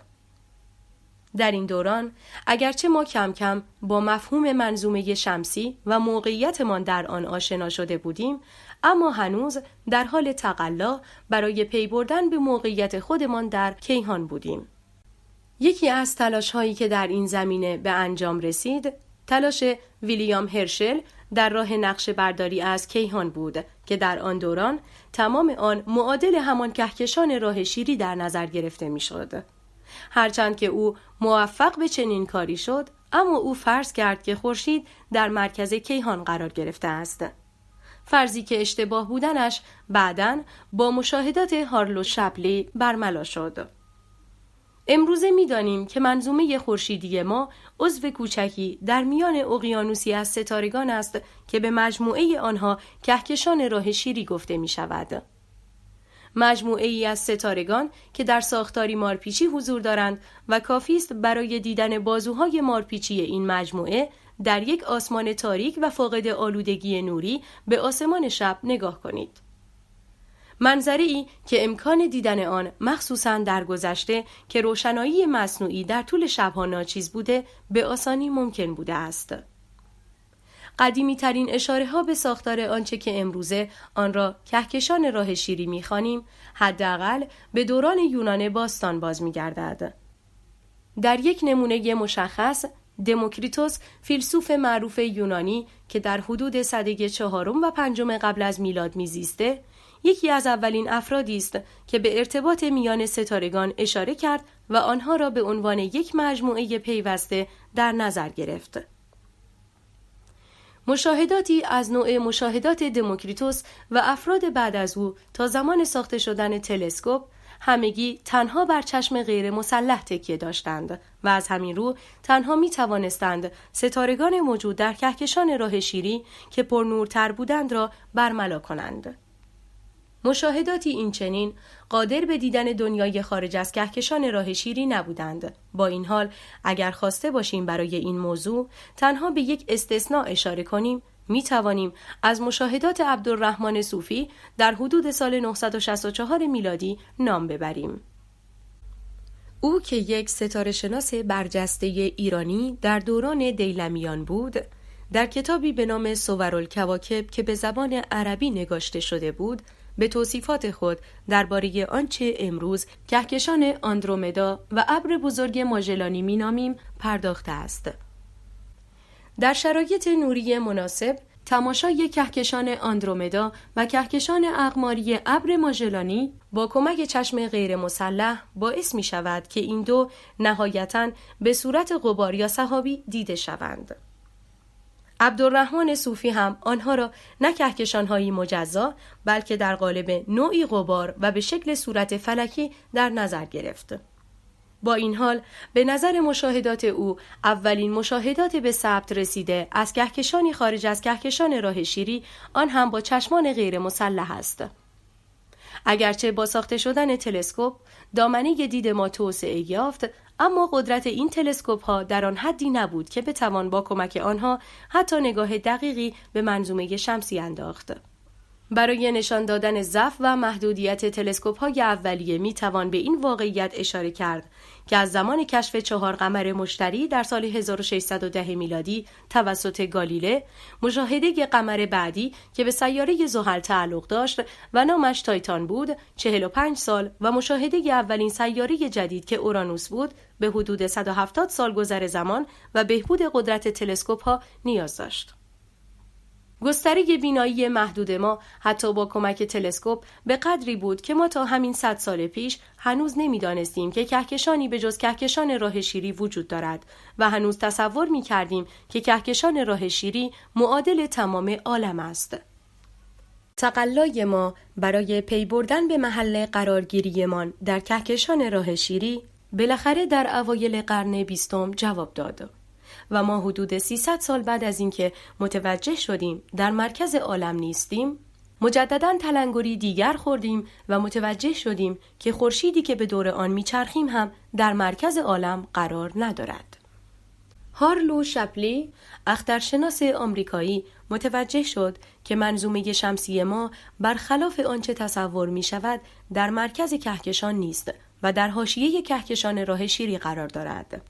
در این دوران اگرچه ما کم کم با مفهوم منظومه شمسی و موقعیتمان در آن آشنا شده بودیم، اما هنوز در حال تقلا برای پی بردن به موقعیت خودمان در کیهان بودیم. یکی از تلاش‌هایی که در این زمینه به انجام رسید، تلاش ویلیام هرشل در راه نقشه برداری از کیهان بود که در آن دوران تمام آن معادل همان کهکشان راه شیری در نظر گرفته می‌شد. هرچند که او موفق به چنین کاری شد، اما او فرض کرد که خورشید در مرکز کیهان قرار گرفته است. فرضی که اشتباه بودنش بعداً با مشاهدات هارلو شپلی برملا شد. امروزه می‌دانیم که منظومه خورشیدی ما عضو کوچکی در میان اقیانوسی از ستارگان است که به مجموعه آنها کهکشان راه شیری گفته می‌شود. مجموعه ای از ستارگان که در ساختاری مارپیچی حضور دارند و کافی است برای دیدن بازوهای مارپیچی این مجموعه در یک آسمان تاریک و فاقد آلودگی نوری به آسمان شب نگاه کنید. منظره‌ای که امکان دیدن آن مخصوصاً در گذشته که روشنایی مصنوعی در طول شب‌ها ناچیز بوده به آسانی ممکن بوده است. قدیمی ترین اشاره ها به ساختار آنچه که امروزه آن را کهکشان راه شیری می‌خوانیم، حداقل به دوران یونان باستان باز می‌گردد. در یک نمونه مشخص دموکریتوس فیلسوف معروف یونانی که در حدود سده 4 و 5 قبل از میلاد میزیسته، یکی از اولین افرادی است که به ارتباط میان ستارگان اشاره کرد و آنها را به عنوان یک مجموعه پیوسته در نظر گرفت. مشاهداتی از نوع مشاهدات دموکریتوس و افراد بعد از او تا زمان ساخته شدن تلسکوپ همگی تنها بر چشم غیر مسلح تکیه داشتند و از همین رو تنها می توانستند ستارگان موجود در کهکشان راه شیری که پرنورتر بودند را برملا کنند. مشاهداتی این چنین قادر به دیدن دنیای خارج از کهکشان راه شیری نبودند. با این حال اگر خواسته باشیم برای این موضوع تنها به یک استثناء اشاره کنیم، می توانیم از مشاهدات عبدالرحمن صوفی در حدود سال 964 میلادی نام ببریم. او که یک ستاره شناس برجسته ایرانی در دوران دیلمیان بود، در کتابی به نام صورالکواکب که به زبان عربی نگاشته شده بود، به توصیفات خود درباره آنچه امروز کهکشان آندرومدا و ابر بزرگ ماژلانی مینامیم پرداخته است. در شرایط نوری مناسب، تماشای کهکشان آندرومدا و کهکشان اقماری ابر ماژلانی با کمک چشم غیر مسلح باعث می شود که این دو نهایتاً به صورت غبار یا سحابی دیده شوند. عبدالرحمن صوفی هم آنها را نه کهکشان‌هایی مجزا بلکه در قالب نوعی غبار و به شکل صورت فلکی در نظر گرفت. با این حال به نظر مشاهدات او اولین مشاهدات به ثبت رسیده از کهکشانی خارج از کهکشان راه شیری، آن هم با چشمان غیر مسلح است. اگرچه با ساخته شدن تلسکوپ دامنه دید ما توسعه یافت، اما قدرت این تلسکوپ ها در آن حدی نبود که بتوان با کمک آنها حتی نگاه دقیقی به منظومه شمسی انداخت. برای نشان دادن ضعف و محدودیت تلسکوپ های اولیه می توان به این واقعیت اشاره کرد که از زمان کشف 4 قمر مشتری در سال 1610 میلادی توسط گالیله، مشاهده قمر بعدی که به سیاره زحل تعلق داشت و نامش تایتان بود 45 سال و مشاهده اولین سیاره جدید که اورانوس بود به حدود 170 سال گذر زمان و بهبود قدرت تلسکوپ ها نیاز داشت. گستره بینایی محدود ما حتی با کمک تلسکوپ به قدری بود که ما تا همین 100 سال پیش هنوز نمی‌دانستیم که کهکشانی به جز کهکشان راه شیری وجود دارد و هنوز تصور می‌کردیم که کهکشان راه شیری معادل تمام عالم است. تقلای ما برای پی بردن به محل قرارگیریمان در کهکشان راه شیری بالاخره در اوایل قرن 20 جواب داد. و ما حدود 300 سال بعد از اینکه متوجه شدیم در مرکز عالم نیستیم، مجدداً تلنگری دیگر خوردیم و متوجه شدیم که خورشیدی که به دور آن میچرخیم هم در مرکز عالم قرار ندارد. هارلو شپلی، اخترشناس آمریکایی، متوجه شد که منظومه شمسی ما برخلاف آنچه تصور می شود در مرکز کهکشان نیست و در حاشیه کهکشان راه شیری قرار دارد.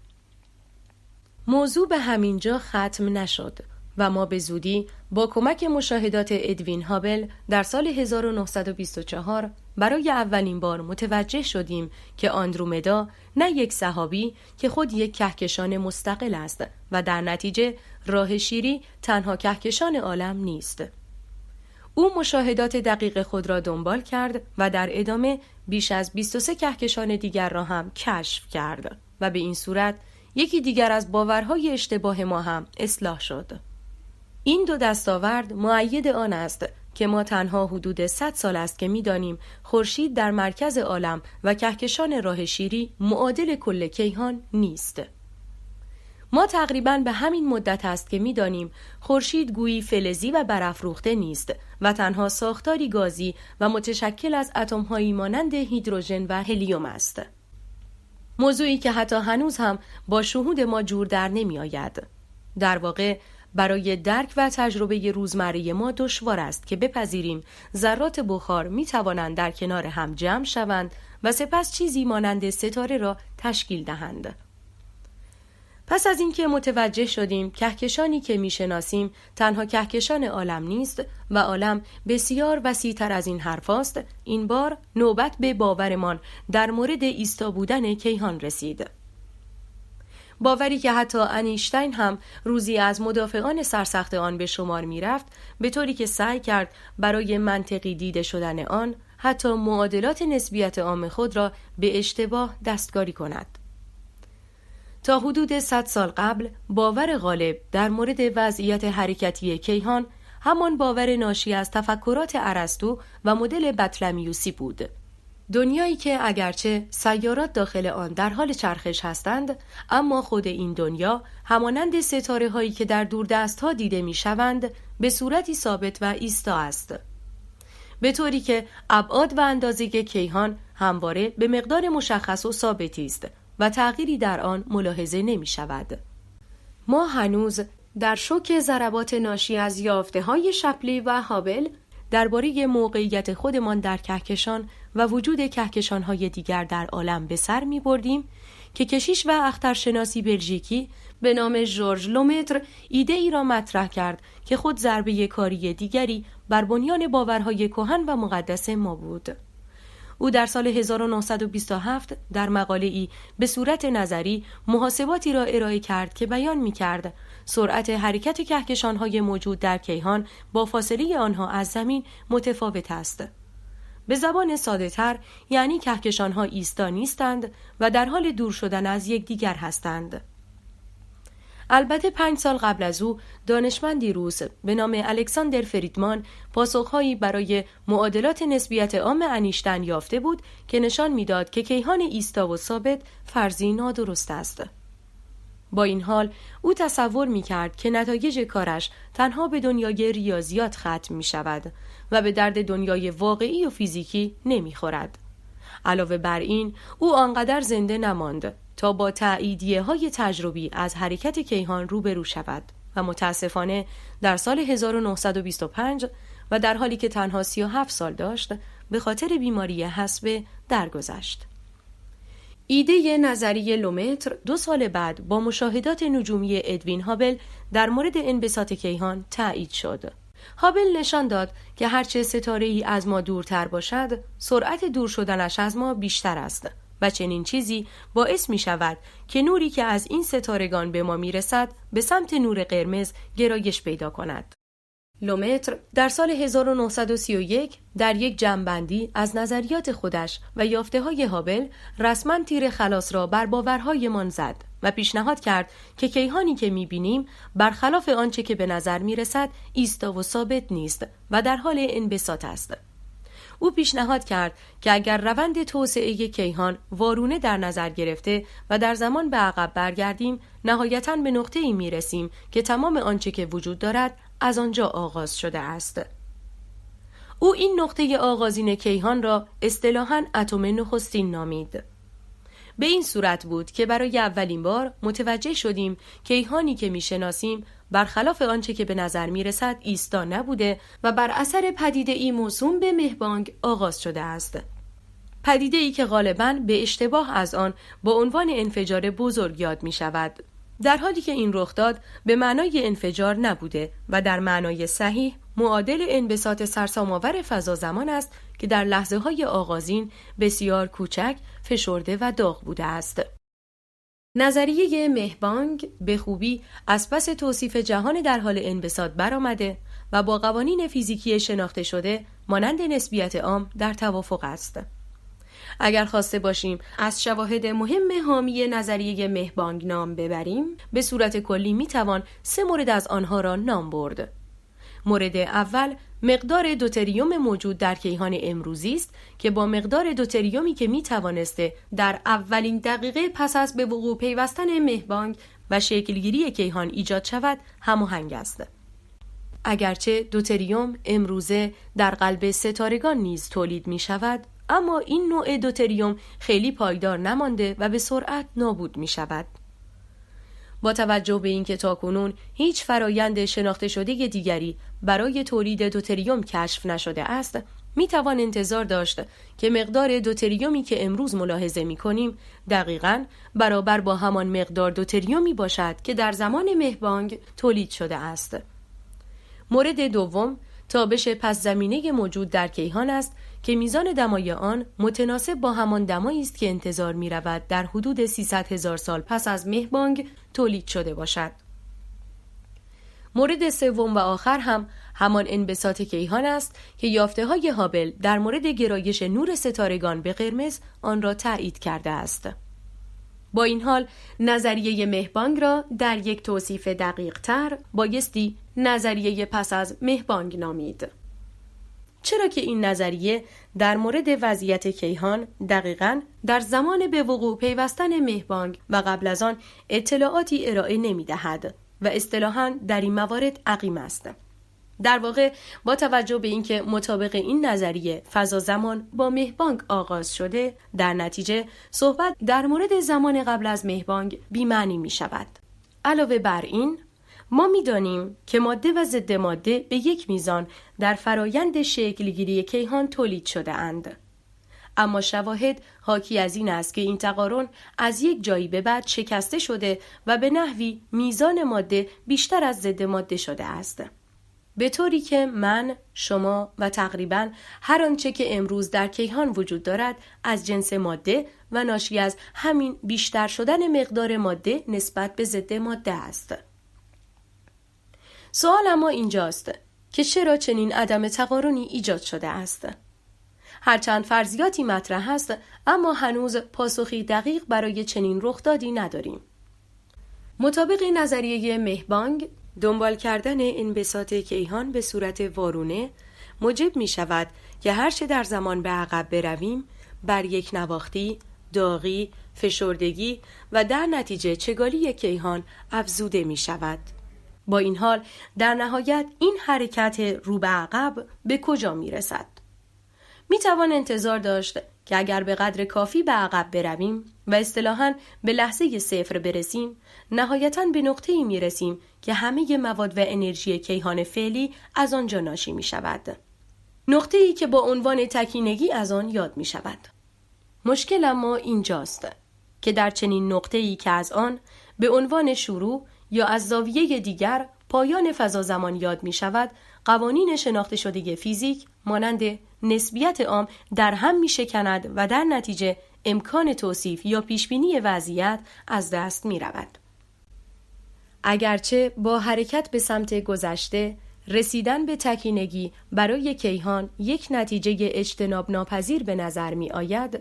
موضوع به همینجا ختم نشد و ما به زودی با کمک مشاهدات ادوین هابل در سال 1924 برای اولین بار متوجه شدیم که آندرومدا نه یک سحابی که خود یک کهکشان مستقل است و در نتیجه راه شیری تنها کهکشان عالم نیست. او مشاهدات دقیق خود را دنبال کرد و در ادامه بیش از 23 کهکشان دیگر را هم کشف کرد و به این صورت یکی دیگر از باورهای اشتباه ما هم اصلاح شد. این دو دستاورد مؤید آن است که ما تنها حدود 100 سال است که می‌دانیم خورشید در مرکز عالم و کهکشان راه شیری معادل کل کیهان نیست. ما تقریباً به همین مدت است که می‌دانیم خورشید گویی فلزی و برافروخته نیست و تنها ساختاری گازی و متشکل از اتم‌هایی مانند هیدروژن و هلیوم است. موضوعی که حتی هنوز هم با شهود ما جور در نمی آید. در واقع برای درک و تجربه روزمره ما دشوار است که بپذیریم ذرات بخار می توانند در کنار هم جمع شوند و سپس چیزی مانند ستاره را تشکیل دهند. پس از اینکه متوجه شدیم کهکشانی که میشناسیم تنها کهکشان عالم نیست و عالم بسیار وسیع‌تر از این حرف است، این بار نوبت به باورمان در مورد ایستا بودن کیهان رسید. باوری که حتی انیشتین هم روزی از مدافعان سرسخت آن به شمار می رفت، به طوری که سعی کرد برای منطقی دیده شدن آن حتی معادلات نسبیت عام خود را به اشتباه دستکاری کند. تا حدود 100 سال قبل باور غالب در مورد وضعیت حرکتی کیهان همان باور ناشی از تفکرات ارسطو و مدل بطلمیوسی بود. دنیایی که اگرچه سیارات داخل آن در حال چرخش هستند، اما خود این دنیا همانند ستاره هایی که در دوردست ها دیده می شوند به صورتی ثابت و ایستا است، به طوری که ابعاد و اندازه کیهان همواره به مقدار مشخص و ثابتی است و تغییری در آن ملاحظه نمی شود. ما هنوز در شوک ضربات ناشی از یافته‌های شپلی و هابل درباره موقعیت خودمان در کهکشان و وجود کهکشان‌های دیگر در عالم به سر می‌بردیم که کشیش و اخترشناسی بلژیکی به نام ژورژ لومتر ایده ای را مطرح کرد که خود ضربه کاری دیگری بر بنیان باورهای کهن و مقدس ما بود. او در سال 1927 در مقاله‌ای به صورت نظری محاسباتی را ارائه کرد که بیان می‌کرد سرعت حرکت کهکشان‌های موجود در کیهان با فاصله آنها از زمین متفاوت است. به زبان ساده‌تر یعنی کهکشان‌ها ایستا نیستند و در حال دور شدن از یکدیگر هستند. البته 5 سال قبل از او دانشمندی روس به نام الکساندر فریدمان پاسخهایی برای معادلات نسبیت عام انیشتین یافته بود که نشان می‌داد که کیهان ایستا و ثابت فرضی نادرست است. با این حال او تصور می‌کرد که نتایج کارش تنها به دنیای ریاضیات ختم می‌شود و به درد دنیای واقعی و فیزیکی نمی‌خورد. علاوه بر این او آنقدر زنده نماند تا با تأییدیه‌های تجربی از حرکت کیهان روبرو شود و متاسفانه در سال 1925 و در حالی که تنها 37 سال داشت به خاطر بیماری حصبه درگذشت. ایده نظری لومتر 2 سال بعد با مشاهدات نجومی ادوین هابل در مورد انبساط کیهان تأیید شد. هابل نشان داد که هرچه ستاره‌ای از ما دورتر باشد، سرعت دور شدنش از ما بیشتر است و چنین چیزی باعث می شود که نوری که از این ستارگان به ما می رسد به سمت نور قرمز گرایش پیدا کند. لومتر در سال 1931 در یک جمع‌بندی از نظریات خودش و یافته‌های هابل رسما تیر خلاص را بر باورهایمان زد و پیشنهاد کرد که کیهانی که می‌بینیم برخلاف آنچه که به نظر می‌رسد ایستا و ثابت نیست و در حال انبساط است. او پیشنهاد کرد که اگر روند توسعه کیهان وارونه در نظر گرفته و در زمان به عقب برگردیم، نهایتاً به نقطه‌ای می‌رسیم که تمام آنچه که وجود دارد از آنجا آغاز شده است. او این نقطه آغازین کیهان را اصطلاحاً اتم نخستین نامید. به این صورت بود که برای اولین بار متوجه شدیم کیهانی که می‌شناسیم برخلاف آنچه که به نظر می‌رسد ایستا نبوده و بر اثر پدیده‌ای موسوم به مهبانگ آغاز شده است. پدیده‌ای که غالباً به اشتباه از آن با عنوان انفجار بزرگ یاد می‌شود، در حالی که این رخ داد به معنای انفجار نبوده و در معنای صحیح معادل انبساط سرسام‌آور فضا زمان است که در لحظه‌های آغازین بسیار کوچک، فشرده و داغ بوده است. نظریه مهبانگ به خوبی از پس توصیف جهان در حال انبساط برآمده و با قوانین فیزیکی شناخته شده مانند نسبیت عام در توافق است. اگر خواسته باشیم از شواهد مهم حامی نظریه مهبانگ نام ببریم، به صورت کلی میتوان 3 مورد از آنها را نام برد. مورد اول مقدار دوتریوم موجود در کیهان امروزی است که با مقدار دوتریومی که میتوانسته در اولین دقیقه پس از به وقوع پیوستن مهبانگ و شکلگیری کیهان ایجاد شود هماهنگ است. اگرچه دوتریوم امروزه در قلب ستارگان نیز تولید می شود، اما این نوع دوتریوم خیلی پایدار نمانده و به سرعت نابود می شود. با توجه به اینکه تاکنون هیچ فرایند شناخته شده دیگری برای تولید دوتریوم کشف نشده است، می توان انتظار داشت که مقدار دوتریومی که امروز ملاحظه می کنیم دقیقاً برابر با همان مقدار دوتریومی باشد که در زمان مهبانگ تولید شده است. مورد دوم تابش پس زمینه موجود در کیهان است که میزان دمای آن متناسب با همان دمایی است که انتظار می‌رود در حدود 300,000 سال پس از مه بانگ تولید شده باشد. مورد سوم و آخر هم همان انبساط کیهان است که یافته‌های هابل در مورد گرایش نور ستارگان به قرمز آن را تایید کرده است. با این حال نظریه مه بانگ را در یک توصیف دقیق تر بایستی نظریه پس از مه بانگ نامید. چرا که این نظریه در مورد وضعیت کیهان دقیقاً در زمان به وقوع پیوستن مه بانگ و قبل از آن اطلاعاتی ارائه نمی دهد و اصطلاحاً در این موارد عقیم است. در واقع با توجه به اینکه مطابق این نظریه فضا زمان با مه بانگ آغاز شده، در نتیجه صحبت در مورد زمان قبل از مه بانگ بی‌معنی می شود. علاوه بر این، ما می دانیم که ماده و ضد ماده به یک میزان در فرایند شکلگیری کیهان تولید شده اند. اما شواهد حاکی از این است که این تقارن از یک جایی به بعد شکسته شده و به نحوی میزان ماده بیشتر از ضد ماده شده است. به طوری که من، شما و تقریباً هر آنچه که امروز در کیهان وجود دارد از جنس ماده و ناشی از همین بیشتر شدن مقدار ماده نسبت به ضد ماده است. سوال اما اینجاست که چرا چنین عدم تقارنی ایجاد شده است؟ هرچند فرضیاتی مطرح است، اما هنوز پاسخی دقیق برای چنین رخدادی نداریم. مطابق نظریه مه بانگ، دنبال کردن انبساط کیهان به صورت وارونه موجب می شود که هرچه در زمان به عقب برویم بر یک نواختی، داغی، فشردگی و در نتیجه چگالی کیهان افزوده می شود. با این حال در نهایت این حرکت رو به عقب به کجا می رسد؟ می توان انتظار داشت که اگر به قدر کافی به عقب برویم و اصطلاحاً به لحظه صفر برسیم، نهایتاً به نقطه‌ای می رسیم که همه مواد و انرژی کیهان فعلی از آنجا ناشی می شود. نقطه‌ای که با عنوان تکینگی از آن یاد می شود. مشکل اما اینجاست که در چنین نقطه‌ای که از آن به عنوان شروع یا از زاویه دیگر پایان فضا زمان یاد می شود، قوانین شناخته شده فیزیک مانند نسبیت عام در هم می شکند و در نتیجه امکان توصیف یا پیشبینی وضعیت از دست می رود. اگرچه با حرکت به سمت گذشته، رسیدن به تکینگی برای کیهان یک نتیجه اجتناب ناپذیر به نظر می آید،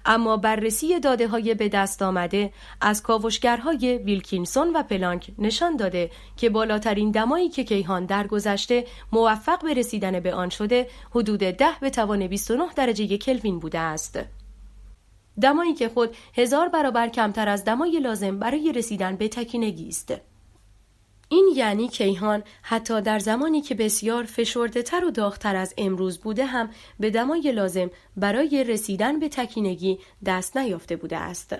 اما بررسی داده‌های به دست آمده از کاوشگرهای ویلکینسون و پلانک نشان داده که بالاترین دمایی که کیهان در گذشته موفق به رسیدن به آن شده حدود 10⁻29 درجه کلوین بوده است. دمایی که خود 1000 برابر کمتر از دمای لازم برای رسیدن به تکینگی است. این یعنی کیهان حتی در زمانی که بسیار فشرده‌تر و داغ‌تر از امروز بوده هم به دمای لازم برای رسیدن به تکینگی دست نیافته بوده است.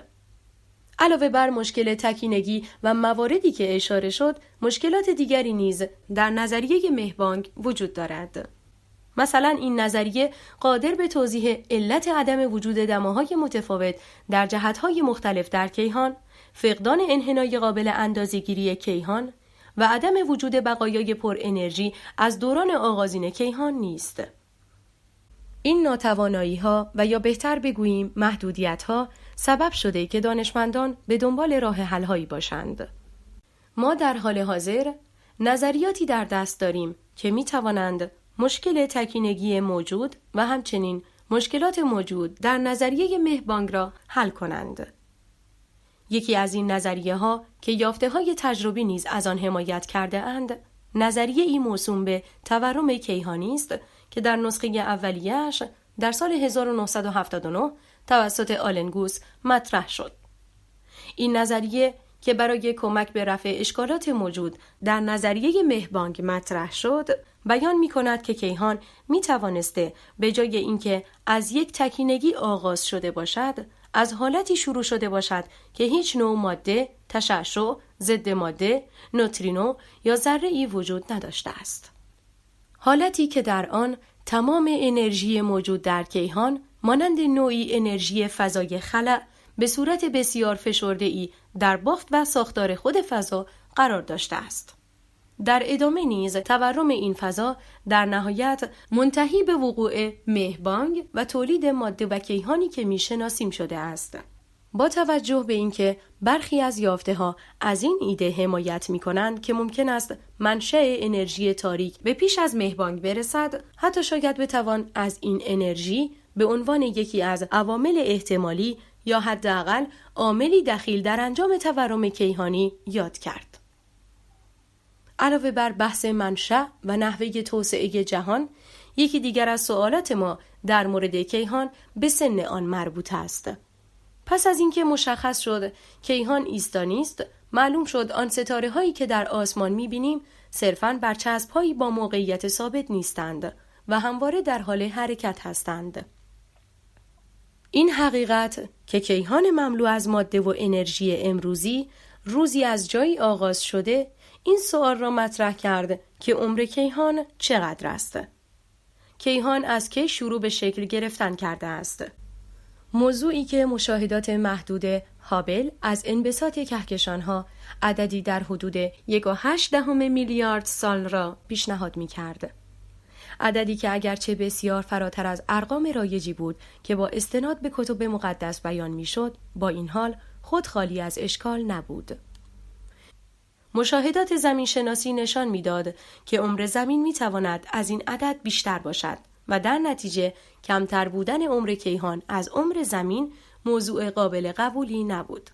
علاوه بر مشکل تکینگی و مواردی که اشاره شد، مشکلات دیگری نیز در نظریه مه بانگ وجود دارد. مثلا این نظریه قادر به توضیح علت عدم وجود دماهای متفاوت در جهت‌های مختلف در کیهان، فقدان انحنای قابل اندازه‌گیری کیهان و عدم وجود بقایای پر انرژی از دوران آغازین کیهان نیست. این ناتوانایی‌ها و یا بهتر بگوییم محدودیت‌ها سبب شده که دانشمندان به دنبال راه حل‌هایی باشند. ما در حال حاضر نظریاتی در دست داریم که می‌توانند مشکل تکینگی موجود و همچنین مشکلات موجود در نظریه مه بانگ را حل کنند. یکی از این نظریه ها که یافته های تجربی نیز از آن حمایت کرده اند، نظریه ای موسوم به تورم کیهانی است که در نسخه اولیه‌اش در سال 1979 توسط آلن گوس مطرح شد. این نظریه که برای کمک به رفع اشکالات موجود در نظریه مه بانگ مطرح شد، بیان می کند که کیهان می توانسته به جای اینکه از یک تکینگی آغاز شده باشد، از حالتی شروع شده باشد که هیچ نوع ماده، تشعشع، ضد ماده، نوترینو یا ذره‌ای وجود نداشته است. حالتی که در آن تمام انرژی موجود در کیهان مانند نوعی انرژی فضای خلأ به صورت بسیار فشرده‌ای در بافت و ساختار خود فضا قرار داشته است. در ادامه نیز تورم این فضا در نهایت منتهی به وقوع مهبانگ و تولید ماده و کیهانی که میشناسیم شده است. با توجه به اینکه برخی از یافته‌ها از این ایده حمایت می‌کنند که ممکن است منشأ انرژی تاریک به پیش از مهبانگ برسد، حتی شاید بتوان از این انرژی به عنوان یکی از عوامل احتمالی یا حداقل عاملی دخیل در انجام تورم کیهانی یاد کرد. علاوه بر بحث منشأ و نحوه توسعه جهان، یکی دیگر از سوالات ما در مورد کیهان به سن آن مربوط است. پس از اینکه مشخص شد کیهان ایستانی است، معلوم شد آن ستاره هایی که در آسمان می‌بینیم صرفاً برچسب هایی با موقعیت ثابت نیستند و همواره در حال حرکت هستند. این حقیقت که کیهان مملو از ماده و انرژی امروزی روزی از جایی آغاز شده، این سوال را مطرح کرد که عمر کیهان چقدر است؟ کیهان از کی شروع به شکل گرفتن کرده است؟ موضوعی که مشاهدات محدود هابل از انبساط کهکشان‌ها عددی در حدود 1.8 میلیارد سال را پیشنهاد می‌کرد. عددی که اگرچه بسیار فراتر از ارقام رایجی بود که با استناد به کتب مقدس بیان می‌شد، با این حال خود خالی از اشکال نبود. مشاهدات زمین شناسی نشان می‌داد که عمر زمین می‌تواند از این عدد بیشتر باشد و در نتیجه کمتر بودن عمر کیهان از عمر زمین موضوع قابل قبولی نبود.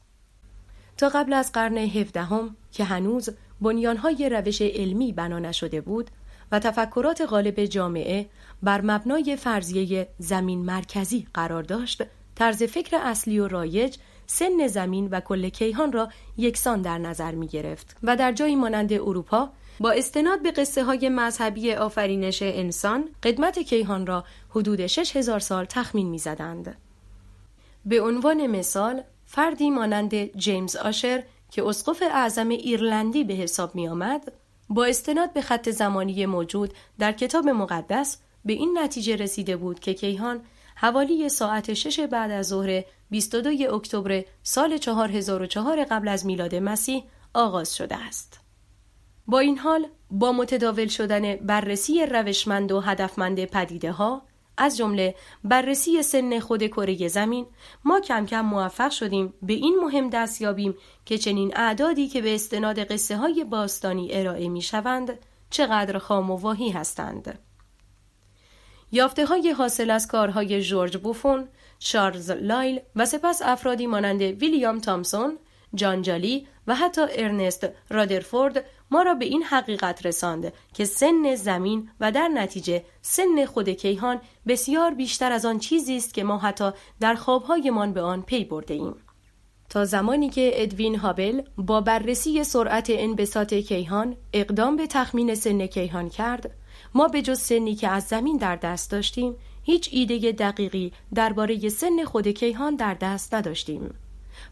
تا قبل از قرن 17 که هنوز بنیان‌های روش علمی بنا نشده بود و تفکرات غالب جامعه بر مبنای فرضیه زمین مرکزی قرار داشت، طرز فکر اصلی و رایج سن زمین و کل کیهان را یکسان در نظر می گرفت و در جایی مانند اروپا با استناد به قصه های مذهبی آفرینش انسان قدمت کیهان را حدود 6000 سال تخمین می زدند. به عنوان مثال فردی مانند جیمز آشر که اسقف اعظم ایرلندی به حساب می آمد، با استناد به خط زمانی موجود در کتاب مقدس به این نتیجه رسیده بود که کیهان حوالی ساعت 6 بعد از ظهر 22 اکتبر سال 4004 قبل از میلاد مسیح آغاز شده است. با این حال با متداول شدن بررسی روشمند و هدفمند پدیده‌ها، از جمله بررسی سن خود کره زمین، ما کم کم موفق شدیم به این مهم دست یابیم که چنین اعدادی که به استناد قصه های باستانی ارائه می شوند چقدر خام و واهی هستند. یافته های حاصل از کارهای جورج بوفون، چارلز لایل و سپس افرادی مانند ویلیام تامسون، جان جالی و حتی ارنست رادرفورد ما را به این حقیقت رساند که سن زمین و در نتیجه سن خود کیهان بسیار بیشتر از آن چیزی است که ما حتی در خوابهایمان به آن پی برده ایم. تا زمانی که ادوین هابل با بررسی سرعت انبساط کیهان اقدام به تخمین سن کیهان کرد، ما به جز سنی که از زمین در دست داشتیم، هیچ ایده دقیقی درباره سن خود کیهان در دست نداشتیم.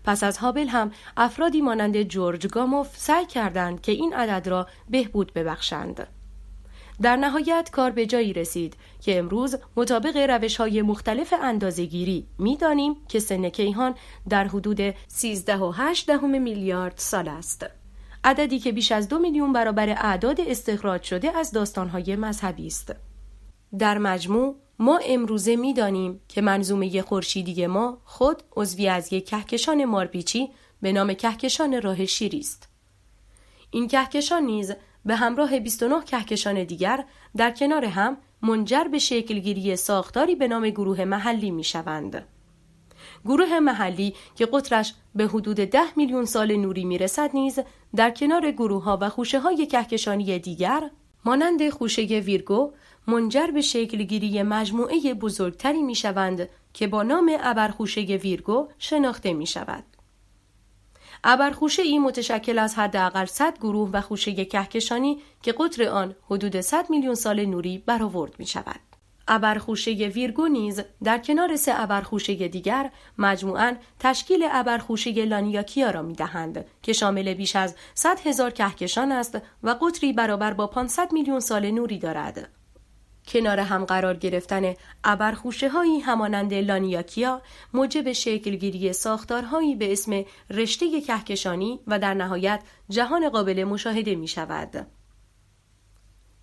پس از هابل هم افرادی مانند جورج گاموف سعی کردند که این عدد را بهبود ببخشند. در نهایت کار به جایی رسید که امروز مطابق روش‌های مختلف اندازه‌گیری می‌دانیم که سن کیهان در حدود 13.8 میلیارد سال است. عددی که بیش از 2 میلیون برابر اعداد استخراج شده از داستان‌های مذهبی است. در مجموع ما امروزه می‌دانیم که منظومه خورشیدی ما خود عضوی از یک کهکشان مارپیچی به نام کهکشان راه شیری است. این کهکشان نیز به همراه 29 کهکشان دیگر در کنار هم منجر به شکلگیری ساختاری به نام گروه محلی می‌شوند. گروه محلی که قطرش به حدود 10 میلیون سال نوری می‌رسد نیز در کنار گروه‌ها و خوشه‌های کهکشانی دیگر مانند خوشه ویرگو منجر به شکلگیری مجموعه بزرگتری می‌شوند که با نام ابرخوشه ویرگو شناخته می‌شود. ابرخوشه‌ای متشکل از حداقل 100 گروه و خوشه کهکشانی که قطر آن حدود 100 میلیون سال نوری برآورد می‌شود. ابرخوشه ویرگو نیز در کنار 3 ابرخوشه دیگر مجموعاً تشکیل ابرخوشه لانیاکیا را می‌دهند که شامل بیش از 100,000 کهکشان است و قطری برابر با 500 میلیون سال نوری دارد. کنار هم قرار گرفتن ابرخوشه‌هایی همانند لانیاکیا موجب شکلگیری ساختارهایی به اسم رشته کهکشانی و در نهایت جهان قابل مشاهده می‌شود.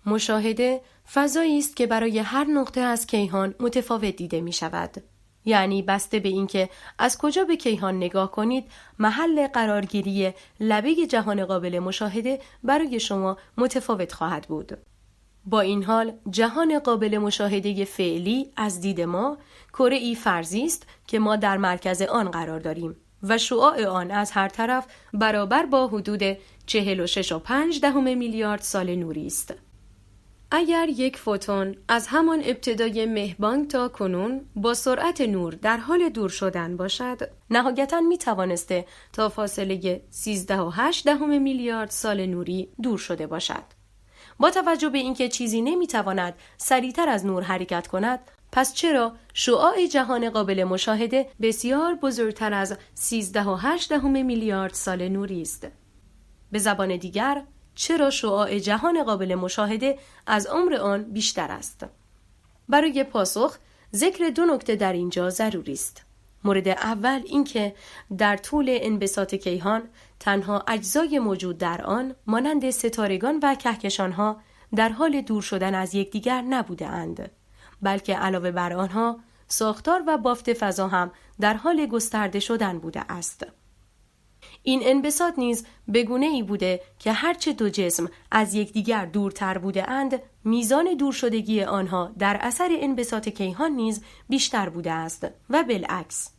مشاهده فضایی است که برای هر نقطه از کیهان متفاوت دیده می شود. یعنی بسته به اینکه از کجا به کیهان نگاه کنید، محل قرارگیری لبه جهان قابل مشاهده برای شما متفاوت خواهد بود. با این حال جهان قابل مشاهده فعلی از دید ما کره‌ای فرضی است که ما در مرکز آن قرار داریم و شعاع آن از هر طرف برابر با حدود 46.5 میلیارد سال نوری است. اگر یک فوتون از همان ابتدای مهبانگ تا کنون با سرعت نور در حال دور شدن باشد، نهایتاً می توانسته تا فاصله 13.8 میلیارد سال نوری دور شده باشد. با توجه به اینکه چیزی نمی تواند سریعتر از نور حرکت کند، پس چرا شعاع جهان قابل مشاهده بسیار بزرگتر از 13.8 میلیارد سال نوری است؟ به زبان دیگر، چرا شعاع جهان قابل مشاهده از عمر آن بیشتر است؟ برای پاسخ ذکر دو نکته در اینجا ضروری است. مورد اول اینکه در طول انبساط کیهان تنها اجزای موجود در آن مانند ستارگان و کهکشانها در حال دور شدن از یکدیگر نبوده اند، بلکه علاوه بر آنها ساختار و بافت فضا هم در حال گسترده شدن بوده است. این انبساط نیز به گونه‌ای بوده که هرچه دو جسم از یکدیگر دورتر بوده اند، میزان دورشدگی آنها در اثر انبساط کیهان نیز بیشتر بوده است و بالعکس.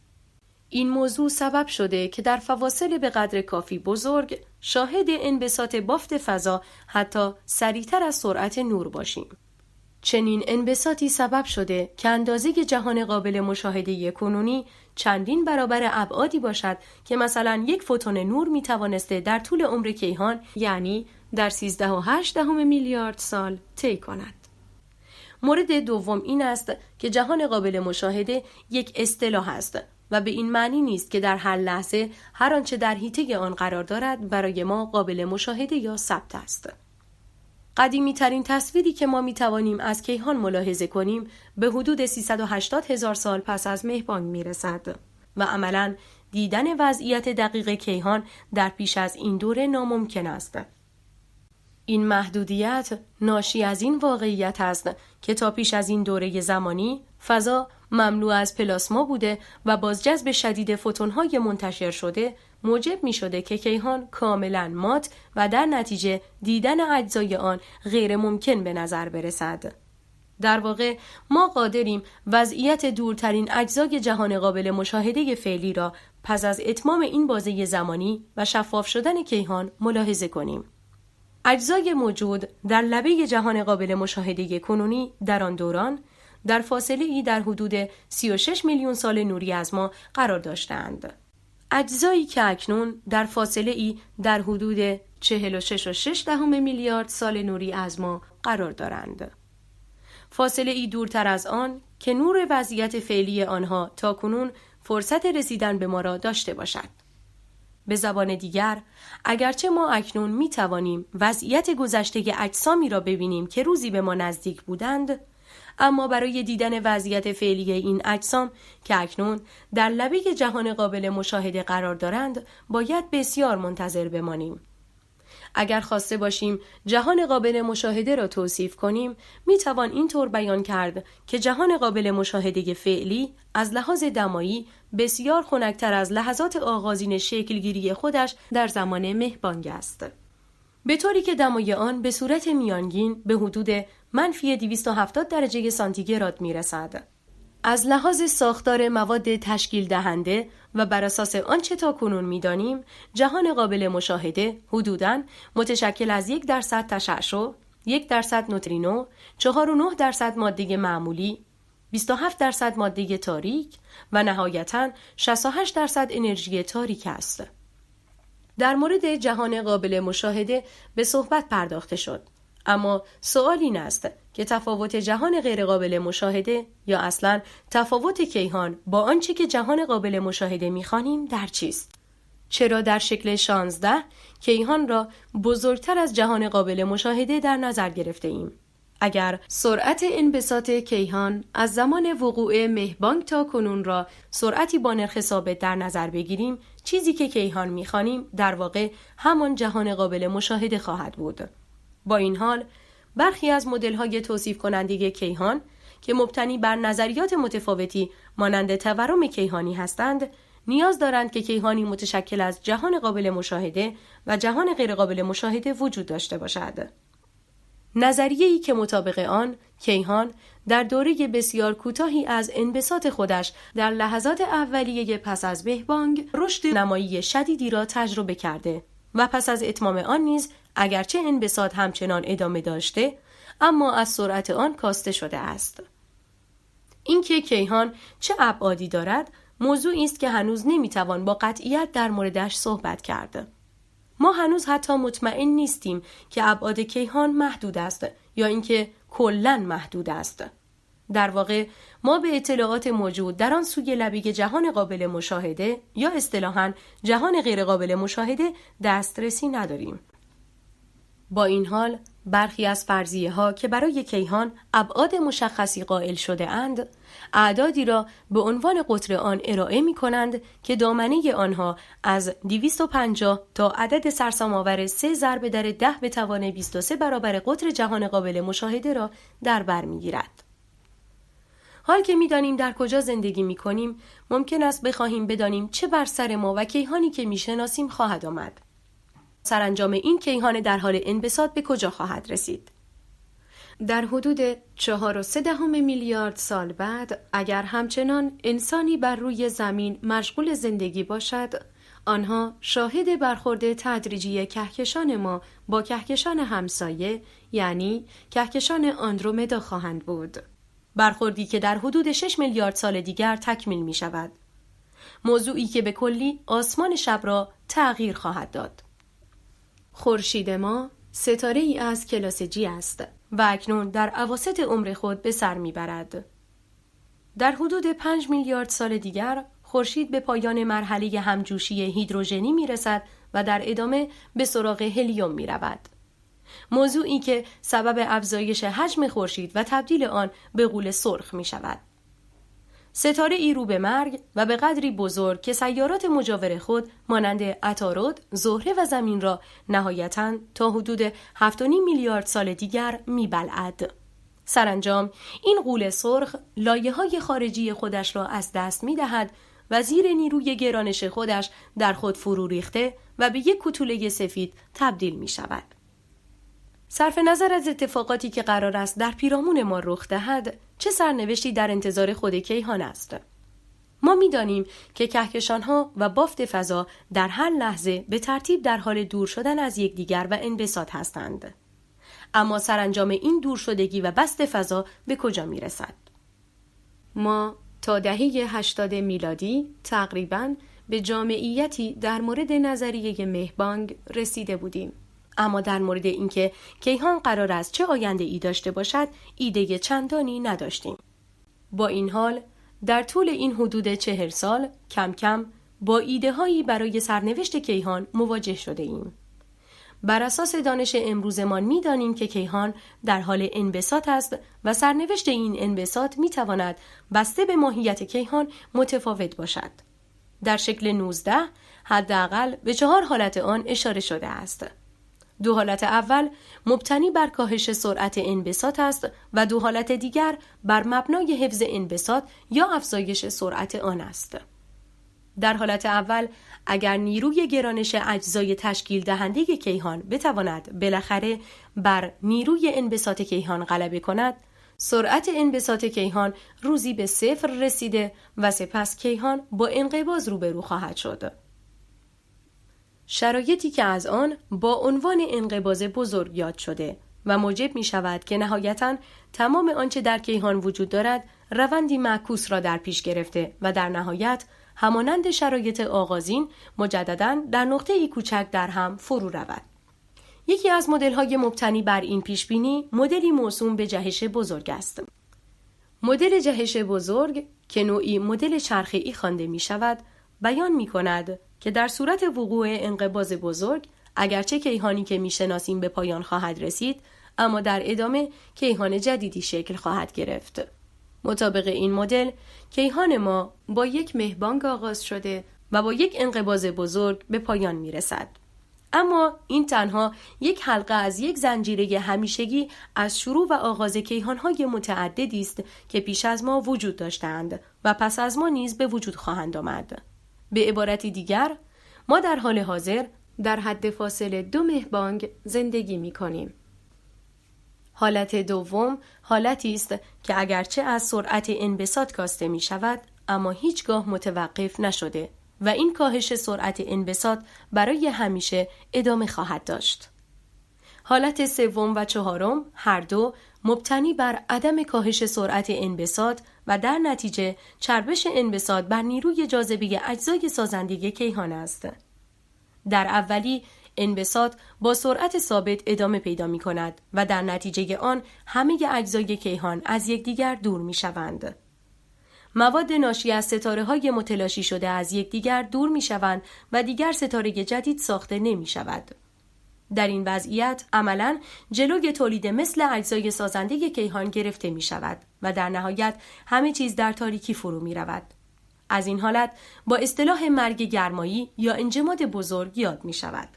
این موضوع سبب شده که در فواصل به قدر کافی بزرگ شاهد انبساط بافت فضا حتی سریعتر از سرعت نور باشیم. چنین انبساطی سبب شده که اندازه جهان قابل مشاهده کنونی چندین برابر ابعادی باشد که مثلا یک فوتون نور می توانسته در طول عمر کیهان، یعنی در 13.8 میلیارد سال طی کند. مورد دوم این است که جهان قابل مشاهده یک اصطلاح است و به این معنی نیست که در هر لحظه هر آنچه در حیطه آن قرار دارد برای ما قابل مشاهده یا ثبت است. قدیمی ترین تصویری که ما می توانیم از کیهان ملاحظه کنیم به حدود 380,000 سال پس از مهبانگ می رسد و عملاً دیدن وضعیت دقیق کیهان در پیش از این دوره ناممکن است. این محدودیت ناشی از این واقعیت است که تا پیش از این دوره زمانی فضا مملو از پلاسما بوده و بازجذب شدید فوتون‌های منتشر شده موجب می شده که کیهان کاملا مات و در نتیجه دیدن اجزای آن غیر ممکن به نظر برسد. در واقع ما قادریم وضعیت دورترین اجزای جهان قابل مشاهده فعلی را پس از اتمام این بازه زمانی و شفاف شدن کیهان ملاحظه کنیم. اجزای موجود در لبه جهان قابل مشاهده کنونی در آن دوران در فاصله ای در حدود 36 میلیون سال نوری از ما قرار داشتند. اجزایی که اکنون در فاصله ای در حدود 46.6 میلیارد سال نوری از ما قرار دارند. فاصله ای دورتر از آن که نور وضعیت فعلی آنها تا کنون فرصت رسیدن به ما را داشته باشد. به زبان دیگر، اگرچه ما اکنون می توانیم وضعیت گذشته اجسامی را ببینیم که روزی به ما نزدیک بودند، اما برای دیدن وضعیت فعلی این اجسام که اکنون در لبه جهان قابل مشاهده قرار دارند، باید بسیار منتظر بمانیم. اگر خواسته باشیم جهان قابل مشاهده را توصیف کنیم، می توان اینطور بیان کرد که جهان قابل مشاهده فعلی از لحاظ دمایی بسیار خنک‌تر از لحظات آغازین شکلگیری خودش در زمان مهبانگ است، به طوری که دمای آن به صورت میانگین به حدود -270 درجه سانتیگراد می رسد. از لحاظ ساختار مواد تشکیل دهنده و بر اساس آنچه تا کنون می دانیم، جهان قابل مشاهده حدوداً متشکل از 1% تشعشع، 1% نوترینو، 4.9% ماده معمولی، 27% ماده تاریک و نهایتاً 68% انرژی تاریک است. در مورد جهان قابل مشاهده به صحبت پرداخته شد، اما سوال این است که تفاوت جهان غیر قابل مشاهده یا اصلاً تفاوت کیهان با آنچه که جهان قابل مشاهده می‌خوانیم در چیست؟ چرا در شکل 16 کیهان را بزرگتر از جهان قابل مشاهده در نظر گرفته ایم؟ اگر سرعت انبساط کیهان از زمان وقوع مهبانگ تا کنون را سرعتی با نرخ ثابت در نظر بگیریم، چیزی که کیهان می‌خوانیم در واقع همان جهان قابل مشاهده خواهد بود. با این حال برخی از مدل‌های توصیف کننده کیهان که مبتنی بر نظریات متفاوتی مانند تورم کیهانی هستند، نیاز دارند که کیهانی متشکل از جهان قابل مشاهده و جهان غیر قابل مشاهده وجود داشته باشد. نظریه‌ای که مطابق آن کیهان در دوره بسیار کوتاهی از انبساط خودش در لحظات اولیه پس از بگ بانگ رشد نمایی شدیدی را تجربه کرده و پس از اتمام آن نیز اگرچه انبساط همچنان ادامه داشته اما از سرعت آن کاسته شده است. اینکه کیهان چه ابعادی دارد موضوعی است که هنوز نمیتوان با قطعیت در موردش صحبت کرد. ما هنوز حتی مطمئن نیستیم که ابعاد کیهان محدود است یا اینکه کلاً محدود است. در واقع ما به اطلاعات موجود در آن سوی لبه جهان قابل مشاهده یا اصطلاحاً جهان غیر قابل مشاهده دسترسی نداریم. با این حال برخی از فرضیه‌ها که برای کیهان ابعاد مشخصی قائل شده اند، اعدادی را به عنوان قطر آن ارائه می‌کنند که دامنه آنها از 250 تا عدد سرسام‌آور 3 ضرب در 10 به توان 23 برابر قطر جهان قابل مشاهده را در بر می‌گیرد. حال که می‌دانیم در کجا زندگی می‌کنیم، ممکن است بخواهیم بدانیم چه بر سر ما و کیهانی که می‌شناسیم خواهد آمد. سرانجام این کیهان در حال انبساط به کجا خواهد رسید؟ در حدود 4.3 میلیارد سال بعد، اگر همچنان انسانی بر روی زمین مشغول زندگی باشد، آنها شاهد برخورد تدریجی کهکشان ما با کهکشان همسایه، یعنی کهکشان آندرومدا خواهند بود. برخوردی که در حدود 6 میلیارد سال دیگر تکمیل می شود. موضوعی که به کلی آسمان شب را تغییر خواهد داد. خورشید ما ستاره ای از کلاس جی است و اکنون در اواسط عمر خود به سر میبرد. در حدود 5 میلیارد سال دیگر خورشید به پایان مرحله همجوشی هیدروژنی میرسد و در ادامه به سراغ هلیوم میرود. موضوعی که سبب افزایش حجم خورشید و تبدیل آن به غول سرخ میشود. ستاره ای رو به مرگ و به قدری بزرگ که سیارات مجاور خود مانند عطارد، زهره و زمین را نهایتاً تا حدود 7.5 میلیارد سال دیگر میبلعد. سرانجام این غول سرخ لایه‌های خارجی خودش را از دست میدهد و زیر نیروی گرانش خودش در خود فرو ریخته و به یک کوتوله سفید تبدیل می شود. صرف نظر از اتفاقاتی که قرار است در پیرامون ما رخ دهد، چه سرنوشتی در انتظار خود کیهان است؟ ما می‌دانیم که کهکشان‌ها و بافت فضا در هر لحظه به ترتیب در حال دور شدن از یکدیگر و انبساط هستند. اما سرانجام این دور شدگی و بسط فضا به کجا می‌رسد؟ ما تا دهه 80 میلادی تقریباً به جامعیتی در مورد نظریه بگ بانگ رسیده بودیم. اما در مورد اینکه کیهان قرار است چه آینده‌ای داشته باشد، ایده چندانی نداشتیم. با این حال در طول این حدود 40 سال کم کم با ایده‌هایی برای سرنوشت کیهان مواجه شده ایم. بر اساس دانش امروزمان می‌دانیم که کیهان در حال انبساط است و سرنوشت این انبساط می‌تواند بسته به ماهیت کیهان متفاوت باشد. در شکل 19 حداقل به 4 حالت آن اشاره شده است. 2 حالت اول مبتنی بر کاهش سرعت انبساط است و 2 حالت دیگر بر مبنای حفظ انبساط یا افزایش سرعت آن است. در حالت اول اگر نیروی گرانش اجزای تشکیل دهنده کیهان بتواند بالاخره بر نیروی انبساط کیهان غلبه کند، سرعت انبساط کیهان روزی به 0 رسیده و سپس کیهان با انقباض روبرو خواهد شد. شرایطی که از آن با عنوان انقباض بزرگ یاد شده و موجب می شود که نهایتاً تمام آنچه در کیهان وجود دارد روندی معکوس را در پیش گرفته و در نهایت همانند شرایط آغازین مجدداً در نقطه‌ای کوچک در هم فرو رود. یکی از مدل‌های مبتنی بر این پیشبینی مدلی موسوم به جهش بزرگ است. مدل جهش بزرگ که نوعی مدل چرخه‌ای خوانده می شود بیان می کند که در صورت وقوع انقباض بزرگ اگرچه کیهانی که میشناسیم به پایان خواهد رسید، اما در ادامه کیهان جدیدی شکل خواهد گرفت. مطابق این مدل کیهان ما با یک بگ بانگ آغاز شده و با یک انقباض بزرگ به پایان میرسد. اما این تنها یک حلقه از یک زنجیره همیشگی از شروع و آغاز کیهان‌های متعددی است که پیش از ما وجود داشتند و پس از ما نیز به وجود خواهند آمد. به عبارتی دیگر، ما در حال حاضر در حد فاصله 2 مهربانگ زندگی می‌کنیم. حالت دوم حالتی است که اگرچه از سرعت انبساط کاسته می‌شود، اما هیچگاه متوقف نشده و این کاهش سرعت انبساط برای همیشه ادامه خواهد داشت. حالت سوم و چهارم هر دو مبتنی بر عدم کاهش سرعت انبساط و در نتیجه چربش انبساط بر نیروی جاذبه اجزای سازنده کیهان است. در اولی انبساط با سرعت ثابت ادامه پیدا می کند و در نتیجه آن همه اجزای کیهان از یکدیگر دور می شوند. مواد ناشی از ستاره‌های متلاشی شده از یکدیگر دور می‌شوند و دیگر ستاره جدید ساخته نمی‌شود. در این وضعیت عملاً جلوی تولید مثل اجزای سازنده کیهان گرفته می‌شود و در نهایت همه چیز در تاریکی فرو می‌رود. از این حالت با اصطلاح مرگ گرمایی یا انجماد بزرگ یاد می‌شود.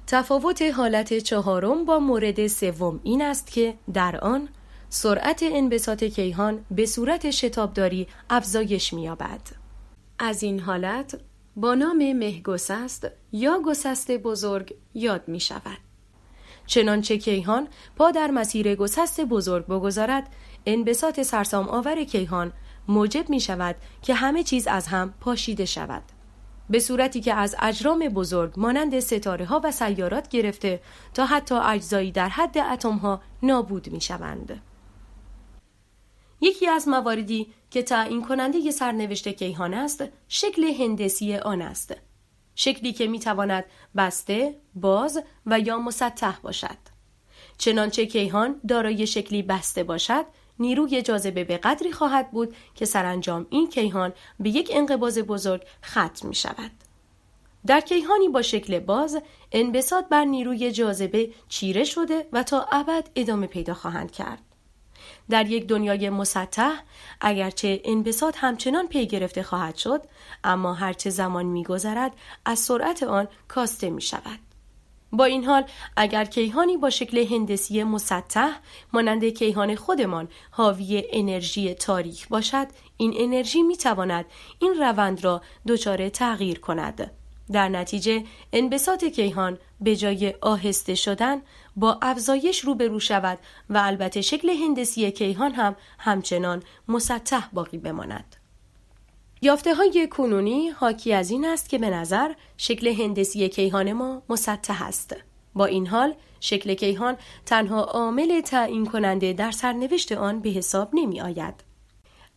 تفاوت حالت چهارم با مورد سوم این است که در آن سرعت انبساط کیهان به صورت شتابداری افزایش می‌یابد. از این حالت با نام مه‌گسست یا گسست بزرگ یاد می‌شود. چنانچه کیهان پا در مسیر گسست بزرگ بگذارد، انبساط سرسام آور کیهان موجب می‌شود که همه چیز از هم پاشیده شود. به صورتی که از اجرام بزرگ مانند ستاره‌ها و سیارات گرفته تا حتی اجزایی در حد اتم‌ها نابود می‌شوند. یکی از مواردی که تعیین کننده سرنوشت کیهان است، شکل هندسی آن است. شکلی که میتواند بسته، باز و یا مسطح باشد. چنانچه کیهان دارای شکلی بسته باشد، نیروی جاذبه به قدری خواهد بود که سرانجام این کیهان به یک انقباض بزرگ ختم می شود. در کیهانی با شکل باز، انبساط بر نیروی جاذبه چیره شده و تا ابد ادامه پیدا خواهند کرد. در یک دنیای مسطح، اگرچه انبساط همچنان پی گرفته خواهد شد، اما هرچه زمان می‌گذرد از سرعت آن کاسته می‌شود. با این حال، اگر کیهانی با شکل هندسی مسطح مانند کیهان خودمان حاوی انرژی تاریک باشد، این انرژی می‌تواند این روند را دچار تغییر کند. در نتیجه انبساط کیهان به جای آهسته شدن با افزایش روبرو شود و البته شکل هندسی کیهان هم همچنان مسطح باقی بماند. یافته‌های کنونی حاکی از این است که به نظر شکل هندسی کیهان ما مسطح است. با این حال شکل کیهان تنها عامل تعیین کننده در سرنوشت آن به حساب نمی آید.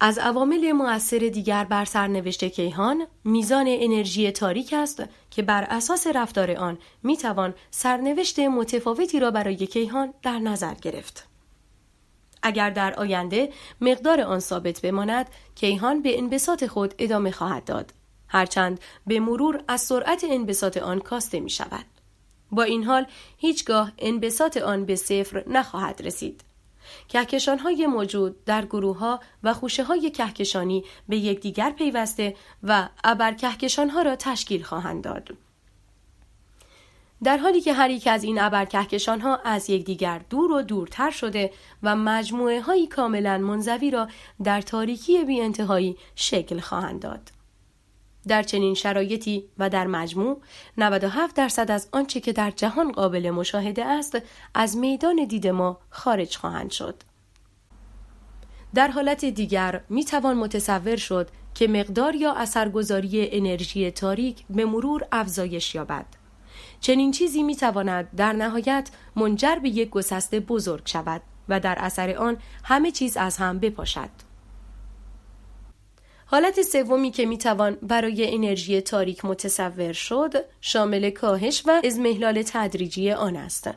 از عوامل مؤثر دیگر بر سرنوشت کیهان میزان انرژی تاریک است که بر اساس رفتار آن میتوان سرنوشت متفاوتی را برای کیهان در نظر گرفت. اگر در آینده مقدار آن ثابت بماند، کیهان به انبساط خود ادامه خواهد داد، هرچند به مرور از سرعت انبساط آن کاسته می شود. با این حال هیچگاه انبساط آن به صفر نخواهد رسید. کهکشان‌های موجود در گروه‌ها و خوشه‌های کهکشانی به یکدیگر پیوسته و ابرکهکشان‌ها را تشکیل خواهند داد. در حالی که هر یک از این ابرکهکشان‌ها از یکدیگر دور و دورتر شده و مجموعه‌هایی کاملاً منزوی را در تاریکی بی انتهایی شکل خواهند داد. در چنین شرایطی و در مجموع 97% از آنچه که در جهان قابل مشاهده است از میدان دید ما خارج خواهند شد. در حالت دیگر می توان متصور شد که مقدار یا اثرگذاری انرژی تاریک به مرور افزایش یابد. چنین چیزی می تواند در نهایت منجر به یک گسست بزرگ شود و در اثر آن همه چیز از هم بپاشد. حالت سومی که میتوان برای انرژی تاریک متصور شد، شامل کاهش و اضمحلال تدریجی آن است.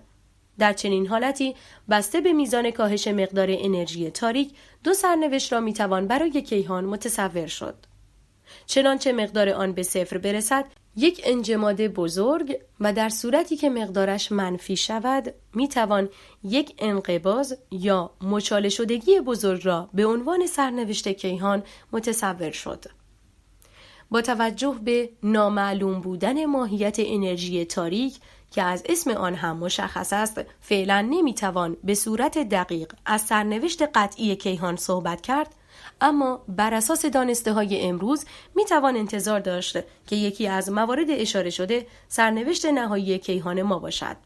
در چنین حالتی، بسته به میزان کاهش مقدار انرژی تاریک، دو سرنوشت را میتوان برای کیهان متصور شد. چنانچه مقدار آن به صفر برسد، یک انجماد بزرگ و در صورتی که مقدارش منفی شود، میتوان یک انقباض یا مچاله شدگی بزرگ را به عنوان سرنوشت کیهان متصور شد. با توجه به نامعلوم بودن ماهیت انرژی تاریک که از اسم آن هم مشخص است، فعلا نمیتوان به صورت دقیق از سرنوشت قطعی کیهان صحبت کرد، اما بر اساس دانسته های امروز میتوان انتظار داشت که یکی از موارد اشاره شده سرنوشت نهایی کیهان ما باشد.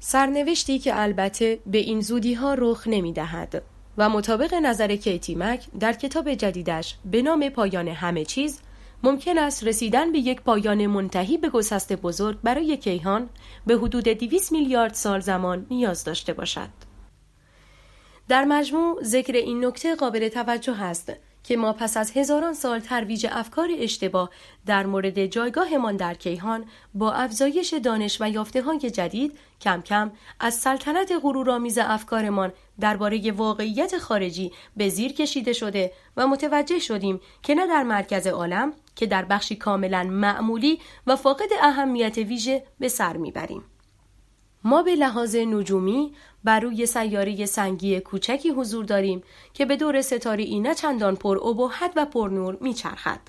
سرنوشتی که البته به این زودی ها رخ نمیدهد و مطابق نظر کیتی مک در کتاب جدیدش به نام پایان همه چیز، ممکن است رسیدن به یک پایان منتهی به گسست بزرگ برای کیهان به حدود 200 میلیارد سال زمان نیاز داشته باشد. در مجموع ذکر این نکته قابل توجه است که ما پس از هزاران سال ترویج افکار اشتباه در مورد جایگاهمان در کیهان با افزایش دانش و یافته‌های جدید کم کم از سلطنت غرورآمیز افکارمان درباره واقعیت خارجی به زیر کشیده شده و متوجه شدیم که نه در مرکز عالم که در بخشی کاملا معمولی و فاقد اهمیت ویژه به سر میبریم. ما به لحاظ نجومی بر روی سیاره سنگی کوچکی حضور داریم که به دور ستاره‌ای نه چندان پر ابهت و پرنور میچرخد.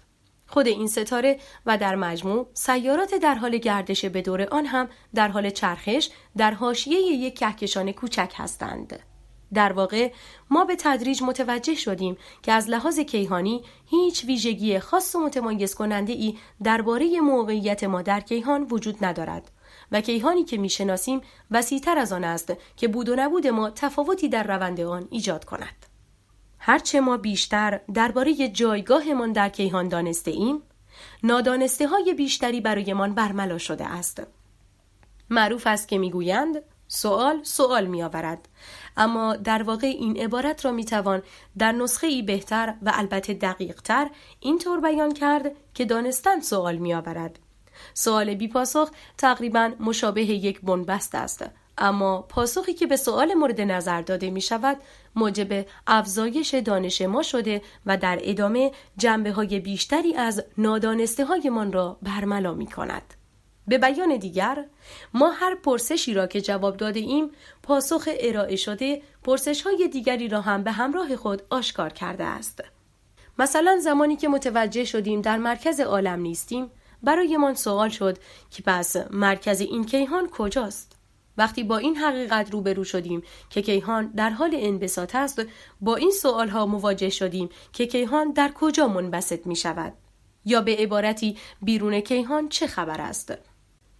خود این ستاره و در مجموع سیارات در حال گردش به دور آن هم در حال چرخش در حاشیه یک کهکشان کوچک هستند. در واقع ما به تدریج متوجه شدیم که از لحاظ کیهانی هیچ ویژگی خاص و متمایز کننده‌ای درباره موقعیت ما در کیهان وجود ندارد و کیهانی که میشناسیم وسیع‌تر از آن است که بود و نبود ما تفاوتی در روند آن ایجاد کند. هرچه ما بیشتر درباره جایگاهمان در کیهان دانسته ایم، نادانسته‌های بیشتری برایمان برملا شده است. معروف است که میگویند سوال میآورد، اما در واقع این عبارت را میتوان در نسخه‌ای بهتر و البته دقیق‌تر اینطور بیان کرد که دانستن سوال میآورد. سوال بی پاسخ تقریباً مشابه یک بن‌بست است، اما پاسخی که به سوال مورد نظر داده می شود موجب افزایش دانش ما شده و در ادامه جنبه‌های بیشتری از نادانسته من را برملا می کند. به بیان دیگر، ما هر پرسشی را که جواب داده ایم، پاسخ ارائه شده پرسش‌های دیگری را هم به همراه خود آشکار کرده است. مثلا زمانی که متوجه شدیم در مرکز عالم نیستیم، برایمان سوال شد که پس مرکز این کیهان کجاست؟ وقتی با این حقیقت روبرو شدیم که کیهان در حال انبساط است، با این سوالها مواجه شدیم که کیهان در کجا منبسط می شود؟ یا به عبارتی بیرون کیهان چه خبر است؟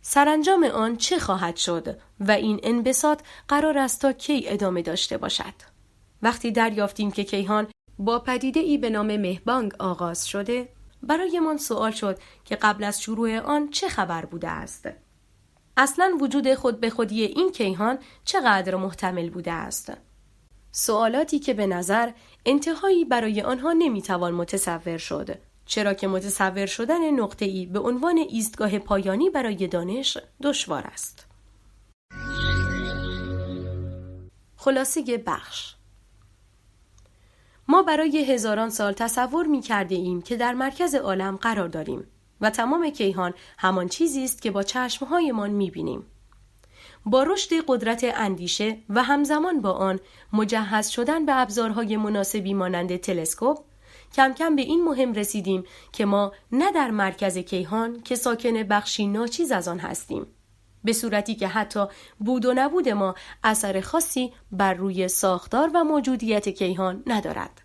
سرانجام آن چه خواهد شد و این انبساط قرار است تا کی ادامه داشته باشد؟ وقتی دریافتیم که کیهان با پدیده‌ای به نام مهبانگ آغاز شده، برایمان سوال شد که قبل از شروع آن چه خبر بوده است؟ اصلاً وجود خود به خودی این کیهان چقدر محتمل بوده است؟ سوالاتی که به نظر انتهایی برای آنها نمیتوان متصور شد، چرا که متصور شدن نقطه‌ای به عنوان ایستگاه پایانی برای دانش دشوار است. خلاصه بخش: ما برای هزاران سال تصور می‌کرده ایم که در مرکز عالم قرار داریم و تمام کیهان همان چیزی است که با چشم‌هایمان می‌بینیم. با رشد قدرت اندیشه و همزمان با آن مجهز شدن به ابزارهای مناسبی مانند تلسکوپ، کم کم به این مهم رسیدیم که ما نه در مرکز کیهان که ساکن بخشی ناچیز از آن هستیم، به صورتی که حتی بود و نبود ما اثر خاصی بر روی ساختار و موجودیت کیهان ندارد.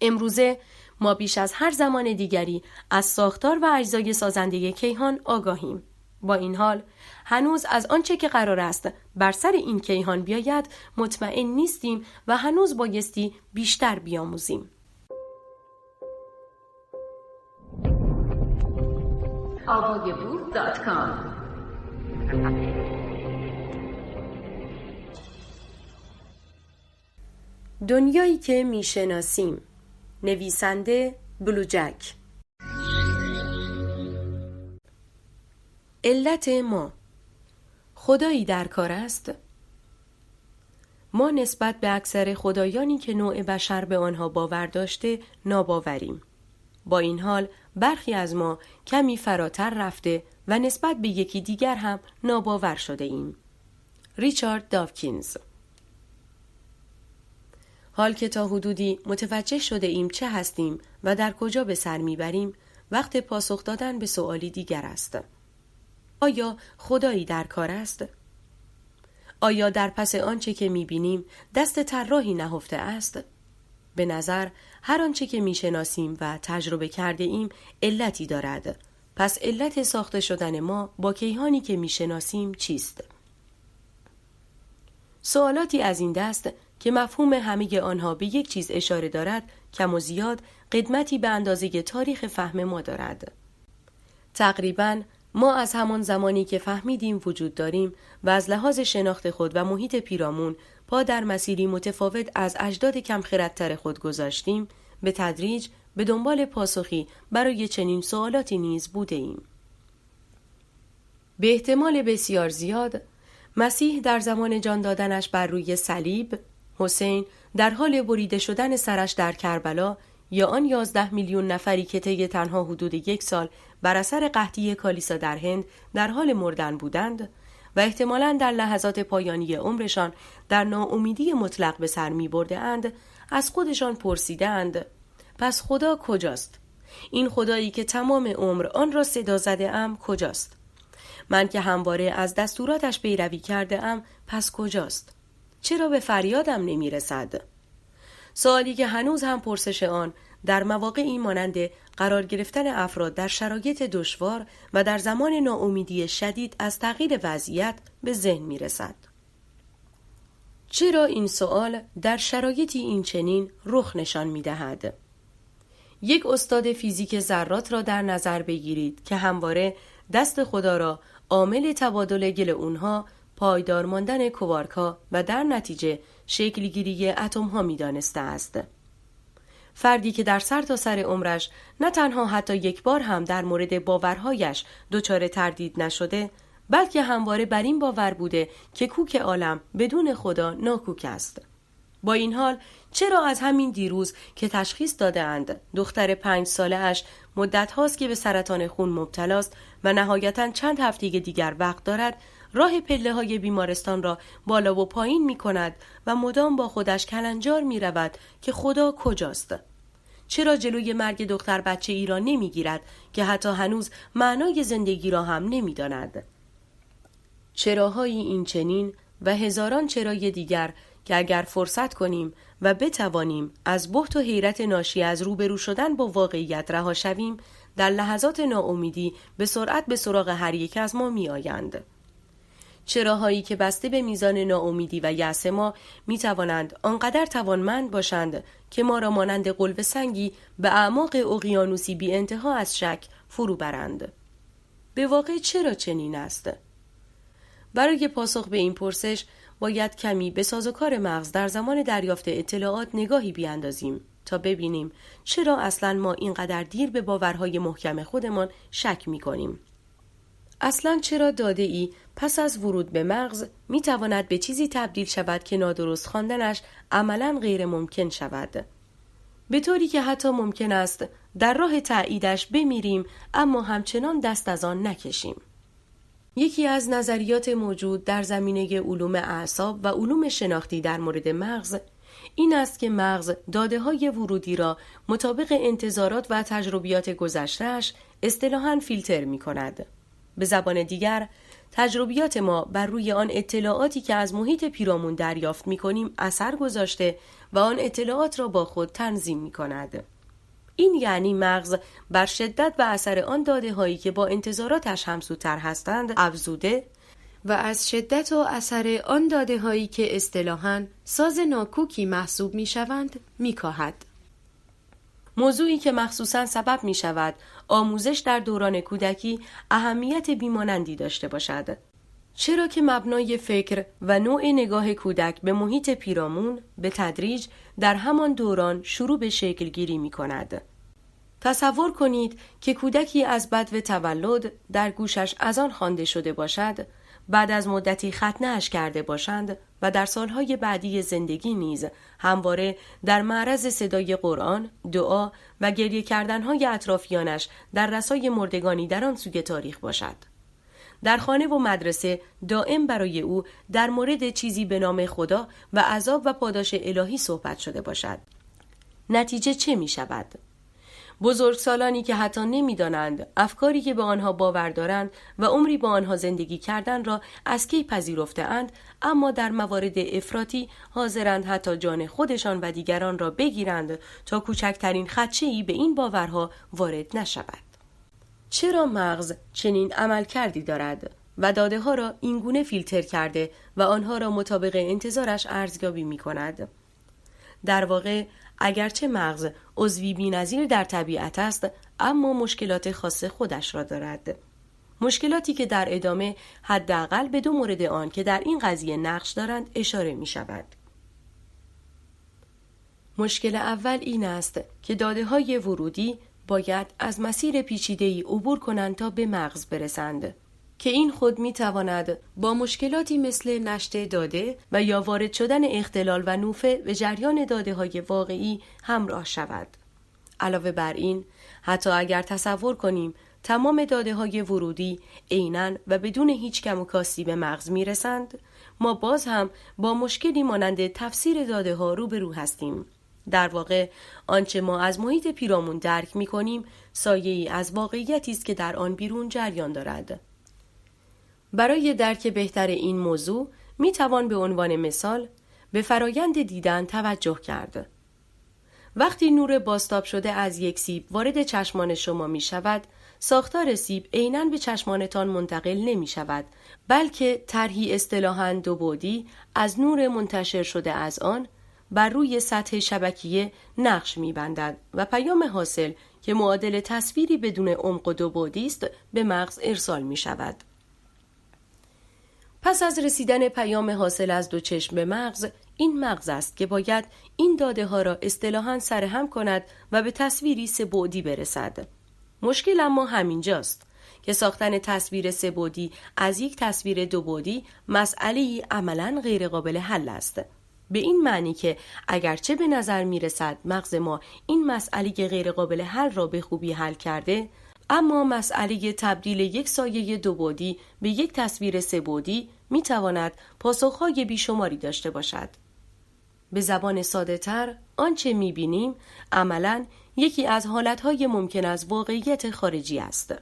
امروزه ما بیش از هر زمان دیگری از ساختار و اجزای سازنده کیهان آگاهیم. با این حال هنوز از آنچه که قرار است بر سر این کیهان بیاید مطمئن نیستیم و هنوز بایستی بیشتر بیاموزیم. Avagaboo.com دنیایی که میشناسیم. نویسنده بلوجک. علت ما: خدایی در کار است؟ ما نسبت به اکثر خدایانی که نوع بشر به آنها باور داشته ناباوریم. با این حال برخی از ما کمی فراتر رفته و نسبت به یکی دیگر هم ناباور شده ایم. ریچارد داوکینز. حال که تا حدودی متوجه شده ایم چه هستیم و در کجا به سر میبریم، وقت پاسخ دادن به سؤالی دیگر است. آیا خدایی در کار است؟ آیا در پس آنچه که میبینیم دست طراحی نهفته است؟ به نظر هر آنچه که میشناسیم و تجربه کرده ایم علتی دارد. پس علت ساخته شدن ما با کیهانی که میشناسیم چیست؟ سوالاتی از این دست که مفهوم همه آنها به یک چیز اشاره دارد، کم و زیاد قدمتی به اندازه تاریخ فهم ما دارد. تقریباً ما از همان زمانی که فهمیدیم وجود داریم و از لحاظ شناخت خود و محیط پیرامون پا در مسیری متفاوت از اجداد کم خردتر خود گذاشتیم، به تدریج به دنبال پاسخی برای چنین سوالاتی نیز بوده ایم. به احتمال بسیار زیاد، مسیح در زمان جان دادنش بر روی صلیب، حسین در حال بریده شدن سرش در کربلا یا آن 11 میلیون نفری که طی تنها حدود 1 سال بر اثر قحطی کالیسا در هند در حال مردن بودند و احتمالاً در لحظات پایانی عمرشان در ناامیدی مطلق به سر می برده‌اند، از خودشان پرسیدند: پس خدا کجاست؟ این خدایی که تمام عمر آن را صدا زده ام کجاست؟ من که همواره از دستوراتش پیروی کرده ام پس کجاست؟ چرا به فریادم نمی رسد؟ سوالی که هنوز هم پرسش آن در مواقعی مانند قرار گرفتن افراد در شرایط دشوار و در زمان ناامیدی شدید از تغییر وضعیت به ذهن می رسد. چرا این سوال در شرایطی این چنین رخ نشان می دهد؟ یک استاد فیزیک ذرات را در نظر بگیرید که همواره دست خدا را عامل تبادل گل اونها، پایدار ماندن کوارک‌ها و در نتیجه شکلگیری اتم‌ها می‌دانسته است. فردی که در سرتاسر عمرش نه تنها حتی یک بار هم در مورد باورهایش دچار تردید نشده، بلکه همواره بر این باور بوده که کوک عالم بدون خدا ناکوک است. با این حال چرا از همین دیروز که تشخیص داده‌اند دختر 5 ساله اش مدت هاست که به سرطان خون مبتلاست و نهایتاً چند هفته دیگر وقت دارد، راه پله های بیمارستان را بالا و پایین می کند و مدام با خودش کلنجار می رود که خدا کجاست؟ چرا جلوی مرگ دختر بچه ای را نمی گیرد که حتی هنوز معنای زندگی را هم نمی داند؟ چراهای این چنین و هزاران چرای دیگر که اگر فرصت کنیم و بتوانیم از بهت و حیرت ناشی از روبرو شدن با واقعیت رها شویم، در لحظات ناامیدی به سرعت به سراغ هر یک از ما می آیند. چراهایی که بسته به میزان ناامیدی و یأس ما می توانند آنقدر توانمند باشند که ما را مانند قلب سنگی به اعماق اقیانوسی بی انتها از شک فرو برند. به واقع چرا چنین است؟ برای پاسخ به این پرسش باید کمی به سازوکار مغز در زمان دریافت اطلاعات نگاهی بیاندازیم تا ببینیم چرا اصلاً ما اینقدر دیر به باورهای محکم خودمان شک می کنیم. اصلاً چرا داده ای پس از ورود به مغز می تواند به چیزی تبدیل شود که نادرست خواندنش عملاً غیر ممکن شود، به طوری که حتی ممکن است در راه تأییدش بمیریم اما همچنان دست از آن نکشیم. یکی از نظریات موجود در زمینه علوم اعصاب و علوم شناختی در مورد مغز این است که مغز داده‌های ورودی را مطابق انتظارات و تجربیات گذشته‌اش اصطلاحاً فیلتر می‌کند. به زبان دیگر، تجربیات ما بر روی آن اطلاعاتی که از محیط پیرامون دریافت می‌کنیم اثر گذاشته و آن اطلاعات را با خود تنظیم می‌کند. این یعنی مغز بر شدت و اثر آن داده‌هایی که با انتظاراتش همسوتر هستند افزوده و از شدت و اثر آن داده‌هایی که اصطلاحاً ساز ناکوکی محسوب می‌شوند می‌کاهد. موضوعی که مخصوصاً سبب می‌شود آموزش در دوران کودکی اهمیت بیمانندی داشته باشد، چرا که مبنای فکر و نوع نگاه کودک به محیط پیرامون به تدریج در همان دوران شروع به شکل گیری می کند. تصور کنید که کودکی از بدو تولد در گوشش اذان خوانده شده باشد، بعد از مدتی ختنه‌اش کرده باشند و در سالهای بعدی زندگی نیز همواره در معرض صدای قرآن، دعا و گریه کردنهای اطرافیانش در رسای مردگانی در آن سوی تاریخ باشد. در خانه و مدرسه دائم برای او در مورد چیزی به نام خدا و عذاب و پاداش الهی صحبت شده باشد. نتیجه چه می شود؟ بزرگسالانی که حتی نمی‌دانند افکاری که به آنها باور دارند و عمری با آنها زندگی کردن را از کی پذیرفته‌اند، اما در موارد افراطی حاضرند حتی جان خودشان و دیگران را بگیرند تا کوچکترین خدشه‌ای به این باورها وارد نشود. چرا مغز چنین عملکردی دارد و داده‌ها را اینگونه فیلتر کرده و آنها را مطابق انتظارش ارزیابی می‌کند؟ در واقع اگرچه مغز عضوی بی‌نظیر در طبیعت است، اما مشکلات خاص خودش را دارد. مشکلاتی که در ادامه حداقل به 2 مورد آن که در این قضیه نقش دارند اشاره می شود. مشکل اول این است که داده‌های ورودی باید از مسیر پیچیده‌ای عبور کنند تا به مغز برسند، که این خود می تواند با مشکلاتی مثل نشت داده و یا وارد شدن اختلال و نوفه به جریان داده‌های واقعی همراه شود. علاوه بر این، حتی اگر تصور کنیم تمام داده‌های ورودی عیناً و بدون هیچ کم و کاستی به مغز می رسند، ما باز هم با مشکلی مانند تفسیر داده‌ها روبرو هستیم. در واقع آنچه ما از محیط پیرامون درک می کنیم سایه‌ای از واقعیتی است که در آن بیرون جریان دارد. برای درک بهتر این موضوع می توان به عنوان مثال به فرایند دیدن توجه کرد. وقتی نور بازتاب شده از یک سیب وارد چشمان شما می شود، ساختار سیب عیناً به چشمانتان منتقل نمی شود، بلکه طرحی اصطلاحاً 2 بعدی از نور منتشر شده از آن بر روی سطح شبکیه نقش می بندد و پیام حاصل که معادل تصویری بدون عمق و 2 بعدی است به مغز ارسال می شود. پس از رسیدن پیام حاصل از 2 چشم به مغز، این مغز است که باید این داده ها را اصطلاحاً سرهم کند و به تصویری 3 بعدی برسد. مشکل اما همینجاست که ساختن تصویر 3 بعدی از یک تصویر 2 بعدی مسئله‌ای عملاً غیر قابل حل است. به این معنی که اگرچه به نظر می رسد مغز ما این مسئله غیر قابل حل را به خوبی حل کرده، اما مسئله تبدیل یک سایه 2 بعدی به یک تصویر 3 بعدی می تواند پاسخهای بیشماری داشته باشد. به زبان ساده تر، آنچه می بینیم عملاً یکی از حالتهای ممکن از واقعیت خارجی است.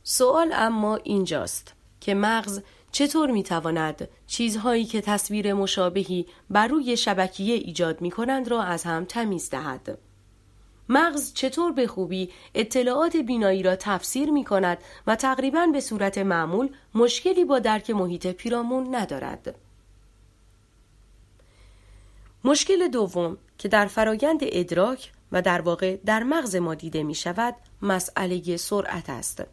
سوال اما اینجاست که مغز چطور می تواند چیزهایی که تصویر مشابهی بر روی شبکیه ایجاد می کنند را از هم تمیز دهد؟ مغز چطور به خوبی اطلاعات بینایی را تفسیر می کند و تقریباً به صورت معمول مشکلی با درک محیط پیرامون ندارد؟ مشکل دوم که در فرایند ادراک و در واقع در مغز ما دیده می شود، مسئله سرعت است.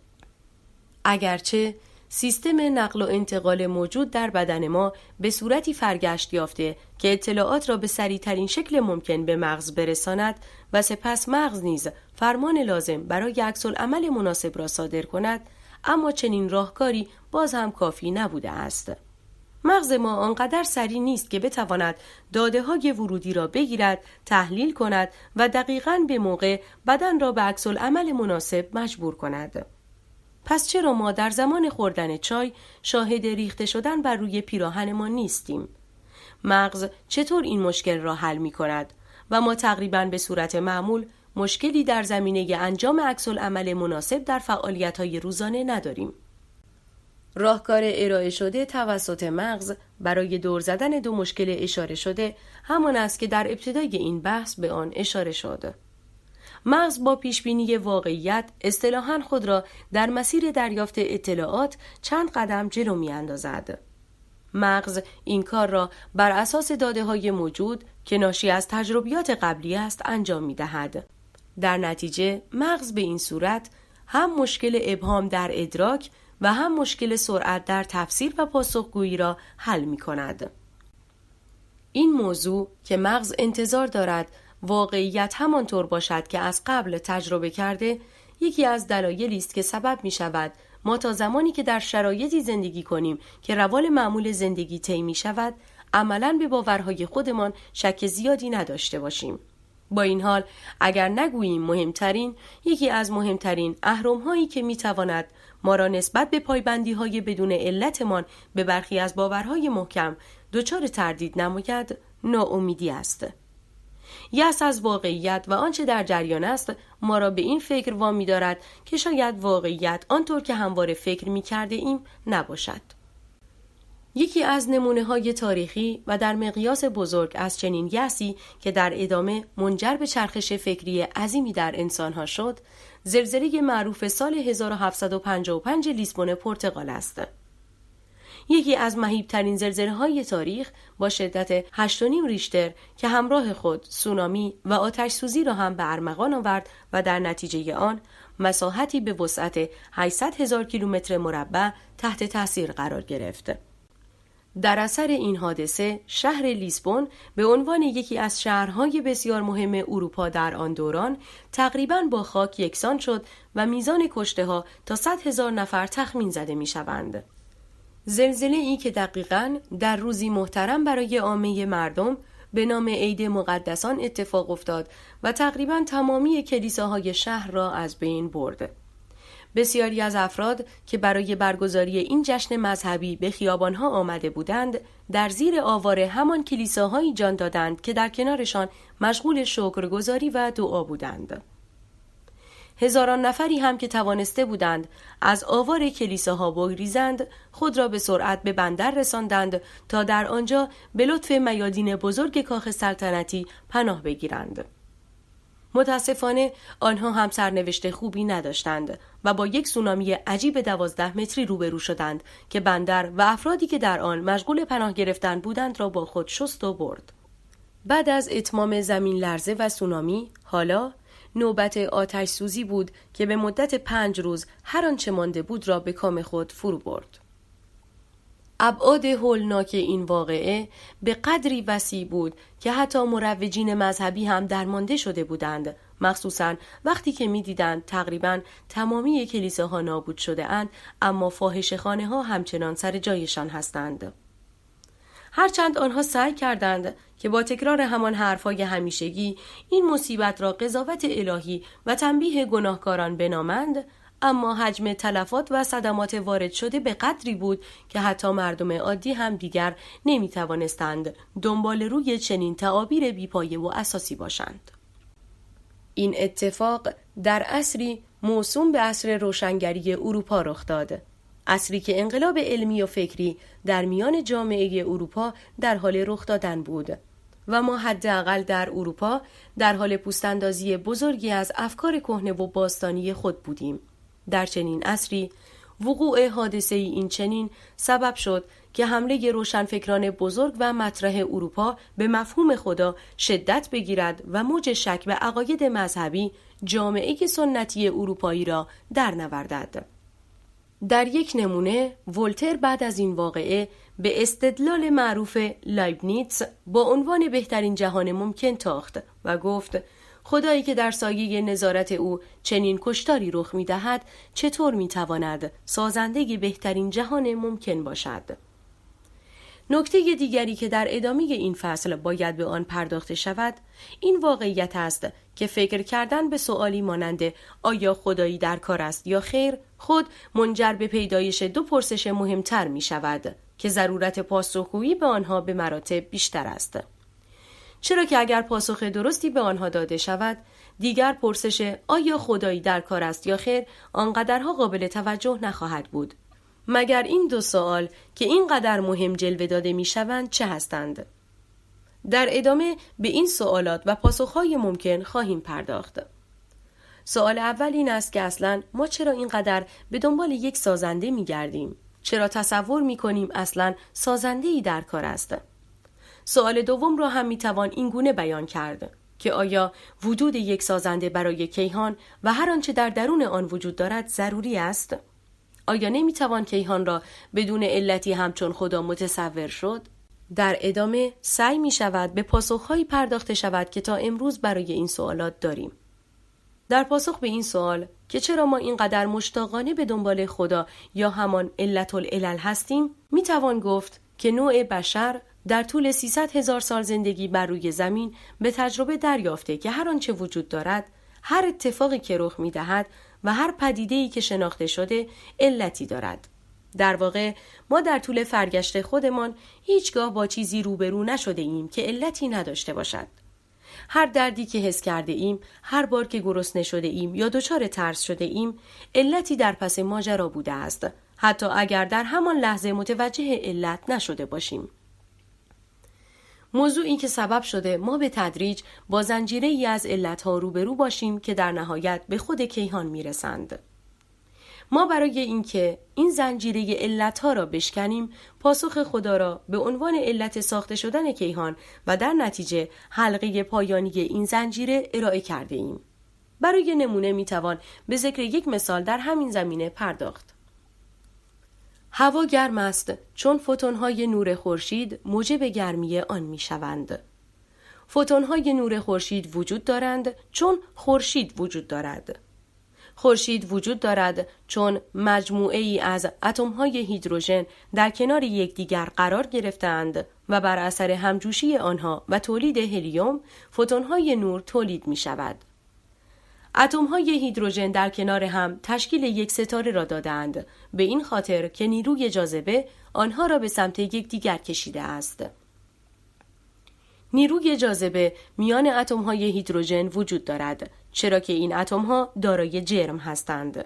اگرچه سیستم نقل و انتقال موجود در بدن ما به صورتی فرگشت یافته که اطلاعات را به سریع‌ترین شکل ممکن به مغز برساند و سپس مغز نیز فرمان لازم برای عکس‌العمل مناسب را صادر کند، اما چنین راهکاری باز هم کافی نبوده است. مغز ما آنقدر سریع نیست که بتواند داده‌های ورودی را بگیرد، تحلیل کند و دقیقاً به موقع بدن را به عکس‌العمل مناسب مجبور کند. پس چرا ما در زمان خوردن چای شاهد ریخته شدن بر روی پیراهن ما نیستیم؟ مغز چطور این مشکل را حل می کند و ما تقریباً به صورت معمول مشکلی در زمینه انجام عکس‌العمل مناسب در فعالیت‌های روزانه نداریم؟ راهکار ارائه شده توسط مغز برای دور زدن 2 مشکل اشاره شده همان است که در ابتدای این بحث به آن اشاره شد. مغز با پیشبینی واقعیت اصطلاحاً خود را در مسیر دریافت اطلاعات چند قدم جلو می اندازد. مغز این کار را بر اساس داده‌های موجود که ناشی از تجربیات قبلی است انجام می دهد. در نتیجه مغز به این صورت هم مشکل ابهام در ادراک و هم مشکل سرعت در تفسیر و پاسخگویی را حل می کند. این موضوع که مغز انتظار دارد واقعیت همانطور باشد که از قبل تجربه کرده، یکی از دلایلی است که سبب می شود ما تا زمانی که در شرایطی زندگی کنیم که روال معمول زندگی طی می شود، عملاً به باورهای خودمان شک زیادی نداشته باشیم. با این حال اگر نگوییم مهمترین، یکی از مهمترین اهرم‌هایی که میتواند ما را نسبت به پایبندی‌های بدون علتمان به برخی از باورهای محکم دچار تردید نماید، ناامیدی است. یأس از واقعیت و آنچه در جریان است ما را به این فکر وامی دارد که شاید واقعیت آنطور که همواره فکر می‌کرده ایم نباشد. یکی از نمونه‌های تاریخی و در مقیاس بزرگ از چنین یأسی که در ادامه منجر به چرخش فکری عظیمی در انسان‌ها شد، زلزله معروف سال 1755 لیسبون پرتغال است. یکی از مهیب‌ترین زلزله‌های تاریخ با شدت 8.5 ریشتر که همراه خود سونامی و آتش سوزی را هم به ارمغان آورد و در نتیجه آن مساحتی به وسعت 800,000 کیلومتر مربع تحت تاثیر قرار گرفت. در اثر این حادثه شهر لیسبون به عنوان یکی از شهرهای بسیار مهم اروپا در آن دوران تقریباً با خاک یکسان شد و میزان کشته‌ها تا 100,000 نفر تخمین زده می‌شوند. زلزله ای که دقیقاً در روزی محترم برای عامه مردم به نام عید مقدسان اتفاق افتاد و تقریباً تمامی کلیساهای شهر را از بین برد. بسیاری از افراد که برای برگزاری این جشن مذهبی به خیابانها آمده بودند، در زیر آواره همان کلیساهایی جان دادند که در کنارشان مشغول شکرگزاری و دعا بودند. هزاران نفری هم که توانسته بودند از آوار کلیساها بگریزند، خود را به سرعت به بندر رساندند تا در آنجا به لطف میادین بزرگ کاخ سلطنتی پناه بگیرند. متاسفانه آنها هم سرنوشت خوبی نداشتند و با یک سونامی عجیب 12 متری روبرو شدند که بندر و افرادی که در آن مشغول پناه گرفتن بودند را با خود شست و برد. بعد از اتمام زمین لرزه و سونامی، حالا نوبت آتش سوزی بود که به مدت 5 روز هر آنچه مانده بود را به کام خود فرو برد. ابعاد هولناک این واقعه به قدری وسیع بود که حتی مروجین مذهبی هم درمانده شده بودند، مخصوصاً وقتی که می‌دیدند تقریباً تمامی کلیساها نابود شده اند اما فاحشه‌خانه ها همچنان سر جایشان هستند. هرچند آنها سعی کردند که با تکرار همان حرفهای همیشگی این مصیبت را قضاوت الهی و تنبیه گناهکاران بنامند، اما حجم تلفات و صدمات وارد شده به قدری بود که حتی مردم عادی هم دیگر نمی‌توانستند دنبال روی چنین تعابیر بی‌پایه و اساسی باشند. این اتفاق در عصری موسوم به عصر روشنگری اروپا رخ داد، عصری که انقلاب علمی و فکری در میان جامعه اروپا در حال رخ دادن بود و ما حداقل در اروپا در حال پوست‌اندازی بزرگی از افکار کهنه و باستانی خود بودیم. در چنین عصری وقوع حادثه این چنین سبب شد که حمله روشنفکران بزرگ و مطرح اروپا به مفهوم خدا شدت بگیرد و موج شک به عقاید مذهبی جامعه سنتی اروپایی را در نوردد. در یک نمونه ولتر بعد از این واقعه به استدلال معروف لایبنیتس با عنوان بهترین جهان ممکن تاخت و گفت خدایی که در سایه نظارت او چنین کشتاری رخ می‌دهد چطور می‌تواند سازنده بهترین جهان ممکن باشد؟ نکته دیگری که در ادامه این فصل باید به آن پرداخته شود این واقعیت است که فکر کردن به سؤالی مانند آیا خدایی در کار است یا خیر خود منجر به پیدایش 2 پرسش مهمتر می شود که ضرورت پاسخگویی به آنها به مراتب بیشتر است. چرا که اگر پاسخ درستی به آنها داده شود دیگر پرسش آیا خدایی در کار است یا خیر آنقدرها قابل توجه نخواهد بود. مگر این 2 سوال که اینقدر مهم جلوه داده می شوند چه هستند؟ در ادامه به این سوالات و پاسخهای ممکن خواهیم پرداخت. سوال اول این است که اصلاً ما چرا اینقدر به دنبال یک سازنده می گردیم؟ چرا تصور می کنیم اصلاً سازنده‌ای در کار است؟ سوال دوم را هم می توان این گونه بیان کرد که آیا وجود یک سازنده برای کیهان و هر آنچه در درون آن وجود دارد ضروری است؟ آیا نمیتوان کیهان را بدون علتی همچون خدا متصور شد؟ در ادامه سعی می شود به پاسخهایی پرداخته شود که تا امروز برای این سوالات داریم. در پاسخ به این سوال که چرا ما اینقدر مشتاقانه به دنبال خدا یا همان علت العلل هستیم، می توان گفت که نوع بشر در طول 300,000 سال زندگی بر روی زمین به تجربه دریافته که هر آنچه وجود دارد، هر اتفاقی که رخ می‌دهد و هر پدیده‌ای که شناخته شده علتی دارد. در واقع ما در طول فرگشت خودمان هیچگاه با چیزی روبرو نشده ایم که علتی نداشته باشد. هر دردی که حس کرده ایم، هر بار که گرسنه شده ایم یا دچار ترس شده ایم، علتی در پس ماجرا بوده است، حتی اگر در همان لحظه متوجه علت نشده باشیم. موضوعی که سبب شده ما به تدریج با زنجیره‌ای از علتها روبرو باشیم که در نهایت به خود کیهان میرسند. ما برای اینکه این زنجیره علتها را بشکنیم، پاسخ خدا را به عنوان علت ساخته شدن کیهان و در نتیجه حلقه پایانی این زنجیره ارائه کرده ایم. برای نمونه میتوان به ذکر یک مثال در همین زمینه پرداخت. هوا گرم است چون فوتون‌های نور خورشید موجب گرمی آن میشوند. فوتون‌های نور خورشید وجود دارند چون خورشید وجود دارد. خورشید وجود دارد چون مجموعه ای از اتم‌های هیدروژن در کنار یکدیگر قرار گرفتند و بر اثر همجوشی آنها و تولید هلیوم فوتون‌های نور تولید می‌شود. اتم‌های هیدروژن در کنار هم تشکیل یک ستاره را دادند، به این خاطر که نیروی جاذبه آنها را به سمت یکدیگر کشیده است. نیروی جاذبه میان اتم‌های هیدروژن وجود دارد، چرا که این اتم‌ها دارای جرم هستند.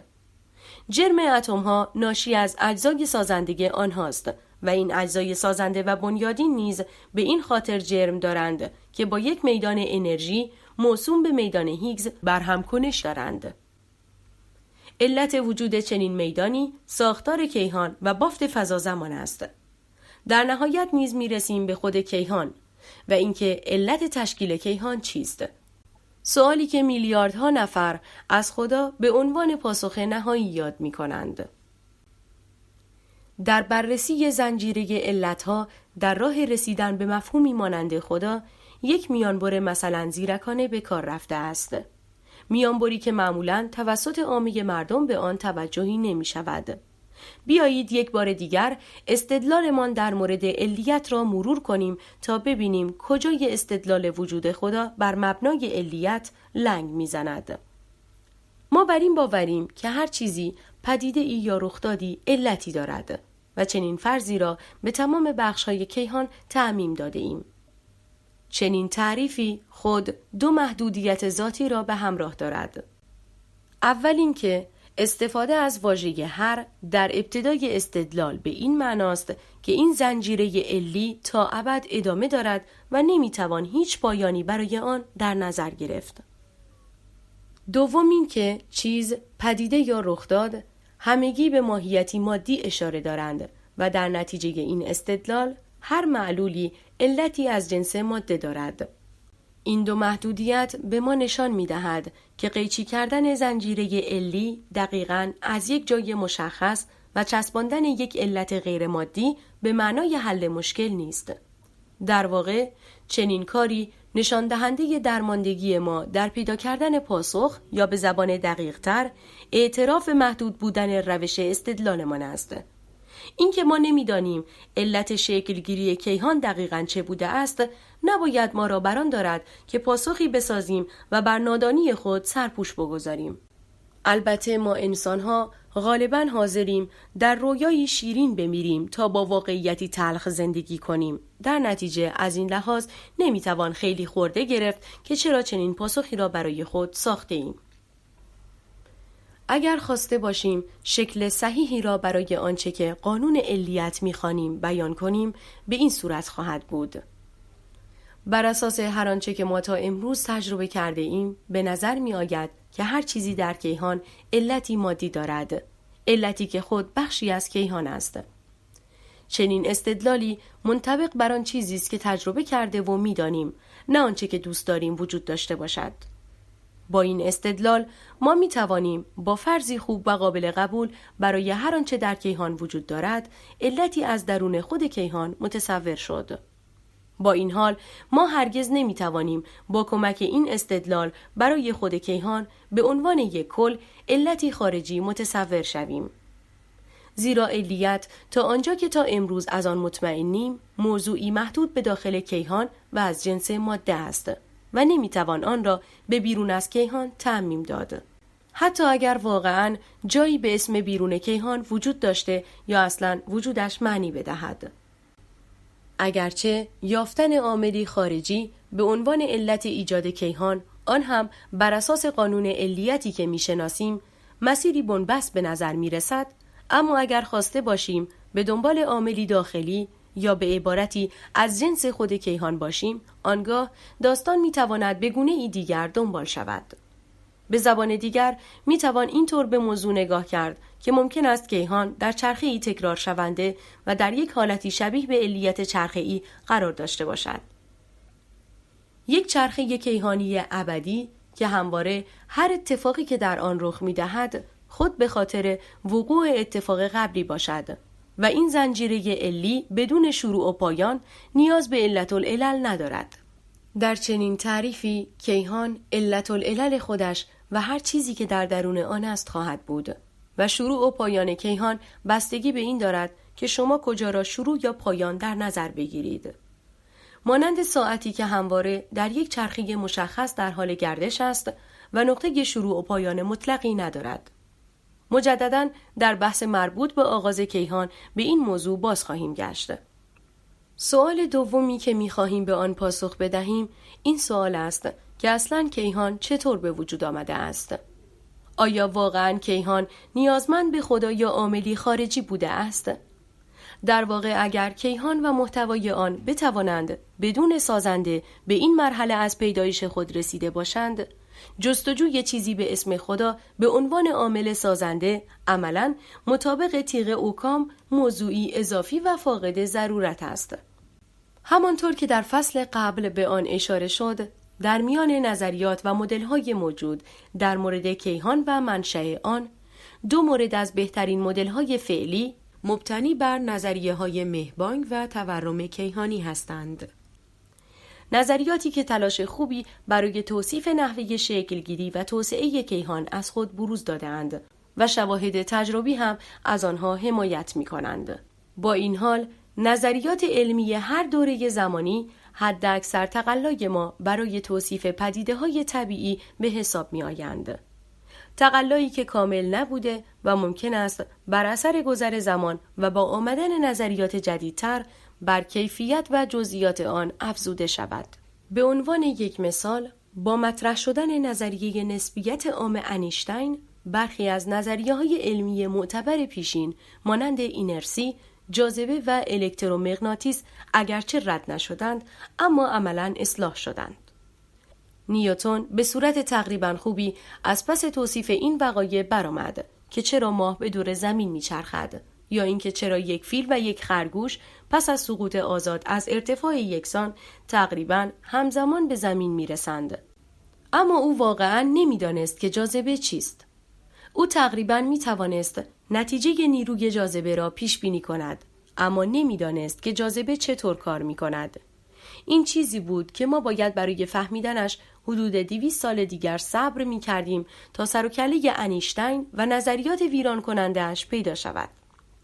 جرم اتم‌ها ناشی از اجزای سازنده آنهاست و این اجزای سازنده و بنیادین نیز به این خاطر جرم دارند که با یک میدان انرژی موسوم به میدان هیگز برهمکنش دارند. علت وجود چنین میدانی ساختار کیهان و بافت فضا زمان است. در نهایت نیز میرسیم به خود کیهان و اینکه علت تشکیل کیهان چیست؟ سوالی که میلیاردها نفر از خدا به عنوان پاسخ نهایی یاد می‌کنند. در بررسی زنجیره علتها در راه رسیدن به مفهومی مانند خدا، یک میانبر مثلا زیرکانه به کار رفته است. میانبری که معمولاً توسط عامه مردم به آن توجهی نمی شود. بیایید یک بار دیگر استدلالمان در مورد علیت را مرور کنیم تا ببینیم کجای استدلال وجود خدا بر مبنای علیت لنگ میزند. ما بر این باوریم که هر چیزی پدیده ای یا رخدادی علتی دارد و چنین فرضی را به تمام بخش‌های کیهان تعمیم داده ایم. چنین تعریفی خود دو محدودیت ذاتی را به همراه دارد. اول اینکه استفاده از واژه هر در ابتدای استدلال به این معناست که این زنجیره علی تا ابد ادامه دارد و نمیتوان هیچ پایانی برای آن در نظر گرفت. دوم اینکه چیز، پدیده یا رخداد همگی به ماهیتی مادی اشاره دارند و در نتیجه این استدلال هر معلولی علتی از جنس ماده دارد. این دو محدودیت به ما نشان می‌دهد که قیچی کردن زنجیره علی دقیقاً از یک جای مشخص و چسباندن یک علت غیر مادی به معنای حل مشکل نیست. در واقع چنین کاری نشان دهنده درماندگی ما در پیدا کردن پاسخ یا به زبان دقیق‌تر اعتراف محدود بودن روش استدلالمان است. این که ما نمیدانیم علت شکلگیری کیهان دقیقاً چه بوده است، نباید ما را بران دارد که پاسخی بسازیم و بر نادانی خود سرپوش بگذاریم. البته ما انسان‌ها غالباً حاضریم در رویایی شیرین بمیریم تا با واقعیتی تلخ زندگی کنیم. در نتیجه از این لحاظ نمیتوان خیلی خورده گرفت که چرا چنین پاسخی را برای خود ساخته ایم. اگر خواسته باشیم شکل صحیحی را برای آنچه که قانون علیت می‌خوانیم بیان کنیم، به این صورت خواهد بود: بر اساس هر آنچه که ما تا امروز تجربه کرده ایم، به نظر می آید که هر چیزی در کیهان علتی مادی دارد، علتی که خود بخشی از کیهان است. چنین استدلالی منطبق بر آن چیزی است که تجربه کرده و می دانیم، نه آنچه که دوست داریم وجود داشته باشد. با این استدلال ما می توانیم با فرضی خوب و قابل قبول برای هر آنچه در کیهان وجود دارد، علتی از درون خود کیهان متصور شد. با این حال ما هرگز نمی توانیم با کمک این استدلال برای خود کیهان به عنوان یک کل علتی خارجی متصور شویم. زیرا علیت تا آنجا که تا امروز از آن مطمئنیم موضوعی محدود به داخل کیهان و از جنس ماده است و نمیتوان آن را به بیرون از کیهان تعمیم داد. حتی اگر واقعاً جایی به اسم بیرون کیهان وجود داشته یا اصلاً وجودش معنی بدهد. اگرچه یافتن عاملی خارجی به عنوان علت ایجاد کیهان، آن هم بر اساس قانون علیتی که میشناسیم، مسیری بنبست به نظر میرسد، اما اگر خواسته باشیم به دنبال عاملی داخلی یا به عبارتی از جنس خود کیهان باشیم، آنگاه داستان میتواند به گونه‌ای دیگر دنبال شود. به زبان دیگر میتوان اینطور به موضوع نگاه کرد که ممکن است کیهان در چرخه‌ای تکرار شونده و در یک حالتی شبیه به علیت چرخه‌ای قرار داشته باشد. یک چرخه کیهانی ابدی که همواره هر اتفاقی که در آن رخ می‌دهد خود به خاطر وقوع اتفاق قبلی باشد و این زنجیره علی بدون شروع و پایان نیاز به علت العلل ندارد. در چنین تعریفی کیهان علت العلل خودش و هر چیزی که در درون آن است خواهد بود و شروع و پایان کیهان بستگی به این دارد که شما کجا را شروع یا پایان در نظر بگیرید. مانند ساعتی که همواره در یک چرخه مشخص در حال گردش است و نقطه شروع و پایان مطلقی ندارد. مجدداً در بحث مربوط به آغاز کیهان به این موضوع باز خواهیم گشت. سوال دومی که می‌خواهیم به آن پاسخ بدهیم این سوال است که اصلاً کیهان چطور به وجود آمده است؟ آیا واقعاً کیهان نیازمند به خدا یا عاملی خارجی بوده است؟ در واقع اگر کیهان و محتوای آن بتوانند بدون سازنده به این مرحله از پیدایش خود رسیده باشند، جستجوی چیزی به اسم خدا به عنوان عامل سازنده عملاً مطابق تیغ اوکام موضوعی اضافی و فاقد ضرورت است. همانطور که در فصل قبل به آن اشاره شد، در میان نظریات و مدل‌های موجود در مورد کیهان و منشأ آن، دو مورد از بهترین مدل‌های فعلی مبتنی بر نظریه‌های مهبانگ و تورم کیهانی هستند. نظریاتی که تلاش خوبی برای توصیف نحوه شکلگیری و توسعه کیهان از خود بروز داده‌اند و شواهد تجربی هم از آنها حمایت می‌کنند. با این حال، نظریات علمی هر دوره زمانی حداکثر تقلای ما برای توصیف پدیده‌های طبیعی به حساب می‌آیند. تقلایی که کامل نبوده و ممکن است بر اثر گذر زمان و با آمدن نظریات جدیدتر بر کیفیت و جزئیات آن افزوده شود. به عنوان یک مثال، با مطرح شدن نظریه نسبیت عام انیشتین، برخی از نظریه‌های علمی معتبر پیشین مانند اینرسی، جاذبه و الکترومغناطیس اگرچه رد نشدند اما عملاً اصلاح شدند. نیوتن به صورت تقریباً خوبی از پس توصیف این وقایع برآمد که چرا ماه به دور زمین میچرخد یا اینکه چرا یک فیل و یک خرگوش پس از سقوط آزاد از ارتفاع یکسان تقریباً همزمان به زمین میرسند. اما او واقعاً نمیدانست که جاذبه چیست. او تقریباً میتوانست نتیجه نیروی جاذبه را پیش بینی کند، اما نمیدانست که جاذبه چطور کار میکند. این چیزی بود که ما باید برای فهمیدنش حدود 200 سال دیگر صبر می‌کردیم تا سر و کله انیشتین و نظریات ویران کننده‌اش پیدا شود.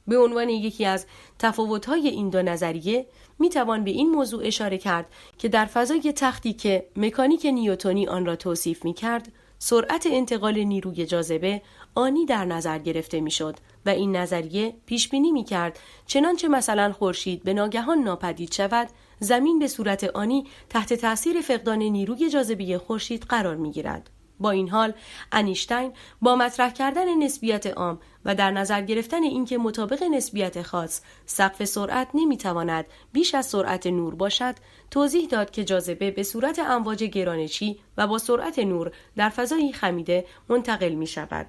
به عنوان یکی از تفاوت‌های این دو نظریه می‌توان به این موضوع اشاره کرد که در فضای تختی که مکانیک نیوتنی آن را توصیف می‌کرد، سرعت انتقال نیروی جاذبه آنی در نظر گرفته می‌شد و این نظریه پیش بینی می‌کرد چنانچه مثلا خورشید به ناگهان ناپدید شود، زمین به صورت آنی تحت تأثیر فقدان نیروی جاذبه خورشید قرار می‌گیرد. با این حال انیشتین با مطرح کردن نسبیت عام و در نظر گرفتن اینکه مطابق نسبیت خاص سقف سرعت نمی‌تواند بیش از سرعت نور باشد، توضیح داد که جاذبه به صورت امواج گرانشی و با سرعت نور در فضای خمیده منتقل می‌شود.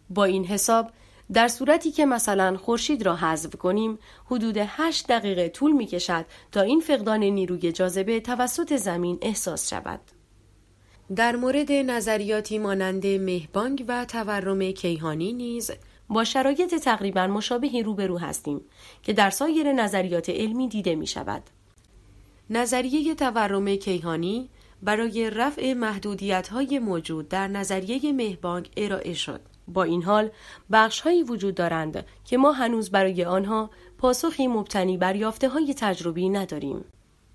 با این حساب در صورتی که مثلا خورشید را حذف کنیم، حدود 8 دقیقه طول می‌کشد تا این فقدان نیروی جاذبه توسط زمین احساس شود. در مورد نظریاتی مانند مهبانگ و تورم کیهانی نیز با شرایط تقریباً مشابهی روبرو هستیم که در سایر نظریات علمی دیده می‌شود. نظریه تورم کیهانی برای رفع محدودیت‌های موجود در نظریه مهبانگ ارائه شد. با این حال بخش‌هایی وجود دارند که ما هنوز برای آنها پاسخی مبتنی بر یافته‌های تجربی نداریم.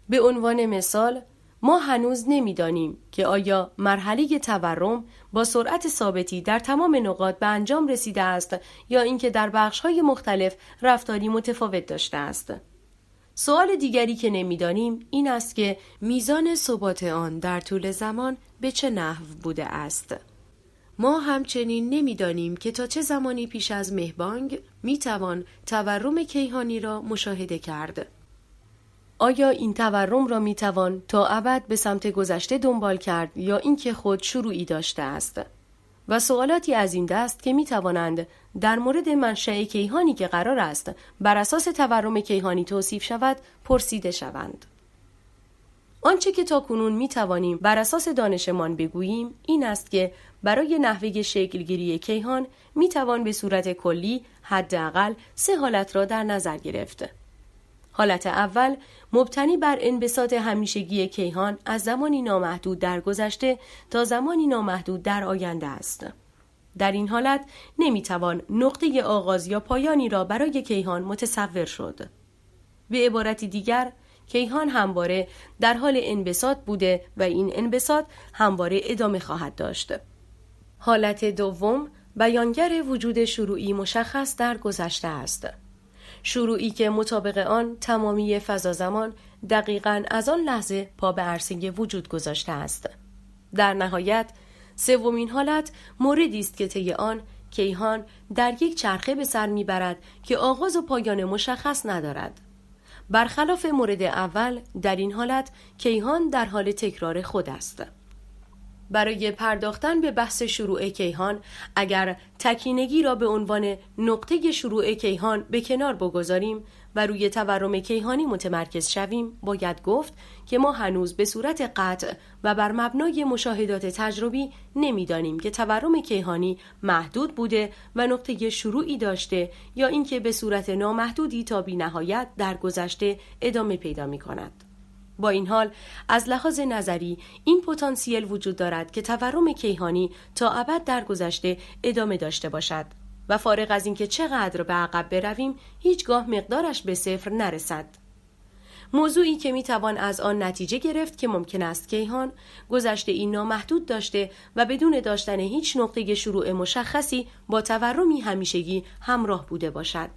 به عنوان مثال، ما هنوز نمی‌دانیم که آیا مرحله تورم با سرعت ثابتی در تمام نقاط به انجام رسیده است یا اینکه در بخش‌های مختلف رفتاری متفاوت داشته است. سوال دیگری که نمی‌دانیم این است که میزان ثبات آن در طول زمان به چه نحو بوده است. ما همچنین نمی‌دانیم که تا چه زمانی پیش از مهبانگ می‌توان تورم کیهانی را مشاهده کرد. آیا این تورم را می‌توان تا ابد به سمت گذشته دنبال کرد یا اینکه خود شروعی داشته است؟ و سوالاتی از این دست که می‌توانند در مورد منشأ کیهانی که قرار است بر اساس تورم کیهانی توصیف شود پرسیده شوند. آنچه که تاکنون می‌توانیم بر اساس دانشمان بگوییم این است که برای نحوه شکلگیری کیهان می‌توان به صورت کلی حداقل 3 حالت را در نظر گرفت. حالت اول مبتنی بر انبساط همیشگی کیهان از زمانی نامحدود در گذشته تا زمانی نامحدود در آینده است. در این حالت نمیتوان نقطه آغاز یا پایانی را برای کیهان متصور شد. به عبارتی دیگر، کیهان همواره در حال انبساط بوده و این انبساط همواره ادامه خواهد داشت. حالت دوم بیانگر وجود شروعی مشخص در گذشته است. شروعی که مطابق آن تمامی فضا زمان دقیقاً از آن لحظه پا به عرصه وجود گذاشته است. در نهایت، سومین حالت موردی است که طی آن کیهان در یک چرخه به سر میبرد که آغاز و پایان مشخص ندارد. برخلاف مورد اول، در این حالت کیهان در حال تکرار خود است. برای پرداختن به بحث شروع کیهان، اگر تکینگی را به عنوان نقطه شروع کیهان به کنار بگذاریم و روی تورم کیهانی متمرکز شویم، باید گفت که ما هنوز به صورت قطع و بر مبنای مشاهدات تجربی نمی‌دانیم که تورم کیهانی محدود بوده و نقطه شروعی داشته یا اینکه به صورت نامحدودی تا بی‌نهایت در گذشته ادامه پیدا می‌کند. با این حال از لحاظ نظری این پتانسیل وجود دارد که تورم کیهانی تا ابد در گذشته ادامه داشته باشد و فارغ از اینکه چقدر به عقب برویم هیچگاه مقدارش به 0 نرسد. موضوعی که میتوان از آن نتیجه گرفت که ممکن است کیهان گذشته این نامحدود داشته و بدون داشتن هیچ نقطه شروع مشخصی با تورمی همیشگی همراه بوده باشد.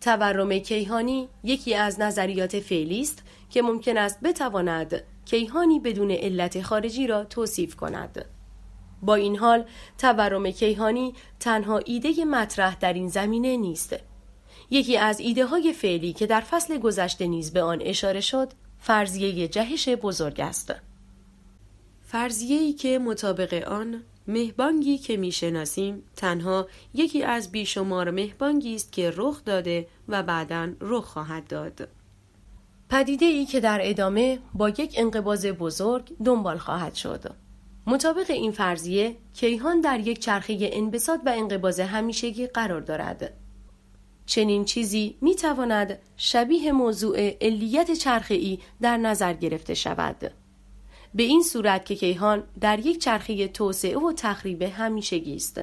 تورم کیهانی یکی از نظریات فعلی است که ممکن است بتواند کیهانی بدون علت خارجی را توصیف کند. با این حال تورم کیهانی تنها ایده مطرح در این زمینه نیست. یکی از ایده های فعلی که در فصل گذشته نیز به آن اشاره شد، فرضیه جهش بزرگ است. فرضیه‌ای که مطابق آن مهبانگی که میشناسیم تنها یکی از بیشمار مهبانگی است که رخ داده و بعداً رخ خواهد داد. پدیده‌ای که در ادامه با یک انقباض بزرگ دنبال خواهد شد. مطابق این فرضیه، کیهان در یک چرخه انبساط و انقباض همیشگی قرار دارد. چنین چیزی میتواند شبیه موضوع علیت چرخه‌ای در نظر گرفته شود. به این صورت که کیهان در یک چرخه توسعه و تخریب همیشگی است.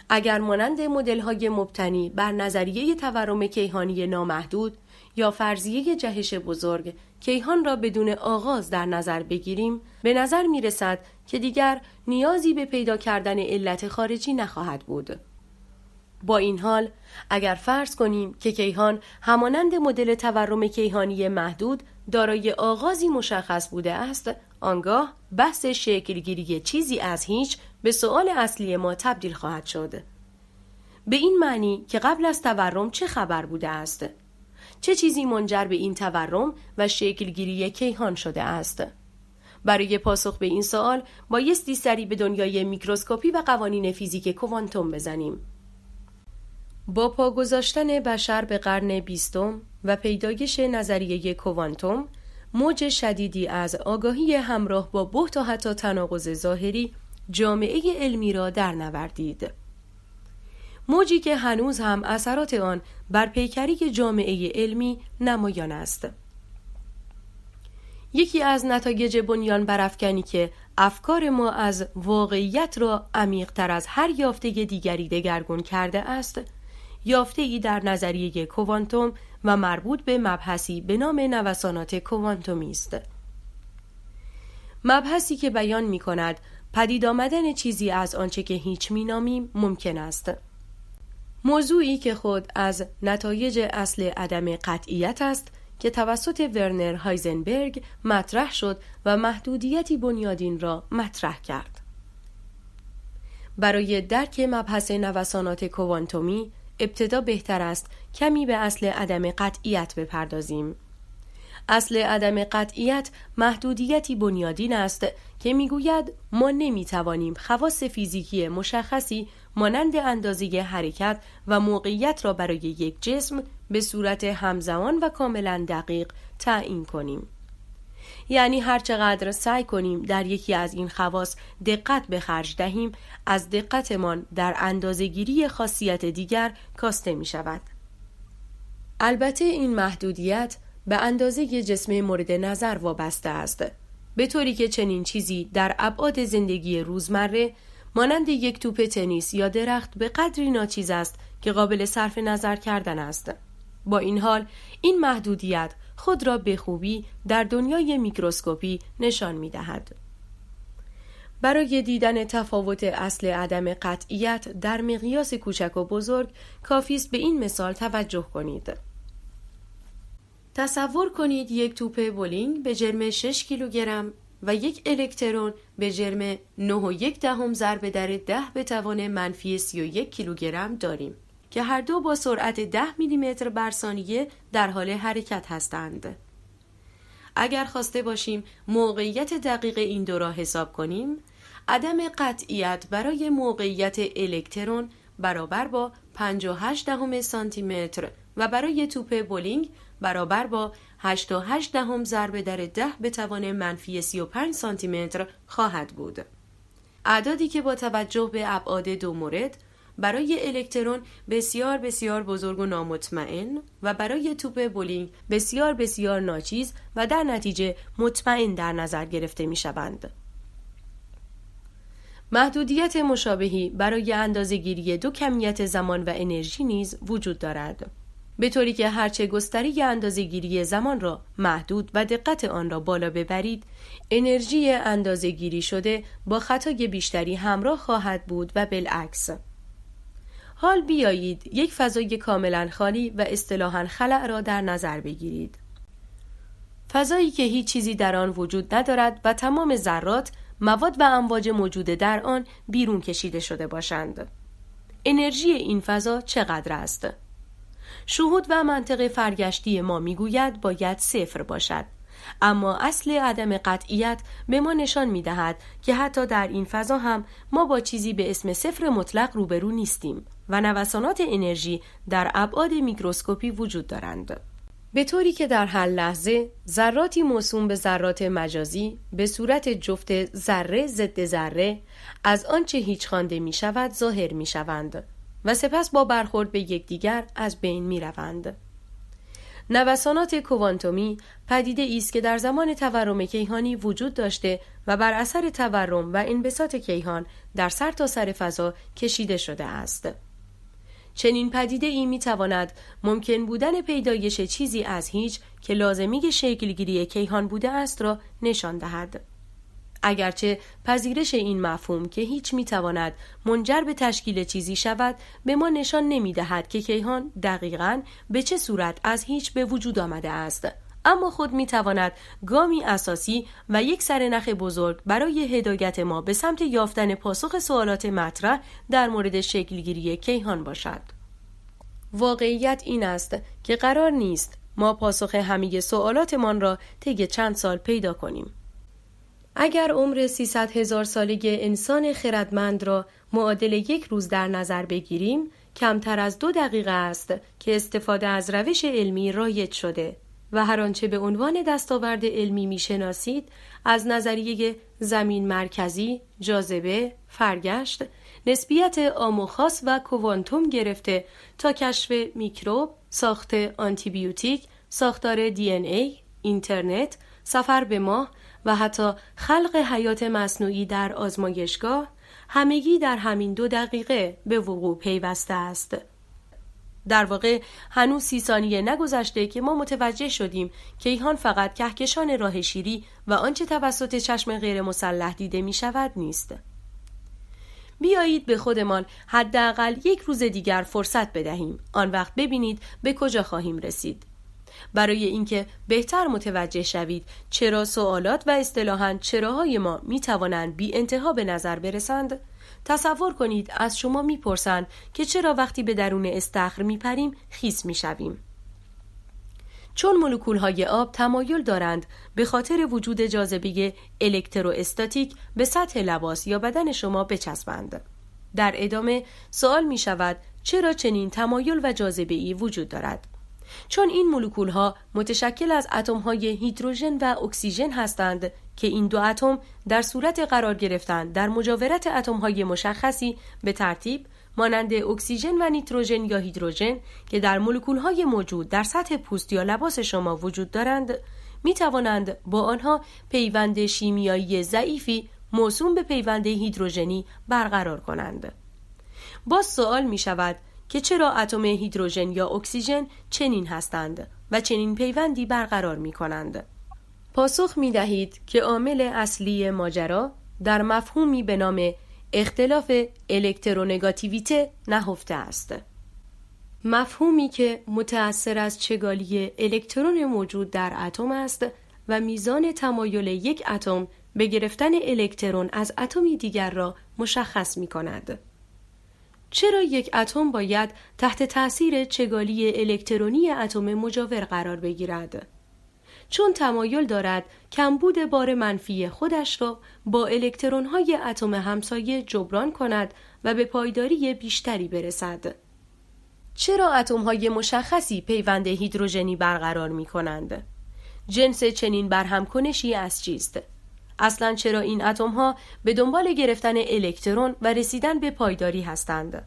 اگر مانند مدل‌های مبتنی بر نظریه تورم کیهانی نامحدود یا فرضیه جهش بزرگ کیهان را بدون آغاز در نظر بگیریم، به نظر می رسد که دیگر نیازی به پیدا کردن علت خارجی نخواهد بود. با این حال، اگر فرض کنیم که کیهان همانند مدل تورم کیهانی محدود دارای آغازی مشخص بوده است، آنگاه بحث شکلگیری چیزی از هیچ به سؤال اصلی ما تبدیل خواهد شد. به این معنی که قبل از تورم چه خبر بوده است؟ چه چیزی منجر به این تورم و شکلگیری کیهان شده است؟ برای پاسخ به این سوال بایستی سری به دنیای میکروسکوپی و قوانین فیزیک کوانتوم بزنیم. با پا گذاشتن بشر به قرن 20 و پیدایش نظریه کوانتوم، موج شدیدی از آگاهی همراه با بهت و حتی تناقض ظاهری جامعه علمی را درنوردید. موجی که هنوز هم اثرات آن بر پیکری جامعه علمی نمایان است. یکی از نتایج بنیان برافکنی که افکار ما از واقعیت را عمیق‌تر از هر یافته دیگری دگرگون کرده است، یافته‌ای در نظریه کوانتوم و مربوط به مبحثی به نام نوسانات کوانتومی است. مبحثی که بیان می‌کند پدید آمدن چیزی از آنچه که هیچ می‌نامیم ممکن است. موضوعی که خود از نتایج اصل عدم قطعیت است که توسط ورنر هایزنبرگ مطرح شد و محدودیتی بنیادین را مطرح کرد. برای درک مبحث نوسانات کوانتومی ابتدا بهتر است کمی به اصل عدم قطعیت بپردازیم. اصل عدم قطعیت محدودیتی بنیادین است که میگوید ما نمیتوانیم خواص فیزیکی مشخصی مانند اندازه حرکت و موقعیت را برای یک جسم به صورت همزمان و کاملا دقیق تعیین کنیم. یعنی هر چقدر سعی کنیم در یکی از این خواص دقت به خرج دهیم، از دقتمان در اندازه‌گیری خاصیت دیگر کاسته می شود. البته این محدودیت به اندازه جسم مورد نظر وابسته است، به طوری که چنین چیزی در ابعاد زندگی روزمره مانند یک توپ تنیس یا درخت به قدری ناچیز است که قابل صرف نظر کردن است. با این حال این محدودیت خود را به خوبی در دنیای میکروسکوپی نشان می‌دهد. برای دیدن تفاوت اصل عدم قطعیت در مقیاس کوچک و بزرگ کافی است به این مثال توجه کنید. تصور کنید یک توپ بولینگ به جرم 6 کیلوگرم و یک الکترون به جرم 9.1 ضرب در 10 به توان منفی 31 کیلوگرم داریم که هر دو با سرعت 10 میلیمتر بر ثانیه در حال حرکت هستند. اگر خواسته باشیم موقعیت دقیق این دو را حساب کنیم، عدم قطعیت برای موقعیت الکترون برابر با 58 سانتی متر و برای توپ بولینگ برابر با 8.8 ضرب در 10 به توان منفی 35 سانتی متر خواهد بود. اعدادی که با توجه به ابعاد دو مورد برای الکترون بسیار بسیار بزرگ و نامطمئن و برای توپ بولینگ بسیار بسیار ناچیز و در نتیجه مطمئن در نظر گرفته می شوند. محدودیت مشابهی برای اندازه‌گیری دو کمیت زمان و انرژی نیز وجود دارد، به طوری که هرچه گستری اندازه‌گیری زمان را محدود و دقت آن را بالا ببرید، انرژی اندازه‌گیری شده با خطای بیشتری همراه خواهد بود و بالعکس. حال بیایید یک فضای کاملا خالی و اصطلاحاً خلأ را در نظر بگیرید. فضایی که هیچ چیزی در آن وجود ندارد و تمام ذرات، مواد و امواج موجود در آن بیرون کشیده شده باشند. انرژی این فضا چقدر است؟ شهود و منطق فرگشتی ما میگوید باید صفر باشد، اما اصل عدم قطعیت به ما نشان میدهد که حتی در این فضا هم ما با چیزی به اسم صفر مطلق روبرو نیستیم و نوسانات انرژی در ابعاد میکروسکوپی وجود دارند، به طوری که در هر لحظه ذراتی موسوم به ذرات مجازی به صورت جفت ذره ضد ذره از آنچه هیچ خوانده می شود ظاهر می شوند و سپس با برخورد به یکدیگر از بین می روند. نوسانات کوانتومی پدیده است که در زمان تورم کیهانی وجود داشته و بر اثر تورم و انبساط کیهان در سرتاسر فضا کشیده شده است. چنین پدیده ای می تواند ممکن بودن پیدایش چیزی از هیچ که لازمی شکلگیری کیهان بوده است را نشان دهد. اگرچه پذیرش این مفهوم که هیچ می تواند منجر به تشکیل چیزی شود به ما نشان نمی دهد که کیهان دقیقاً به چه صورت از هیچ به وجود آمده است، اما خود می تواند گامی اساسی و یک سرنخ بزرگ برای هدایت ما به سمت یافتن پاسخ سوالات مطرح در مورد شکلگیری کیهان باشد. واقعیت این است که قرار نیست ما پاسخ همه سوالاتمان را طی چند سال پیدا کنیم. اگر عمر 300,000 ساله انسان خردمند را معادل یک روز در نظر بگیریم، کمتر از 2 دقیقه است که استفاده از روش علمی رایج شده و هر آنچه به عنوان دستاورد علمی میشناسید از نظریه زمین مرکزی، جاذبه، فرگشت، نسبیت عام و خاص و کوانتوم گرفته تا کشف میکروب، ساخت آنتیبیوتیک، ساختار دی ان ای، اینترنت، سفر به ماه و حتی خلق حیات مصنوعی در آزمایشگاه همگی در همین 2 دقیقه به وقوع پیوسته است. در واقع هنوز 30 ثانیه نگذشته که ما متوجه شدیم کیهان فقط کهکشان راه شیری و آنچه توسط چشم غیر مسلح دیده می شود نیست. بیایید به خودمان حداقل 1 روز دیگر فرصت بدهیم. آن وقت ببینید به کجا خواهیم رسید. برای اینکه بهتر متوجه شوید چرا سوالات و اصطلاحاً چراهای ما می توانند بی انتها به نظر برسند، تصور کنید از شما می پرسند که چرا وقتی به درون استخر می پریم خیس می شویم. چون مولکول‌های آب تمایل دارند به خاطر وجود جاذبه الکتروستاتیک به سطح لباس یا بدن شما بچسبند. در ادامه سوال می شود چرا چنین تمایل و جاذبه‌ای وجود دارد؟ چون این مولکول‌ها متشکل از اتم‌های هیدروژن و اکسیژن هستند که این 2 اتم در صورت قرار گرفتن در مجاورت اتم‌های مشخصی به ترتیب مانند اکسیژن و نیتروژن یا هیدروژن که در مولکول‌های موجود در سطح پوست یا لباس شما وجود دارند، می توانند با آنها پیوند شیمیایی ضعیفی موسوم به پیوند هیدروژنی برقرار کنند. باز سوال می شود که چرا اتم هیدروژن یا اکسیژن چنین هستند و چنین پیوندی برقرار می کنند؟ پاسخ می دهید که عامل اصلی ماجرا در مفهومی به نام اختلاف الکترونگاتیویته نهفته است. مفهومی که متأثر از چگالی الکترون موجود در اتم است و میزان تمایل یک اتم به گرفتن الکترون از اتمی دیگر را مشخص می کند. چرا یک اتم باید تحت تأثیر چگالی الکترونی اتم مجاور قرار بگیرد؟ چون تمایل دارد کمبود بار منفی خودش را با الکترون‌های اتم همسایه جبران کند و به پایداری بیشتری برسد. چرا اتم‌های مشخصی پیوند هیدروژنی برقرار می‌کنند؟ جنس چنین برهمکنشی از چیست؟ اصلاً چرا این اتم‌ها به دنبال گرفتن الکترون و رسیدن به پایداری هستند؟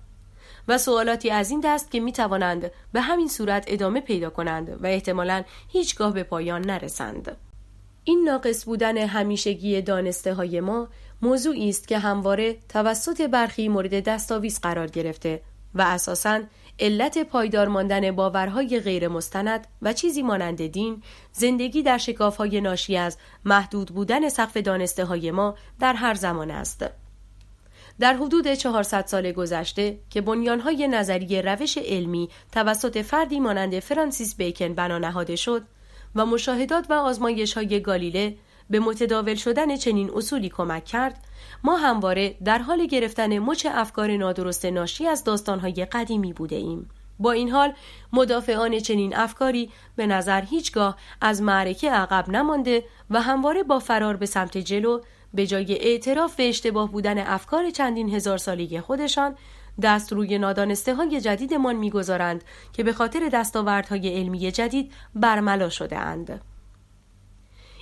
و سوالاتی از این دست که می توانند به همین صورت ادامه پیدا کنند و احتمالاً هیچگاه به پایان نرسند. این ناقص بودن همیشگی دانسته های ما موضوعی است که همواره توسط برخی مورد دستاویز قرار گرفته و اساساً علت پایدار ماندن باورهای غیر مستند و چیزی مانند دین، زندگی در شکاف‌های ناشی از محدود بودن سقف دانسته های ما در هر زمان است. در حدود 400 سال گذشته که بنیانهای نظری روش علمی توسط فردی مانند فرانسیس بیکن بنا نهاده شد و مشاهدات و آزمایش‌های گالیله به متداول شدن چنین اصولی کمک کرد، ما همواره در حال گرفتن مچ افکار نادرست ناشی از داستان‌های قدیمی بوده ایم. با این حال مدافعان چنین افکاری به نظر هیچگاه از معرکه عقب نمانده و همواره با فرار به سمت جلو به جای اعتراف به اشتباه بودن افکار چندین هزار ساله خودشان دست روی نادانسته‌های جدیدمان می‌گذارند که به خاطر دستاوردهای علمی جدید برملا شده اند.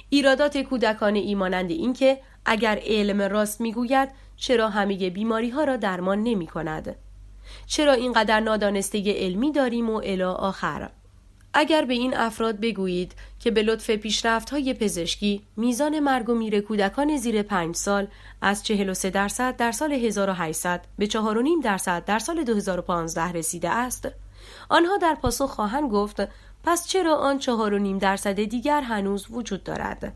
ایرادات کودکانه ای مانند این که اگر علم راست میگوید چرا همه بیماری‌ها را درمان نمی‌کند؟ چرا اینقدر نادانسته علمی داریم و الی آخر؟ اگر به این افراد بگویید که به لطف پیشرفت‌های پزشکی میزان مرگ و میر کودکان زیر 5 سال از 43% در سال 1800 به 4.5% در سال 2015 رسیده است، آنها در پاسخ خواهند گفت پس چرا آن 4.5% دیگر هنوز وجود دارد؟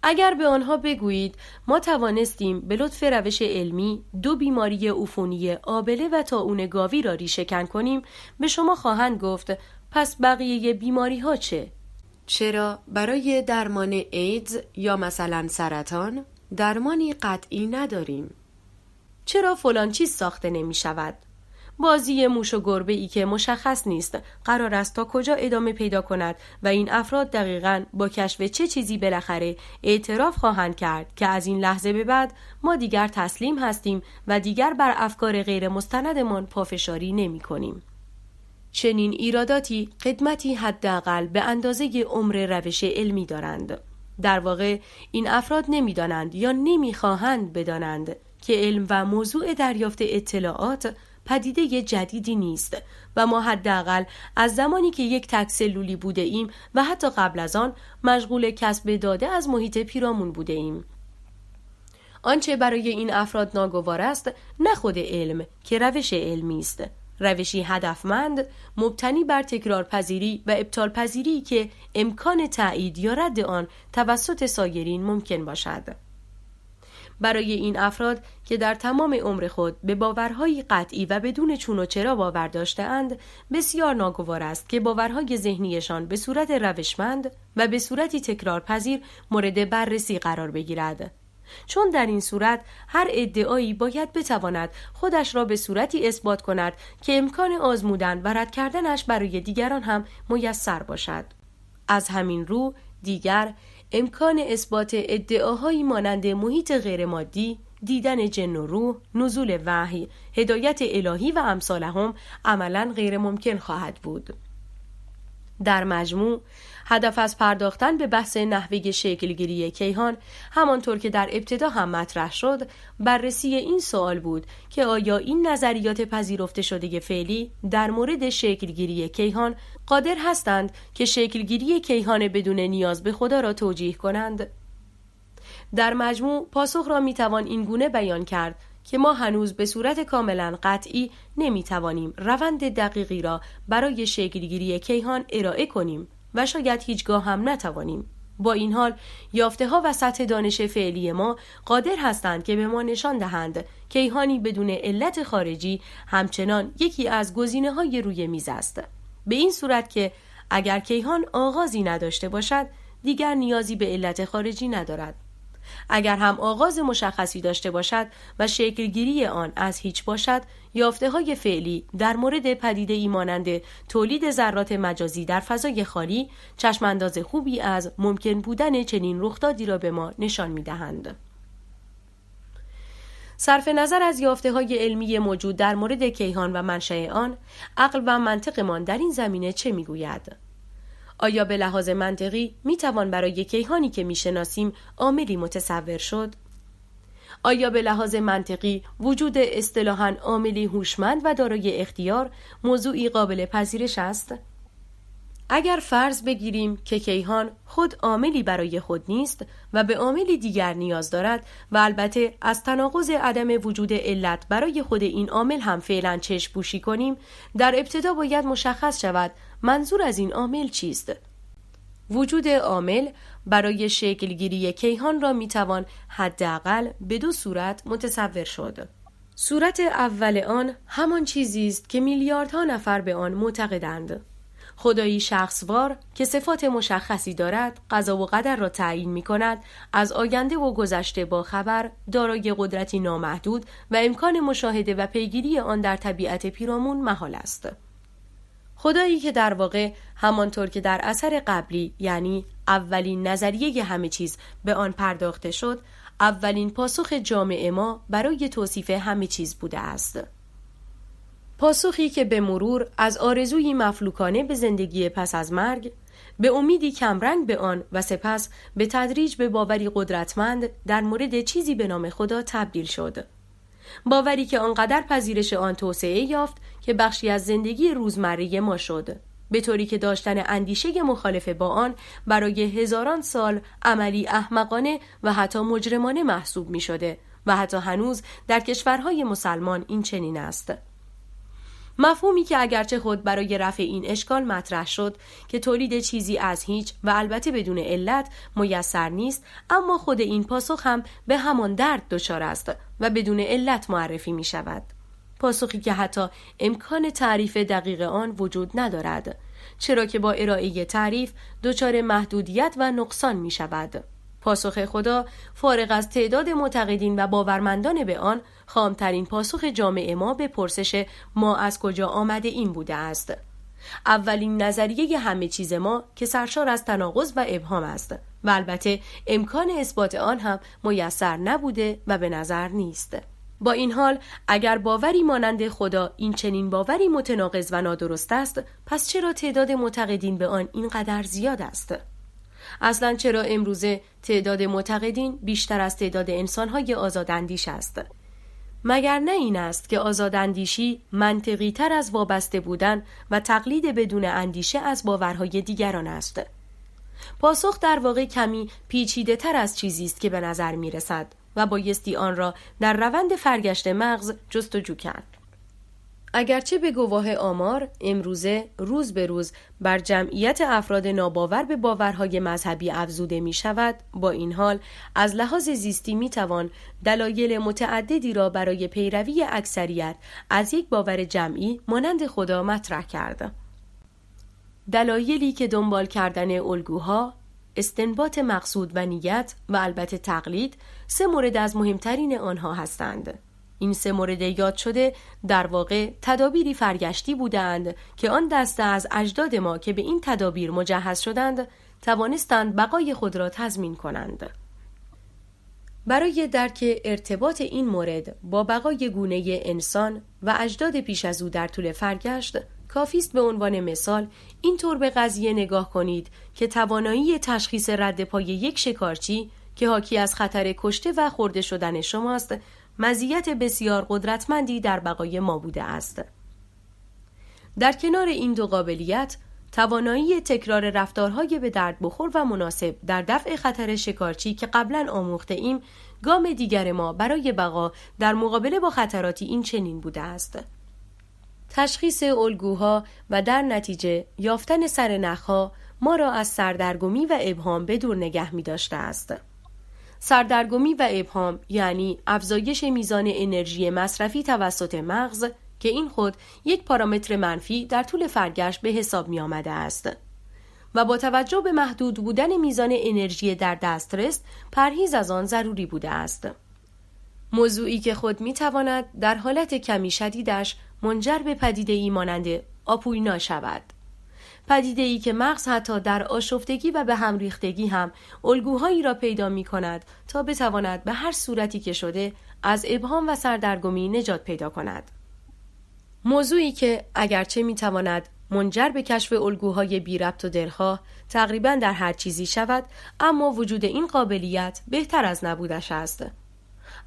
اگر به آنها بگویید ما توانستیم به لطف روش علمی 2 بیماری عفونی آبله و طاعون گاوی را ریشه‌کن کنیم، به شما خواهند گفت پس بقیه بیماری ها چه؟ چرا برای درمان ایدز یا مثلا سرطان درمانی قطعی نداریم؟ چرا فلان چیز ساخته نمی شود؟ بازی موش و گربه ای که مشخص نیست قرار است تا کجا ادامه پیدا کند و این افراد دقیقاً با کشف چه چیزی بالاخره اعتراف خواهند کرد که از این لحظه به بعد ما دیگر تسلیم هستیم و دیگر بر افکار غیر مستندمان پافشاری نمی کنیم. چنین ایراداتی قدمتی حداقل به اندازه عمر روش علمی دارند. در واقع این افراد نمی‌دانند یا نمی‌خواهند بدانند که علم و موضوع دریافت اطلاعات پدیده جدیدی نیست و ما حداقل از زمانی که یک تک سلولی بوده ایم و حتی قبل از آن مشغول کسب داده از محیط پیرامون بوده ایم. آنچه برای این افراد ناگوار است نه خود علم که روش علمی است، روشی هدفمند مبتنی بر تکرارپذیری و ابطال پذیری که امکان تایید یا رد آن توسط سایرین ممکن باشد. برای این افراد که در تمام عمر خود به باورهای قطعی و بدون چون و چرا باور داشته‌اند، بسیار ناگوار است که باورهای ذهنیشان به صورت روشمند و به صورتی تکرارپذیر مورد بررسی قرار بگیرد. چون در این صورت هر ادعایی باید بتواند خودش را به صورتی اثبات کند که امکان آزمودن و رد کردنش برای دیگران هم میسر باشد. از همین رو دیگر امکان اثبات ادعاهایی مانند محیط غیرمادی، دیدن جن و روح، نزول وحی، هدایت الهی و امثالهم عملاً غیر ممکن خواهد بود. در مجموع هدف از پرداختن به بحث نحوه شکلگیری کیهان، همانطور که در ابتدا هم مطرح شد، بررسی این سوال بود که آیا این نظریات پذیرفته شده فعلی در مورد شکلگیری کیهان قادر هستند که شکلگیری کیهان بدون نیاز به خدا را توجیه کنند؟ در مجموع پاسخ را میتوان این گونه بیان کرد که ما هنوز به صورت کاملا قطعی نمیتوانیم روند دقیقی را برای شکلگیری کیهان ارائه کنیم و شاید هیچگاه هم نتوانیم. با این حال یافته‌ها و سطح دانش فعلی ما قادر هستند که به ما نشان دهند کیهانی بدون علت خارجی همچنان یکی از گزینه‌های روی میز است، به این صورت که اگر کیهان آغازی نداشته باشد دیگر نیازی به علت خارجی ندارد. اگر هم آغاز مشخصی داشته باشد و شکلگیری آن از هیچ باشد، یافته‌های فعلی در مورد پدیده‌ای مانند تولید ذرات مجازی در فضای خالی چشمانداز خوبی از ممکن بودن چنین رخدادی را به ما نشان می‌دهند. صرف نظر از یافته‌های علمی موجود در مورد کیهان و منشأ آن، عقل و منطقمان در این زمینه چه می‌گوید؟ آیا به لحاظ منطقی میتوان برای کیهانی که میشناسیم عاملی متصور شد؟ آیا به لحاظ منطقی وجود اصطلاحاً عاملی هوشمند و دارای اختیار موضوعی قابل پذیرش است؟ اگر فرض بگیریم که کیهان خود عاملی برای خود نیست و به عاملی دیگر نیاز دارد و البته از تناقض عدم وجود علت برای خود این عامل هم فعلاً چشم پوشی کنیم، در ابتدا باید مشخص شود منظور از این عامل چیست. وجود عامل برای شکلگیری کیهان را میتوان حداقل به دو صورت متصور شد. صورت اول آن همان چیزی است که میلیاردها نفر به آن معتقدند. خدایی شخصوار که صفات مشخصی دارد، قضا و قدر را تعیین می‌کند، از آینده و گذشته با خبر، دارای قدرتی نامحدود و امکان مشاهده و پیگیری آن در طبیعت پیرامون محال است. خدایی که در واقع همانطور که در اثر قبلی، یعنی اولین نظریه همه چیز به آن پرداخته شد، اولین پاسخ جامع ما برای توصیف همه چیز بوده است. پاسخی که به مرور از آرزویی مفلوکانه به زندگی پس از مرگ، به امیدی کمرنگ به آن و سپس به تدریج به باوری قدرتمند در مورد چیزی به نام خدا تبدیل شد. باوری که آنقدر پذیرش آن توسعه یافت که بخشی از زندگی روزمره ما شد، به طوری که داشتن اندیشه مخالف با آن برای هزاران سال عملی احمقانه و حتی مجرمانه محسوب می شده و حتی هنوز در کشورهای مسلمان این چنین است. مفهومی که اگرچه خود برای رفع این اشکال مطرح شد که تولید چیزی از هیچ و البته بدون علت میسر نیست، اما خود این پاسخ هم به همان درد دچار است و بدون علت معرفی می شود. پاسخی که حتی امکان تعریف دقیق آن وجود ندارد، چرا که با ارائه تعریف دچار محدودیت و نقصان می شود. پاسخ خدا فارغ از تعداد معتقدین و باورمندان به آن، خامترین پاسخ جامع ما به پرسش ما از کجا آمده این بوده است. اولین نظریه همه چیز ما که سرشار از تناقض و ابهام است و البته امکان اثبات آن هم میسر نبوده و به نظر نیست. با این حال اگر باوری مانند خدا این چنین باوری متناقض و نادرست است، پس چرا تعداد معتقدین به آن اینقدر زیاد است؟ اصلاً چرا امروزه تعداد معتقدین بیشتر از تعداد انسان‌های آزاداندیش است؟ مگر نه این است که آزاداندیشی منطقی تر از وابسته بودن و تقلید بدون اندیشه از باورهای دیگران است؟ پاسخ در واقع کمی پیچیده تر از چیزی است که به نظر می رسد و بایستی آن را در روند فرگشت مغز جستجو کرد. اگرچه به گواه آمار امروزه روز به روز بر جمعیت افراد ناباور به باورهای مذهبی افزوده می شود، با این حال از لحاظ زیستی می توان دلایل متعددی را برای پیروی اکثریت از یک باور جمعی مانند خدا مطرح کرد. دلایلی که دنبال کردن الگوها، استنباط مقصود و نیت و البته تقلید 3 مورد از مهمترین آنها هستند. این 3 مورد یاد شده در واقع تدابیری فرگشتی بودند که آن دسته از اجداد ما که به این تدابیر مجهز شدند توانستند بقای خود را تضمین کنند. برای درک ارتباط این مورد با بقای گونه انسان و اجداد پیش از او در طول فرگشت کافی است به عنوان مثال اینطور به قضیه نگاه کنید که توانایی تشخیص رد پای یک شکارچی که حاکی از خطر کشته و خورده شدن شماست مزیت بسیار قدرتمندی در بقای ما بوده است. در کنار این 2 قابلیت، توانایی تکرار رفتارهای به درد بخور و مناسب در دفع خطر شکارچی که قبلا آموخته ایم، گام دیگر ما برای بقا در مقابله با خطراتی این چنین بوده است. تشخیص الگوها و در نتیجه یافتن سرنخها ما را از سردرگمی و ابهام به دور نگه می داشته است. سردرگمی و ابهام یعنی افزایش میزان انرژی مصرفی توسط مغز که این خود یک پارامتر منفی در طول فرگشت به حساب می آمده است و با توجه به محدود بودن میزان انرژی در دسترس پرهیز از آن ضروری بوده است. موضوعی که خود می تواند در حالت کمی شدیدش منجر به پدیده‌ای مانند آپوینا شود. پدیده‌ای که مغز حتی در آشفتگی و به هم ریختگی هم الگوهایی را پیدا می کند تا بتواند به هر صورتی که شده از ابهام و سردرگمی نجات پیدا کند. موضوعی که اگرچه می تواند منجر به کشف الگوهای بی ربط و دلخواه تقریباً در هر چیزی شود، اما وجود این قابلیت بهتر از نبودش است.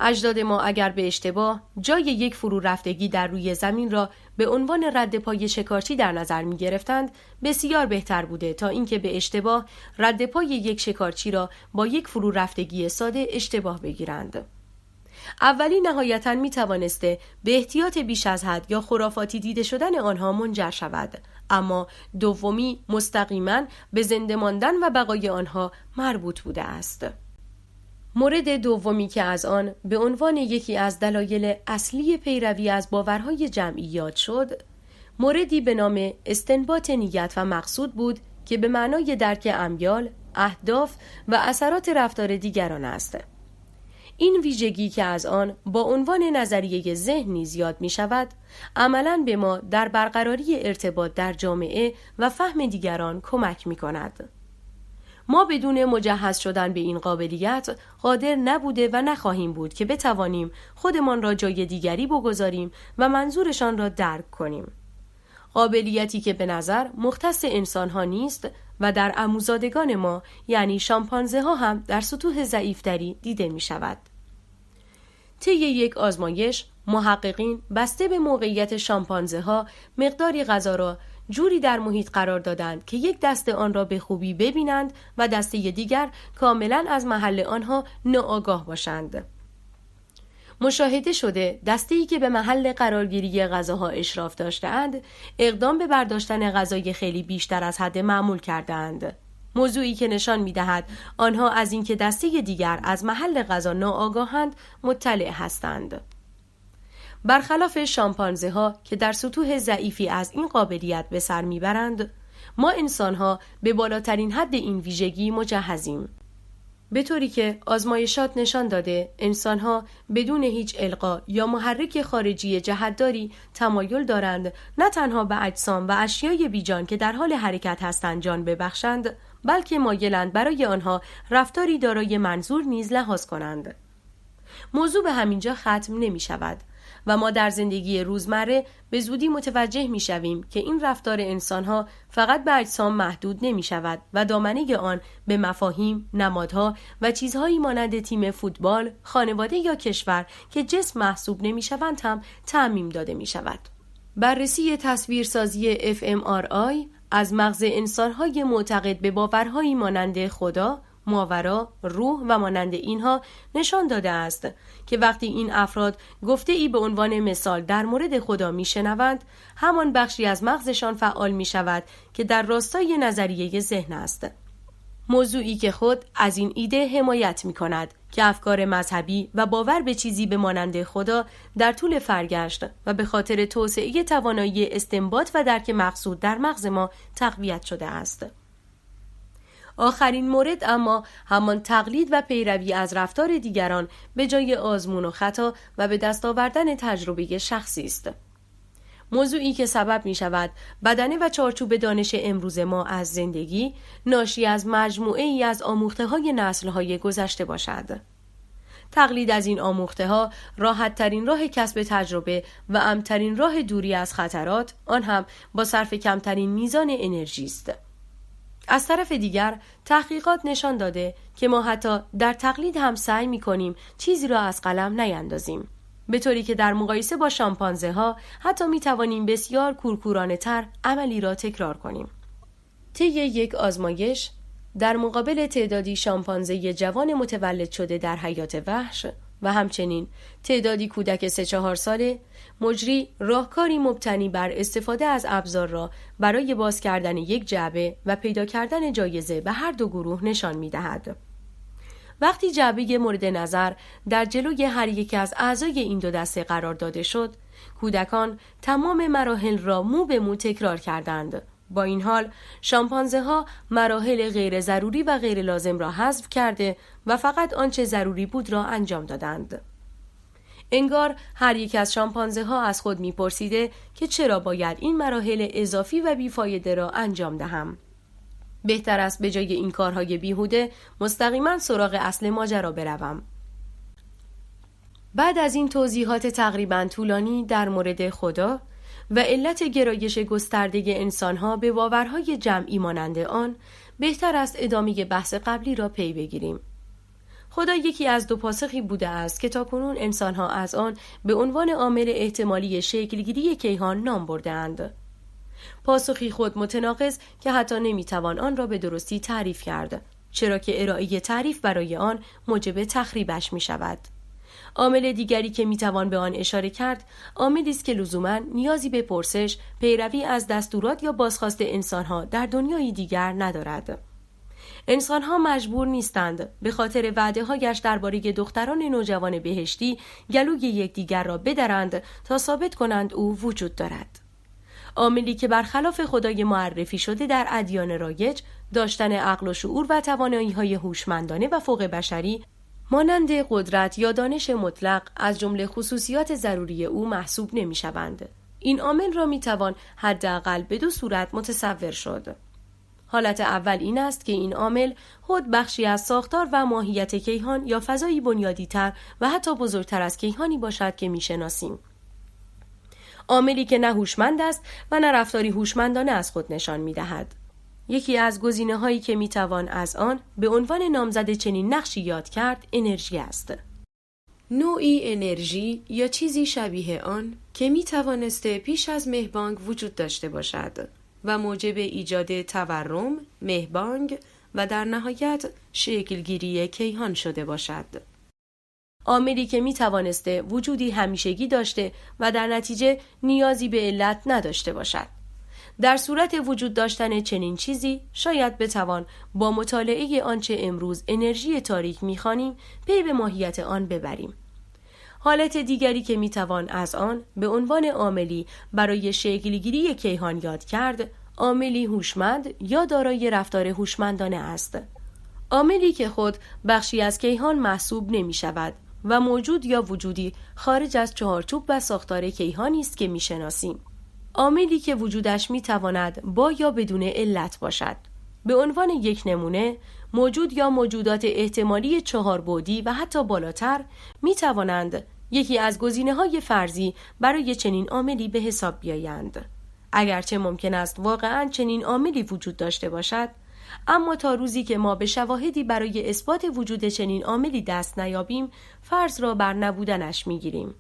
اجداد ما اگر به اشتباه جای یک فرو رفتگی در روی زمین را به عنوان رد پای شکارچی در نظر می گرفتند، بسیار بهتر بوده تا اینکه به اشتباه رد پای یک شکارچی را با یک فرو رفتگی ساده اشتباه بگیرند. اولی نهایتاً می توانسته به احتیاط بیش از حد یا خرافاتی دیده شدن آنها منجر شود، اما دومی مستقیما به زنده ماندن و بقای آنها مربوط بوده است. مورد دومی که از آن به عنوان یکی از دلایل اصلی پیروی از باورهای جمعی یاد شد، موردی به نام استنباط نیت و مقصود بود که به معنای درک امیال، اهداف و اثرات رفتار دیگران است. این ویژگی که از آن با عنوان نظریه ذهن نیز یاد می شود، عملاً به ما در برقراری ارتباط در جامعه و فهم دیگران کمک می کند. ما بدون مجهز شدن به این قابلیت قادر نبوده و نخواهیم بود که بتوانیم خودمان را جای دیگری بگذاریم و منظورشان را درک کنیم. قابلیتی که به نظر مختص انسان‌ها نیست و در عموزادگان ما یعنی شامپانزه ها هم در سطوح ضعیفتری دیده می شود. طی یک آزمایش محققین بسته به موقعیت شامپانزه ها مقداری غذا را جوری در محیط قرار دادند که یک دسته آن را به خوبی ببینند و دسته دیگر کاملا از محل آنها ناآگاه باشند. مشاهده شده دسته‌ای که به محل قرارگیری غذاها اشراف داشته‌اند اقدام به برداشتن غذای خیلی بیشتر از حد معمول کردند. موضوعی که نشان می‌دهد آنها از اینکه دسته دیگر از محل غذا ناآگاهند مطلع هستند. برخلاف شامپانزه ها که در سطوح ضعیفی از این قابلیت به سر میبرند، ما انسان‌ها به بالاترین حد این ویژگی مجهزیم. به طوری که آزمایشات نشان داده انسان‌ها بدون هیچ القا یا محرک خارجی جهت‌داری تمایل دارند نه تنها به اجسام و اشیای بیجان که در حال حرکت هستند جان ببخشند، بلکه مایلند برای آنها رفتاری دارای منظور نیز لحاظ کنند. موضوع به همینجا ختم نمی شود و ما در زندگی روزمره به زودی متوجه می شویم که این رفتار انسانها فقط به اجسام محدود نمی شود و دامنه آن به مفاهیم، نمادها و چیزهایی مانند تیم فوتبال، خانواده یا کشور که جسم محسوب نمی شوند هم تعمیم داده می شود. بررسی تصویرسازی fMRI از مغز انسانهای معتقد به باورهایی مانند خدا، ماورا، روح و مانند اینها نشان داده است که وقتی این افراد گفته ای به عنوان مثال در مورد خدا می شنوند، همان بخشی از مغزشان فعال می شود که در راستای نظریه ذهن است. موضوعی که خود از این ایده حمایت می کند که افکار مذهبی و باور به چیزی به مانند خدا در طول فرگشت و به خاطر توسعه توانایی استنباط و درک مقصود در مغز ما تقویت شده است. آخرین مورد اما همان تقلید و پیروی از رفتار دیگران به جای آزمون و خطا و به دست آوردن تجربه شخصی است. موضوعی که سبب می شود بدنه و چارچوب دانش امروز ما از زندگی ناشی از مجموعه ای از آموخته های نسل های گذشته باشد. تقلید از این آموخته ها راحت ترین راه کسب تجربه و امن‌ترین راه دوری از خطرات، آن هم با صرف کمترین میزان انرژی است. از طرف دیگر تحقیقات نشان داده که ما حتی در تقلید هم سعی می کنیم چیزی را از قلم نیندازیم، به طوری که در مقایسه با شامپانزه ها حتی می توانیم بسیار کورکورانه تر عملی را تکرار کنیم. طی یک آزمایش در مقابل تعدادی شامپانزه جوان متولد شده در حیات وحش و همچنین تعدادی کودک 3-4 ساله، مجری راهکاری مبتنی بر استفاده از ابزار را برای باز کردن یک جعبه و پیدا کردن جایزه به هر دو گروه نشان می‌دهد. وقتی جعبه مورد نظر در جلوی هر یک از اعضای این دو دسته قرار داده شد، کودکان تمام مراحل را مو به مو تکرار کردند. با این حال شامپانزه ها مراحل غیر ضروری و غیر لازم را حذف کرده و فقط آنچه ضروری بود را انجام دادند. انگار هر یک از شامپانزه ها از خود میپرسیده که چرا باید این مراحل اضافی و بیفایده را انجام دهم. بهتر است به جای این کارهای بیهوده مستقیما سراغ اصل ماجرا بروم. بعد از این توضیحات تقریبا طولانی در مورد خدا و علت گرایش گسترده انسانها به باورهای جمعی مانند آن، بهتر است ادامه بحث قبلی را پی بگیریم. خدا یکی از دو پاسخی بوده است که تاکنون انسانها از آن به عنوان عامل احتمالی شکلگیری کیهان نام برده‌اند. پاسخی خود متناقض که حتی نمیتوان آن را به درستی تعریف کرد، چرا که ارائه تعریف برای آن موجب تخریبش می شود. عامل دیگری که میتوان به آن اشاره کرد، عاملی است که لزوماً نیازی به پرسش، پیروی از دستورات یا بازخواست انسانها در دنیای دیگر ندارد. انسانها مجبور نیستند به خاطر وعده‌هایش درباره دختران نوجوان بهشتی گلوی یکدیگر را بدرند تا ثابت کنند او وجود دارد. عاملی که برخلاف خدای معرفی شده در ادیان رایج، داشتن عقل و شعور و توانایی‌های هوشمندانه و فوق بشری مانند قدرت یا دانش مطلق از جمله خصوصیات ضروری او محسوب نمی‌شوند. این عامل را می‌توان حداقل به دو صورت متصور شد. حالت اول این است که این عامل خود بخشی از ساختار و ماهیت کیهان یا فضایی بنیادی‌تر و حتی بزرگتر از کیهانی باشد که می‌شناسیم. عاملی که نه هوشمند است و نه رفتاری هوشمندانه از خود نشان می‌دهد. یکی از گزینه‌هایی که می‌توان از آن به عنوان نامزد چنین نقشی یاد کرد، انرژی است. نوعی انرژی یا چیزی شبیه آن که می‌توانسته پیش از مهبانگ وجود داشته باشد و موجب ایجاد تورم، مهبانگ و در نهایت شکلگیری کیهان شده باشد. عاملی که می‌توانسته وجودی همیشگی داشته و در نتیجه نیازی به علت نداشته باشد. در صورت وجود داشتن چنین چیزی شاید بتوان با مطالعه آنچه امروز انرژی تاریک می‌خوانیم پی به ماهیت آن ببریم. حالت دیگری که میتوان از آن به عنوان عاملی برای شکلگیری کیهان یاد کرد، عاملی هوشمند یا دارای رفتار هوشمندانه است. عاملی که خود بخشی از کیهان محسوب نمی شود و موجود یا وجودی خارج از چهارچوب و ساختار کیهانی است که میشناسیم. عاملی که وجودش میتواند با یا بدون علت باشد. به عنوان یک نمونه، موجود یا موجودات احتمالی 4 بعدی و حتی بالاتر می توانند یکی از گزینه‌های فرضی برای چنین عاملی به حساب بیایند. اگرچه ممکن است واقعاً چنین عاملی وجود داشته باشد، اما تا روزی که ما به شواهدی برای اثبات وجود چنین عاملی دست نیابیم، فرض را بر نبودنش می‌گیریم.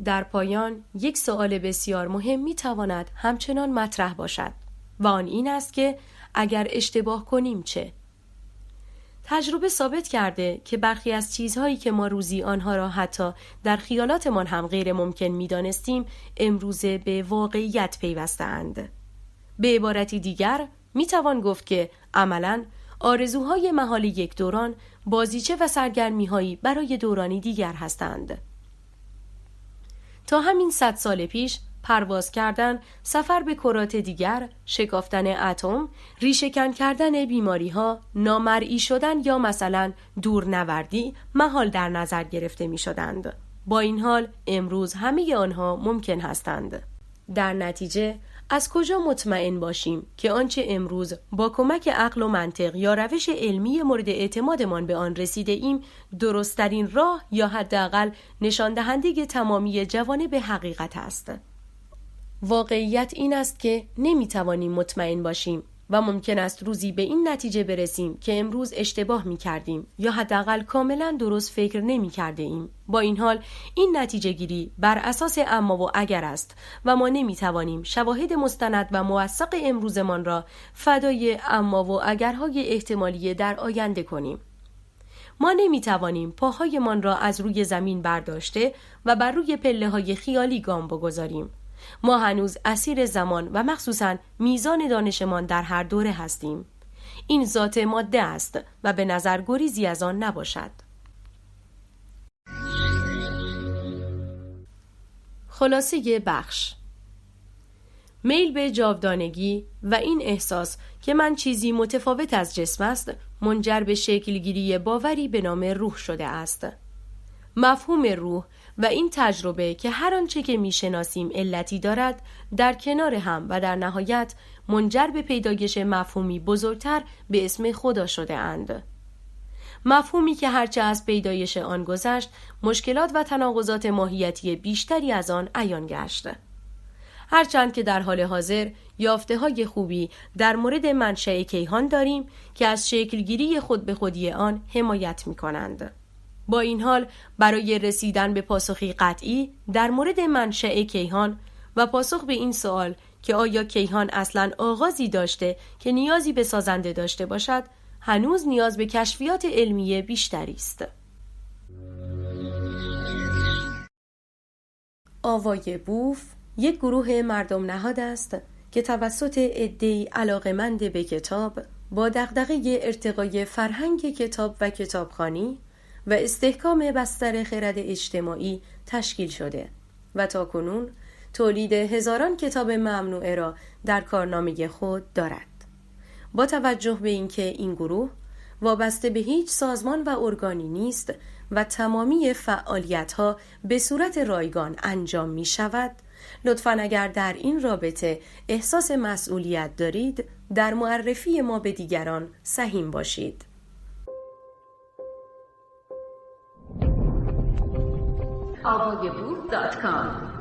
در پایان، یک سوال بسیار مهم می‌تواند همچنان مطرح باشد و آن این است که اگر اشتباه کنیم چه؟ تجربه ثابت کرده که برخی از چیزهایی که ما روزی آنها را حتی در خیالاتمان هم غیر ممکن می‌دانستیم، امروزه به واقعیت پیوسته‌اند. به عبارتی دیگر، می‌توان گفت که عملاً آرزوهای محال یک دوران بازیچه و سرگرمی‌هایی برای دورانی دیگر هستند. تا همین 100 سال پیش پرواز کردن، سفر به کرات دیگر، شکافتن اتم، ریشه‌کن کردن بیماری‌ها، نامرئی شدن یا مثلا دورنوردی محال در نظر گرفته می‌شدند. با این حال امروز همه آنها ممکن هستند. در نتیجه از کجا مطمئن باشیم که آنچه امروز با کمک عقل و منطق یا روش علمی مورد اعتمادمان به آن رسیده ایم درست‌ترین راه یا حداقل نشان دهنده تمامی جوانب حقیقت است؟ واقعیت این است که نمی‌توانیم مطمئن باشیم و ممکن است روزی به این نتیجه برسیم که امروز اشتباه می‌کردیم یا حداقل کاملا درست فکر نمی‌کرده ایم. با این حال این نتیجه گیری بر اساس اما و اگر است و ما نمی‌توانیم شواهد مستند و موثق امروزمان را فدای اما و اگرهای احتمالی در آینده کنیم. ما نمی‌توانیم پاهایمان را از روی زمین برداشته و بر روی پله‌های خیالی گام بگذاریم. ما هنوز اسیر زمان و مخصوصاً میزان دانشمان در هر دوره هستیم. این ذات ماده است و به نظر گریزی از آن نباشد. خلاصه بخش: میل به جاودانگی و این احساس که من چیزی متفاوت از جسم است منجر به شکلگیری باوری به نام روح شده است. مفهوم روح و این تجربه که هر آنچه که میشناسیم علتی دارد در کنار هم و در نهایت منجر به پیدایش مفهومی بزرگتر به اسم خدا شده اند. مفهومی که هرچه از پیدایش آن گذشت مشکلات و تناقضات ماهیتی بیشتری از آن عیان گشت. هرچند که در حال حاضر یافته‌های خوبی در مورد منشأ کیهان داریم که از شکلگیری خود به خودی آن حمایت می‌کنند. با این حال برای رسیدن به پاسخی قطعی در مورد منشأ کیهان و پاسخ به این سوال که آیا کیهان اصلاً آغازی داشته که نیازی به سازنده داشته باشد، هنوز نیاز به کشفیات علمی بیشتری است. آوای بوف یک گروه مردم نهاد است که توسط عده‌ای علاقه‌مند به کتاب با دغدغه ارتقای فرهنگ کتاب و کتابخوانی و استحکام بستر خرد اجتماعی تشکیل شده و تاکنون تولید هزاران کتاب ممنوعه را در کارنامه خود دارد. با توجه به اینکه این گروه وابسته به هیچ سازمان و ارگانی نیست و تمامی فعالیت‌ها به صورت رایگان انجام می شود، لطفاً اگر در این رابطه احساس مسئولیت دارید در معرفی ما به دیگران سهیم باشید. avayabooth.com